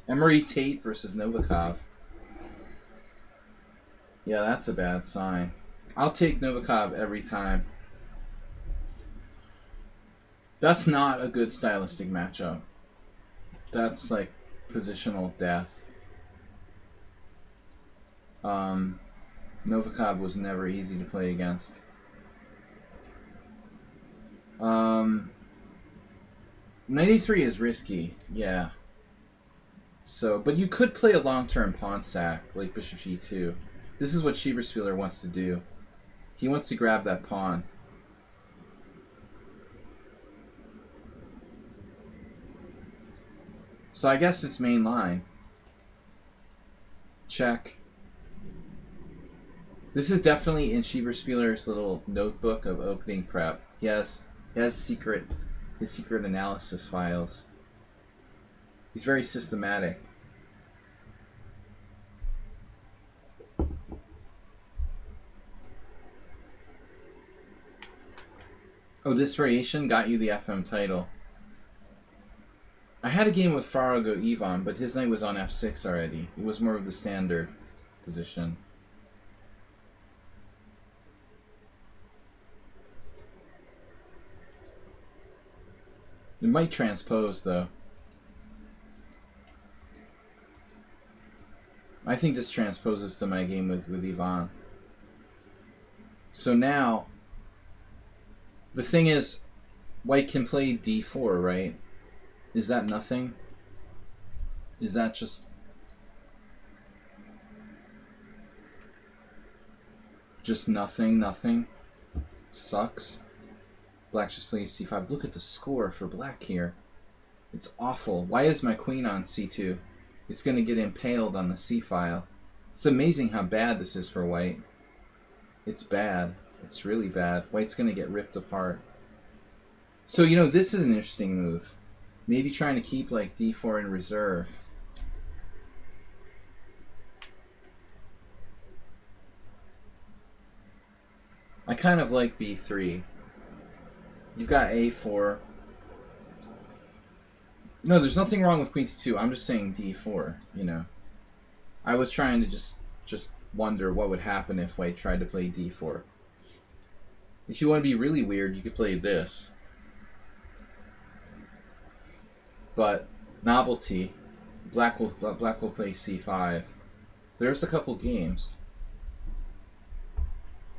Emery Tate versus Novikov. Yeah, that's a bad sign. I'll take Novikov every time. That's not a good stylistic matchup. That's like positional death. Novikov was never easy to play against. Knight a3 is risky, yeah. So, but you could play a long-term pawn sack, like bishop g2. This is what Schieberspieler wants to do. He wants to grab that pawn. So I guess it's main line. Check. This is definitely in Schieberspieler's little notebook of opening prep. He has his secret analysis files. He's very systematic. Oh, this variation got you the FM title. I had a game with Farago Ivan, but his knight was on f6 already. It was more of the standard. position. It might transpose, though. I think this transposes to my game with Ivan. So now, the thing is, white can play d4, right? Is that nothing? Is that just nothing? Nothing? Sucks. Black just plays c5. Look at the score for black here. It's awful. Why is my queen on c2? It's going to get impaled on the c file. It's amazing how bad this is for white. It's bad. It's really bad. White's going to get ripped apart. So, you know, this is an interesting move. Maybe trying to keep, like, d4 in reserve. I kind of like b3. You've got a4. No, there's nothing wrong with queen c2. I'm just saying d4, you know. I was trying to just wonder what would happen if white tried to play d4. If you want to be really weird, you could play this. But novelty, black will play c5. There's a couple games.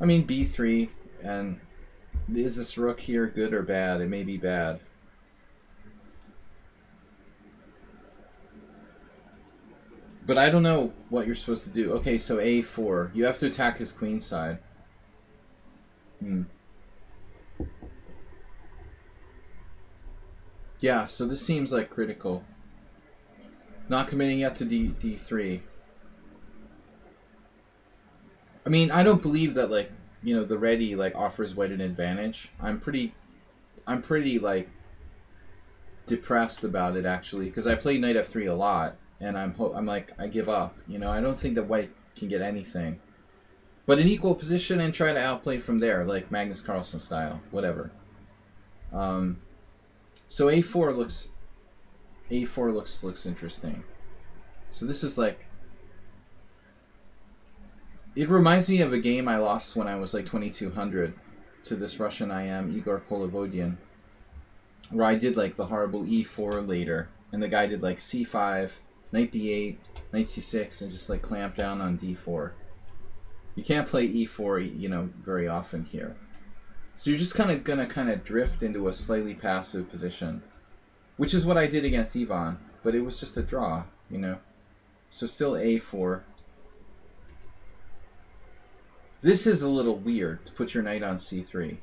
I mean b3, and is this rook here good or bad? It may be bad. But I don't know what you're supposed to do. Okay, so a4. You have to attack his queen side. Yeah, so this seems like critical. Not committing yet to d3. I mean, I don't believe that, like, you know, the ready, like, offers white an advantage. I'm pretty like depressed about it, actually, because I play knight f3 a lot, and I'm like, I give up. You know, I don't think that white can get anything. But an equal position and try to outplay from there, like Magnus Carlsen style, whatever. So a4 looks interesting. So this is like, it reminds me of a game I lost when I was like 2200 to this Russian IM, Igor Polovodian, where I did like the horrible e4 later, and the guy did like c5, knight b8, knight c6, and just like clamped down on d4. You can't play e4, you know, very often here. So you're just gonna drift into a slightly passive position, which is what I did against Ivan, but it was just a draw, you know. So still a4. This is a little weird to put your knight on c3.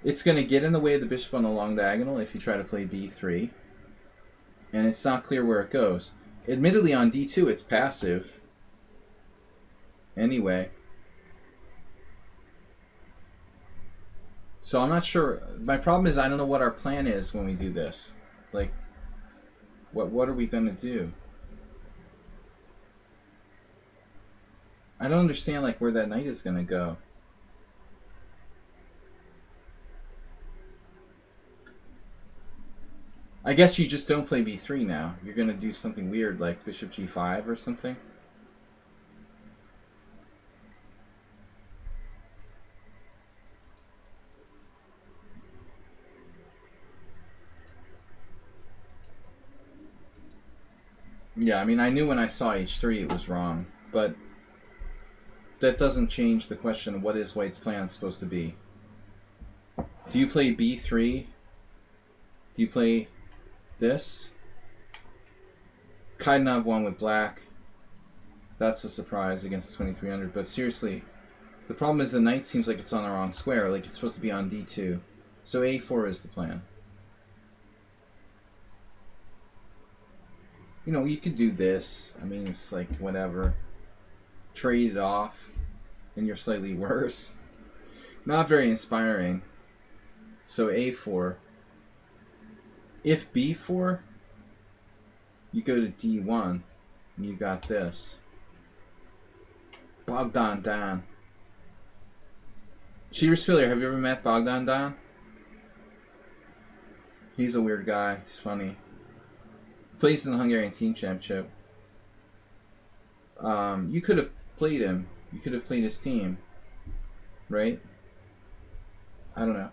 It's going to get in the way of the bishop on the long diagonal if you try to play b3. And it's not clear where it goes. Admittedly, on d2, it's passive. Anyway. So I'm not sure. My problem is I don't know what our plan is when we do this. Like, what are we going to do? I don't understand, like, where that knight is going to go. I guess you just don't play b3 now. You're going to do something weird, like bishop g5 or something. Yeah, I mean, I knew when I saw h3 it was wrong, but that doesn't change the question of what is white's plan supposed to be. Do you play b3? Do you play this? Kaidanov won with black. That's a surprise against 2300, but seriously, the problem is the knight seems like it's on the wrong square, like it's supposed to be on d2. So a4 is the plan. You know, you could do this. I mean, it's like, whatever. Trade it off, and you're slightly worse. Not very inspiring. So a4. If b4, you go to d1, and you got this. Bogdan Dan. Cheater Spiller, have you ever met Bogdan Dan? He's a weird guy. He's funny. Plays in the Hungarian Team Championship. You could have played him. You could have played his team, right? I don't know.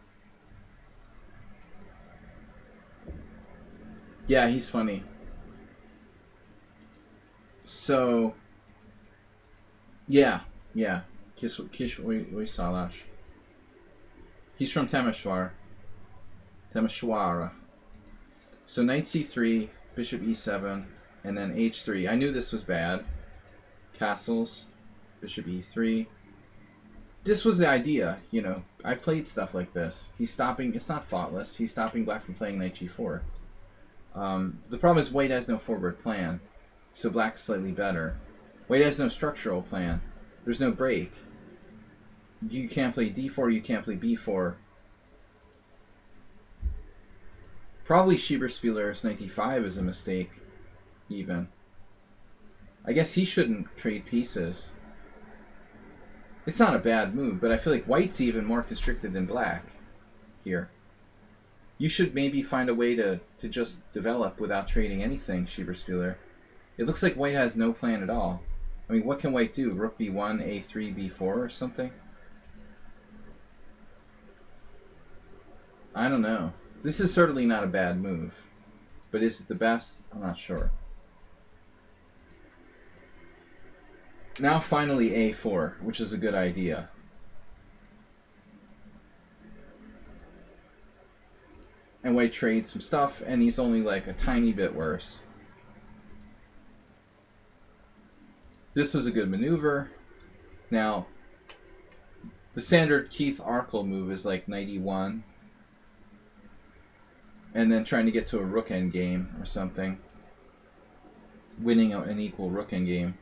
Yeah, he's funny. So, yeah. Kish Salash. He's from Temeshwara. So knight c3, bishop e7, and then h3. I knew this was bad. Castles, bishop e3. This was the idea, you know. I've played stuff like this. He's stopping. It's not thoughtless. He's stopping black from playing knight g4. The problem is white has no forward plan, so black is slightly better. White has no structural plan. There's no break. You can't play d4. You can't play b4. Probably Schieberspieler's knight d5 is a mistake, even. I guess he shouldn't trade pieces. It's not a bad move, but I feel like white's even more constricted than black here. You should maybe find a way to just develop without trading anything, Schieberspieler. It looks like white has no plan at all. I mean, what can white do? Rook b1, a3, b4 or something? I don't know. This is certainly not a bad move. But is it the best? I'm not sure. Now finally a4, which is a good idea. And white trades some stuff, and he's only like a tiny bit worse. This was a good maneuver. Now, the standard Keith Arkle move is like knight e1. And then trying to get to a rook endgame or something. Winning an equal rook endgame.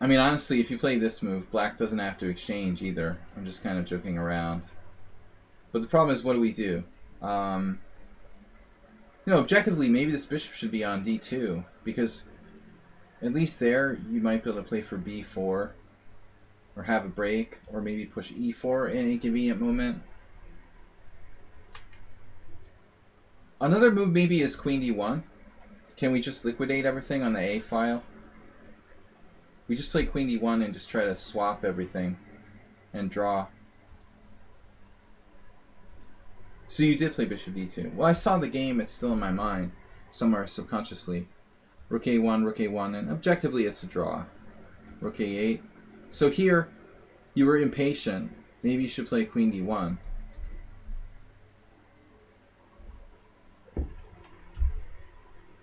I mean, honestly, if you play this move, black doesn't have to exchange either. I'm just kind of joking around. But the problem is, what do we do? You know, objectively, maybe this bishop should be on d2. Because at least there, you might be able to play for b4. Or have a break. Or maybe push e4 in a convenient moment. Another move maybe is queen d1. Can we just liquidate everything on the a file? We just play queen d1 and just try to swap everything and draw. So you did play bishop d2. Well, I saw the game. It's still in my mind somewhere subconsciously. Rook a1, and objectively it's a draw. Rook a8. So here, you were impatient. Maybe you should play queen d1.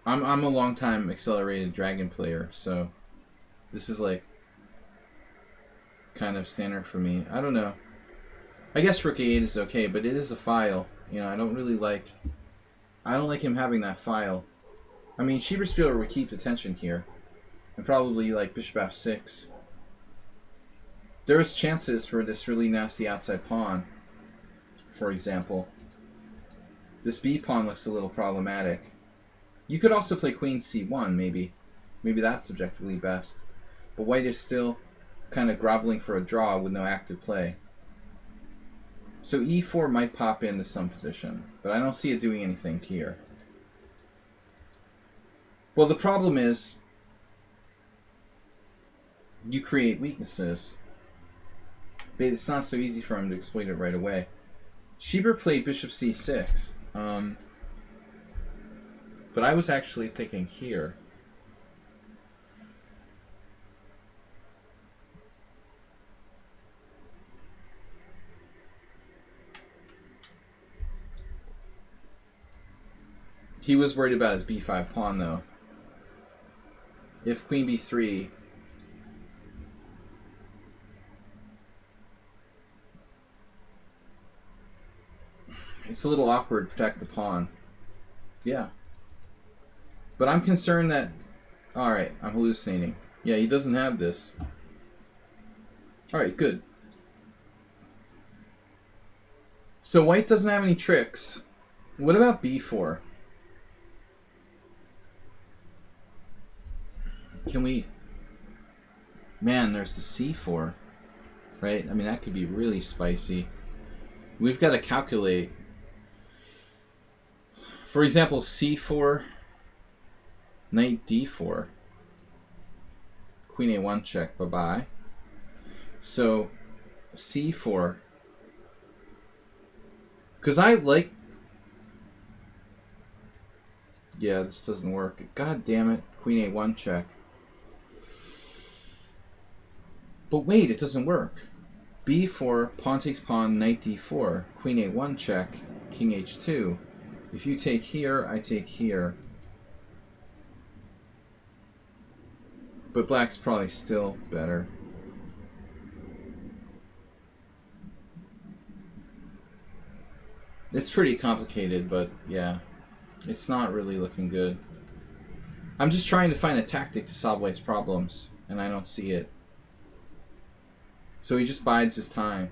I'm a long time accelerated dragon player, so this is like kind of standard for me. I don't know. I guess rook a8 is okay, but it is a file. You know, I don't like him having that file. I mean, Schieberspieler would keep the tension here, and probably like bishop f6. There's chances for this really nasty outside pawn. For example, this b pawn looks a little problematic. You could also play queen c1, maybe. Maybe that's objectively best. But white is still kind of groveling for a draw with no active play. So e4 might pop into some position, but I don't see it doing anything here. Well, the problem is you create weaknesses, but it's not so easy for him to exploit it right away. Schieber played bishop c6. But I was actually thinking here. He was worried about his b5 pawn, though. If queen b3... It's a little awkward to protect the pawn. Yeah. But I'm concerned that... Alright, I'm hallucinating. Yeah, he doesn't have this. Alright, good. So white doesn't have any tricks. What about b4? Can we... Man, there's the c4. Right? I mean, that could be really spicy. We've got to calculate. For example, c4... Knight d4. queen a1 check, bye-bye. So c4. Because I like... Yeah, this doesn't work. God damn it. Queen a1 check. But wait, it doesn't work. b4, pawn takes pawn, knight d4, queen a1 check, king h2. If you take here, I take here. But black's probably still better. It's pretty complicated, but yeah. It's not really looking good. I'm just trying to find a tactic to solve White's problems, and I don't see it. So he just bides his time.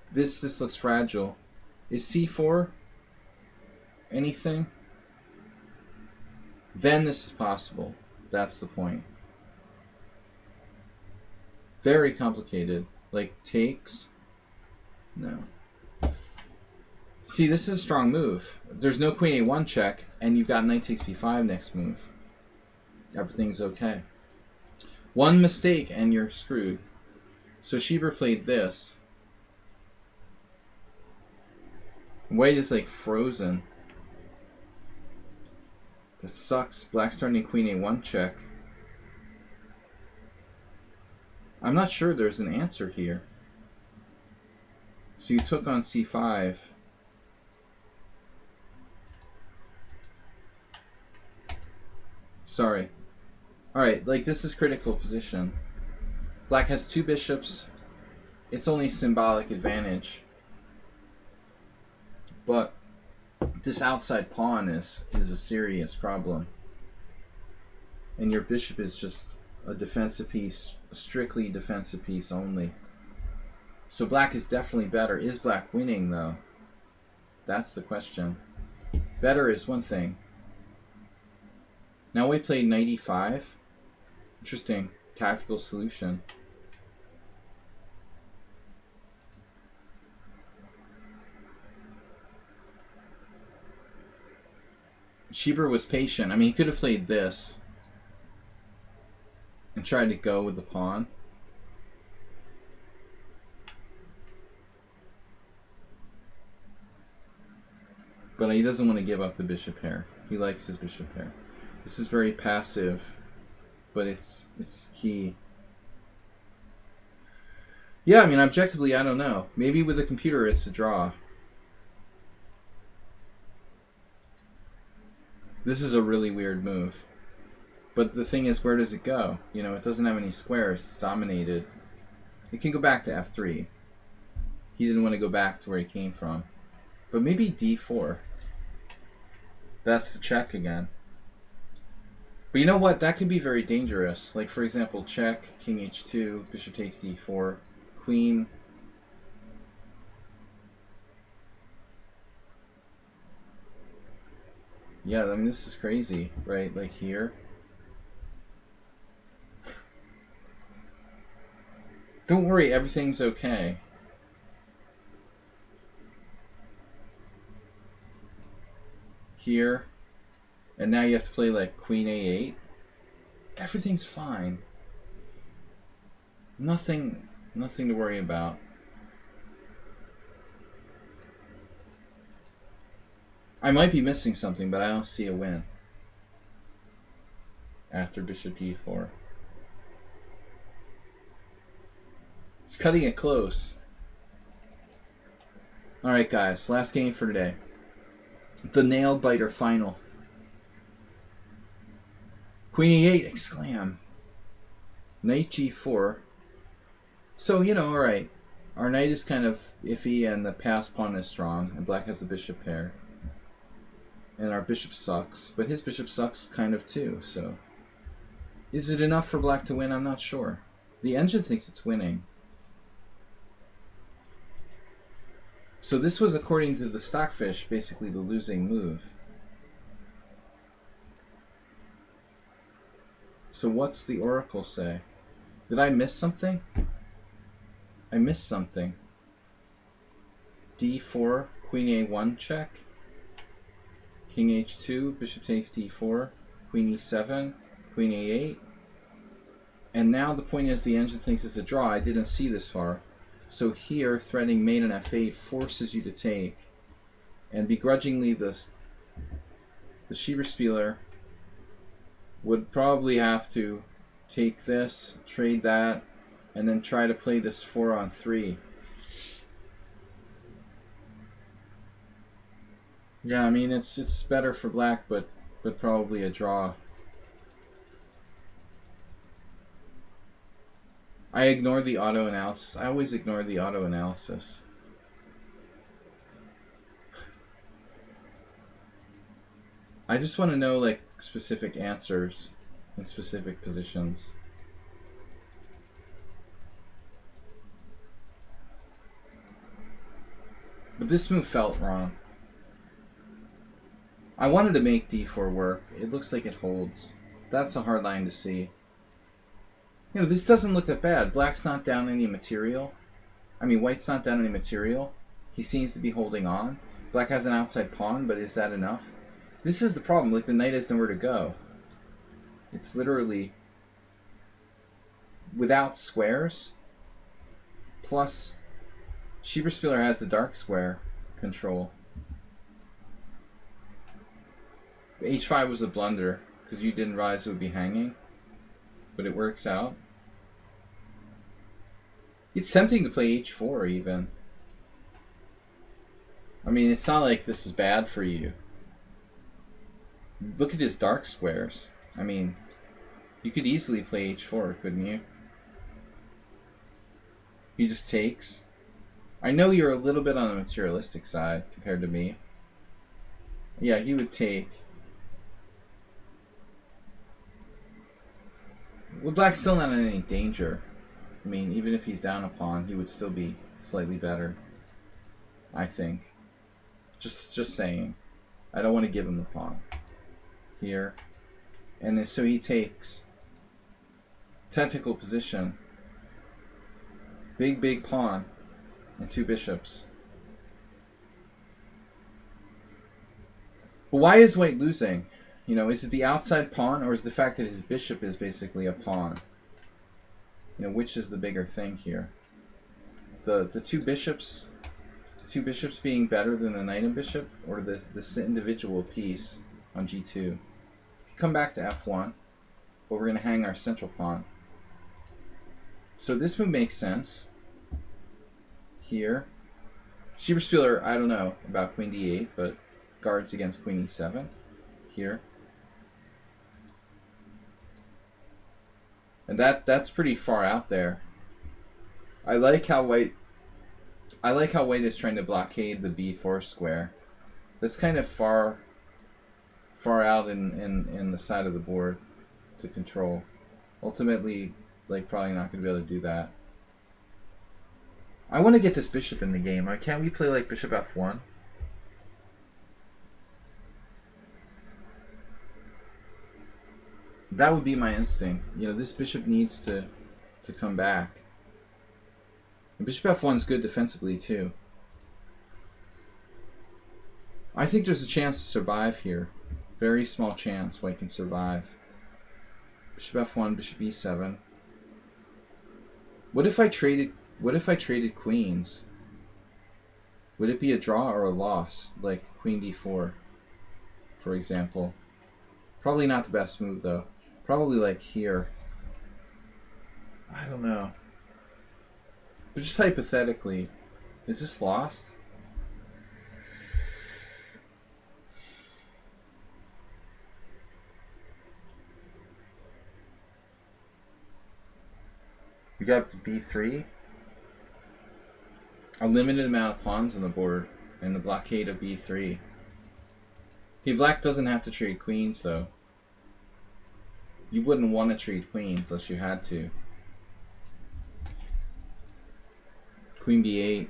This looks fragile. Is c4 anything? Then this is possible. That's the point. Very complicated. Like takes? No. See, this is a strong move. There's no queen a1 check, and you've got knight takes b5 next move. Everything's okay. One mistake and you're screwed. So Schieber played this. White is like frozen. That sucks. Black's starting queen a1 check. I'm not sure there's an answer here. So you took on c5. Sorry. Alright, like this is critical position. Black has two bishops. It's only symbolic advantage. But this outside pawn is a serious problem. And your bishop is just a defensive piece, a strictly defensive piece only. So black is definitely better. Is black winning though? That's the question. Better is one thing. Now we played knight e5. Interesting tactical solution. Schieber was patient. I mean, he could have played this and tried to go with the pawn. But he doesn't want to give up the bishop pair. He likes his bishop pair. This is very passive, but it's key. Yeah, I mean, objectively, I don't know. Maybe with the computer, it's a draw. This is a really weird move. But the thing is, where does it go? You know, it doesn't have any squares. It's dominated. It can go back to f3. He didn't want to go back to where he came from. But maybe d4. That's the check again. But you know what? That could be very dangerous. Like, for example, check, king h2, bishop takes d4, queen. Yeah, I mean, this is crazy, right? Like here. Don't worry, everything's okay. Here. And now you have to play like queen a8. Everything's fine. Nothing to worry about. I might be missing something, but I don't see a win after bishop e4. It's cutting it close. Alright guys, last game for today. The nail biter final. Queen e8, exclam. Knight g4. So, you know, alright. Our knight is kind of iffy and the pass pawn is strong, and black has the bishop pair. And our bishop sucks, but his bishop sucks kind of too, so. Is it enough for black to win? I'm not sure. The engine thinks it's winning. So this was, according to the Stockfish, basically the losing move. So what's the oracle say? Did I miss something? I missed something. d4, queen a1 check. King h2, bishop takes d4, queen e7, queen a8. And now the point is the engine thinks it's a draw. I didn't see this far. So here, threading mate on f8 forces you to take. And begrudgingly, the Schieberspieler would probably have to take this, trade that, and then try to play this 4-on-3. Yeah, I mean it's better for black, but probably a draw. I ignore the auto analysis. I always ignore the auto analysis. I just want to know like specific answers in specific positions. But this move felt wrong. I wanted to make d4 work. It looks like it holds. That's a hard line to see. You know, this doesn't look that bad. Black's not down any material. I mean, white's not down any material. He seems to be holding on. Black has an outside pawn, but is that enough? This is the problem. Like, the knight has nowhere to go. It's literally without squares. Plus, Schieberspieler has the dark square control. H5 was a blunder because you didn't realize it would be hanging, but it works out. It's tempting to play H4 even. I mean, it's not like this is bad for you. Look at his dark squares. I mean, you could easily play H4, couldn't you? He just takes. I know you're a little bit on the materialistic side compared to me. Yeah, he would take. Well, black's still not in any danger. I mean, even if he's down a pawn, he would still be slightly better, I think. Just saying. I don't want to give him the pawn. Here. And then, so he takes. Tactical position. Big pawn. And 2 bishops. But why is white losing? You know, is it the outside pawn, or is the fact that his bishop is basically a pawn? You know, which is the bigger thing here? The two bishops being better than the knight and bishop, or this individual piece on g2? Come back to f1, but we're going to hang our central pawn. So this move makes sense. Here. Schieberspieler, I don't know about queen d8, but guards against queen e7. Here. And that's pretty far out there. I like how white is trying to blockade the b4 square. That's kind of far out in the side of the board to control. Ultimately, like, probably not going to be able to do that. I want to get this bishop in the game. Can't we play like bishop f1? That would be my instinct. You know, this bishop needs to come back. And bishop f1 is good defensively too. I think there's a chance to survive here. Very small chance white can survive. Bishop f1, bishop e7. What if I traded queens? Would it be a draw or a loss, like queen d4, for example? Probably not the best move though. Probably like here. I don't know. But just hypothetically, is this lost? We got up to b3. A limited amount of pawns on the board, and the blockade of b3. Okay, black doesn't have to trade queens though. You wouldn't want to trade queens unless you had to. Queen b8,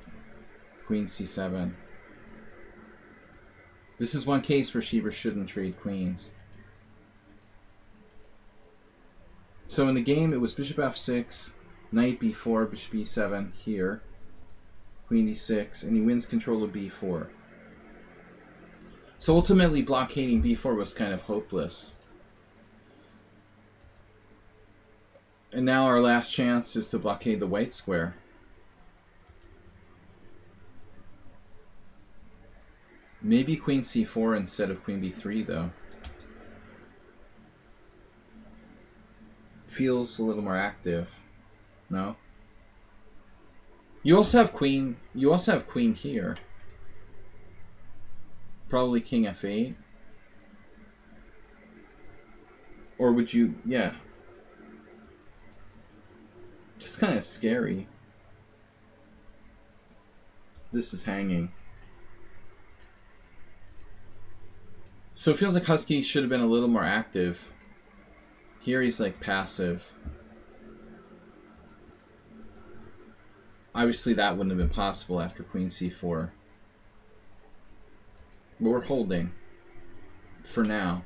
queen c7. This is one case where Schieber shouldn't trade queens. So in the game, it was bishop f6, knight b4, bishop e7 here, queen e6, and he wins control of b4. So ultimately, blockading b4 was kind of hopeless. And now our last chance is to blockade the white square. Maybe queen c4 instead of queen b3, though. Feels a little more active. No? You also have queen here. Probably king f8. Or would you... yeah. Just kind of scary. This is hanging. So it feels like Husky should have been a little more active. Here he's like passive. Obviously that wouldn't have been possible after queen c4. But we're holding. For now.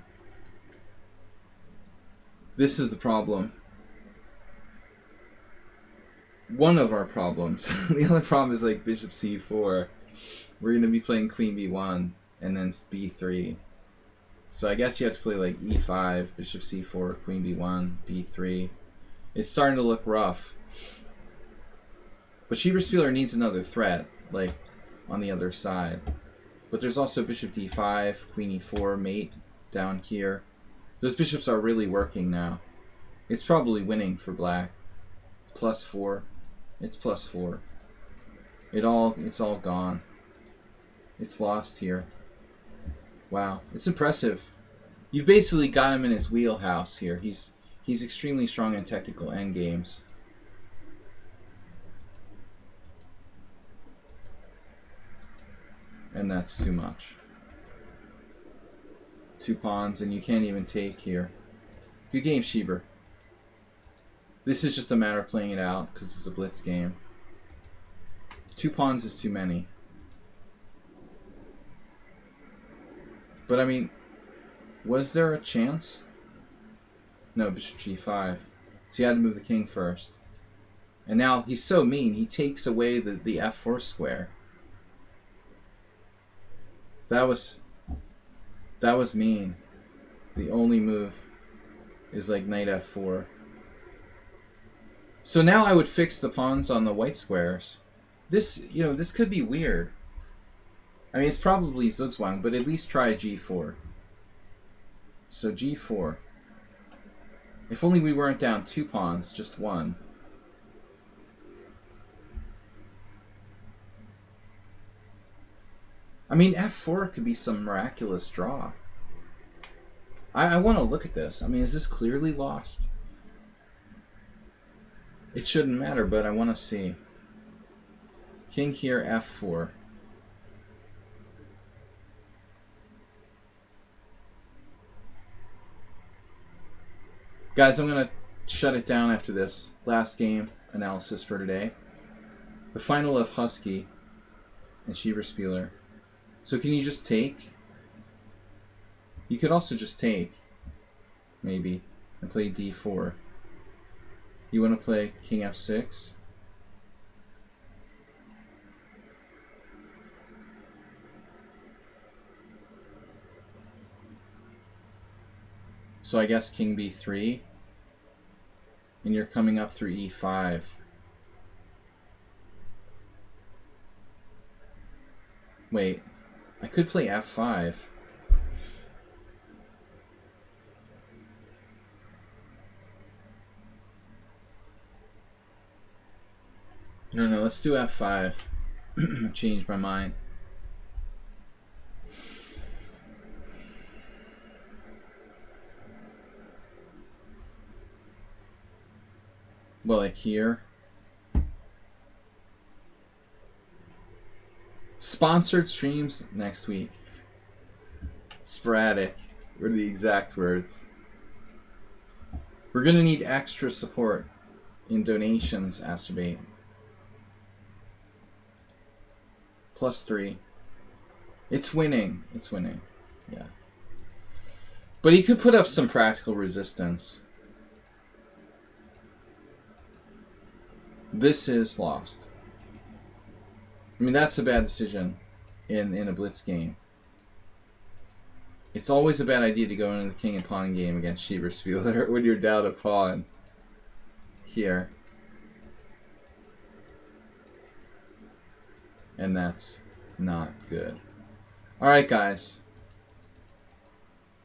This is the problem. One of our problems. The other problem is like bishop c4. We're going to be playing queen b1 and then b3. So I guess you have to play like e5, bishop c4, queen b1, b3. It's starting to look rough. But Schieberspieler needs another threat, like on the other side. But there's also bishop d5, queen e4, mate down here. Those bishops are really working now. It's probably winning for black. +4. It's +4. It's all gone. It's lost here. Wow, it's impressive. You've basically got him in his wheelhouse here. He's extremely strong in technical endgames. And that's too much. 2 pawns, and you can't even take here. Good game, Schieber. This is just a matter of playing it out, because it's a blitz game. 2 pawns is too many. But I mean, was there a chance? No, bishop g5. So you had to move the king first. And now he's so mean, he takes away the f4 square. That was mean. The only move is like knight f4. So now I would fix the pawns on the white squares. This could be weird. I mean, it's probably Zugzwang, but at least try g4. So g4. If only we weren't down 2 pawns, just 1. I mean, f4 could be some miraculous draw. I want to look at this. I mean, is this clearly lost? It shouldn't matter, but I want to see. King here, f4. Guys, I'm going to shut it down after this. Last game analysis for today. The final of Husky and Schieberspieler. So can you just take? You could also just take, maybe, and play d4. You want to play king f6? So I guess king b3, and you're coming up through e5. Wait, I could play f5. No, let's do f5. Changed my mind. Well, like here. Sponsored streams next week. Sporadic were the exact words. We're going to need extra support in donations, Astrobate. +3. It's winning. It's winning. Yeah. But he could put up some practical resistance. This is lost. I mean, that's a bad decision in a blitz game. It's always a bad idea to go into the king and pawn game against Schieberspieler when you're down a pawn. here. And that's not good. Alright, guys.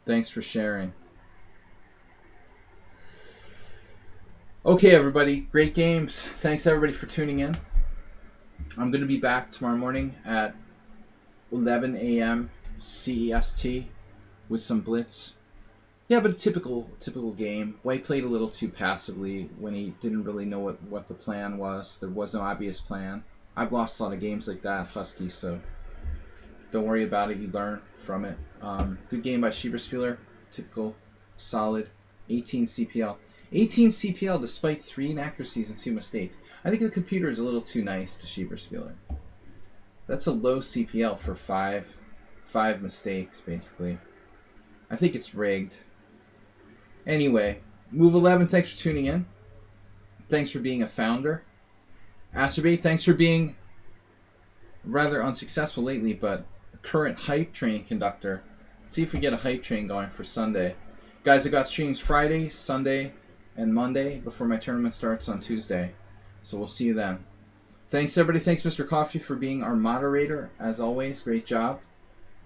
Thanks for sharing. Okay, everybody. Great games. Thanks, everybody, for tuning in. I'm going to be back tomorrow morning at 11 a.m. CEST with some blitz. Yeah, but a typical game. White played a little too passively when he didn't really know what the plan was. There was no obvious plan. I've lost a lot of games like that, Husky, so don't worry about it. You learn from it. Good game by Schieberspieler. Typical, solid, 18 CPL. 18 CPL despite 3 inaccuracies and 2 mistakes. I think the computer is a little too nice to Schieberspieler. That's a low CPL for 5 mistakes, basically. I think it's rigged. Anyway, Move 11, thanks for tuning in. Thanks for being a founder. Acerbate, thanks for being rather unsuccessful lately, but a current hype train conductor. Let's see if we get a hype train going for Sunday. Guys, I got streams Friday, Sunday, and Monday before my tournament starts on Tuesday. So we'll see you then. Thanks, everybody. Thanks, Mr. Coffee, for being our moderator. As always, great job.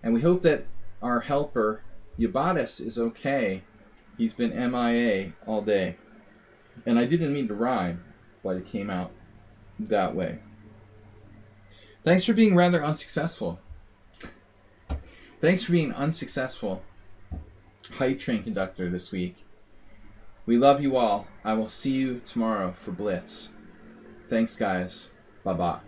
And we hope that our helper, Yabatis, is okay. He's been MIA all day. And I didn't mean to rhyme, but it came out that way. Thanks for being rather unsuccessful. Thanks for being unsuccessful hype train conductor this week. We love you all. I will see you tomorrow for Blitz. Thanks, guys. Bye-bye.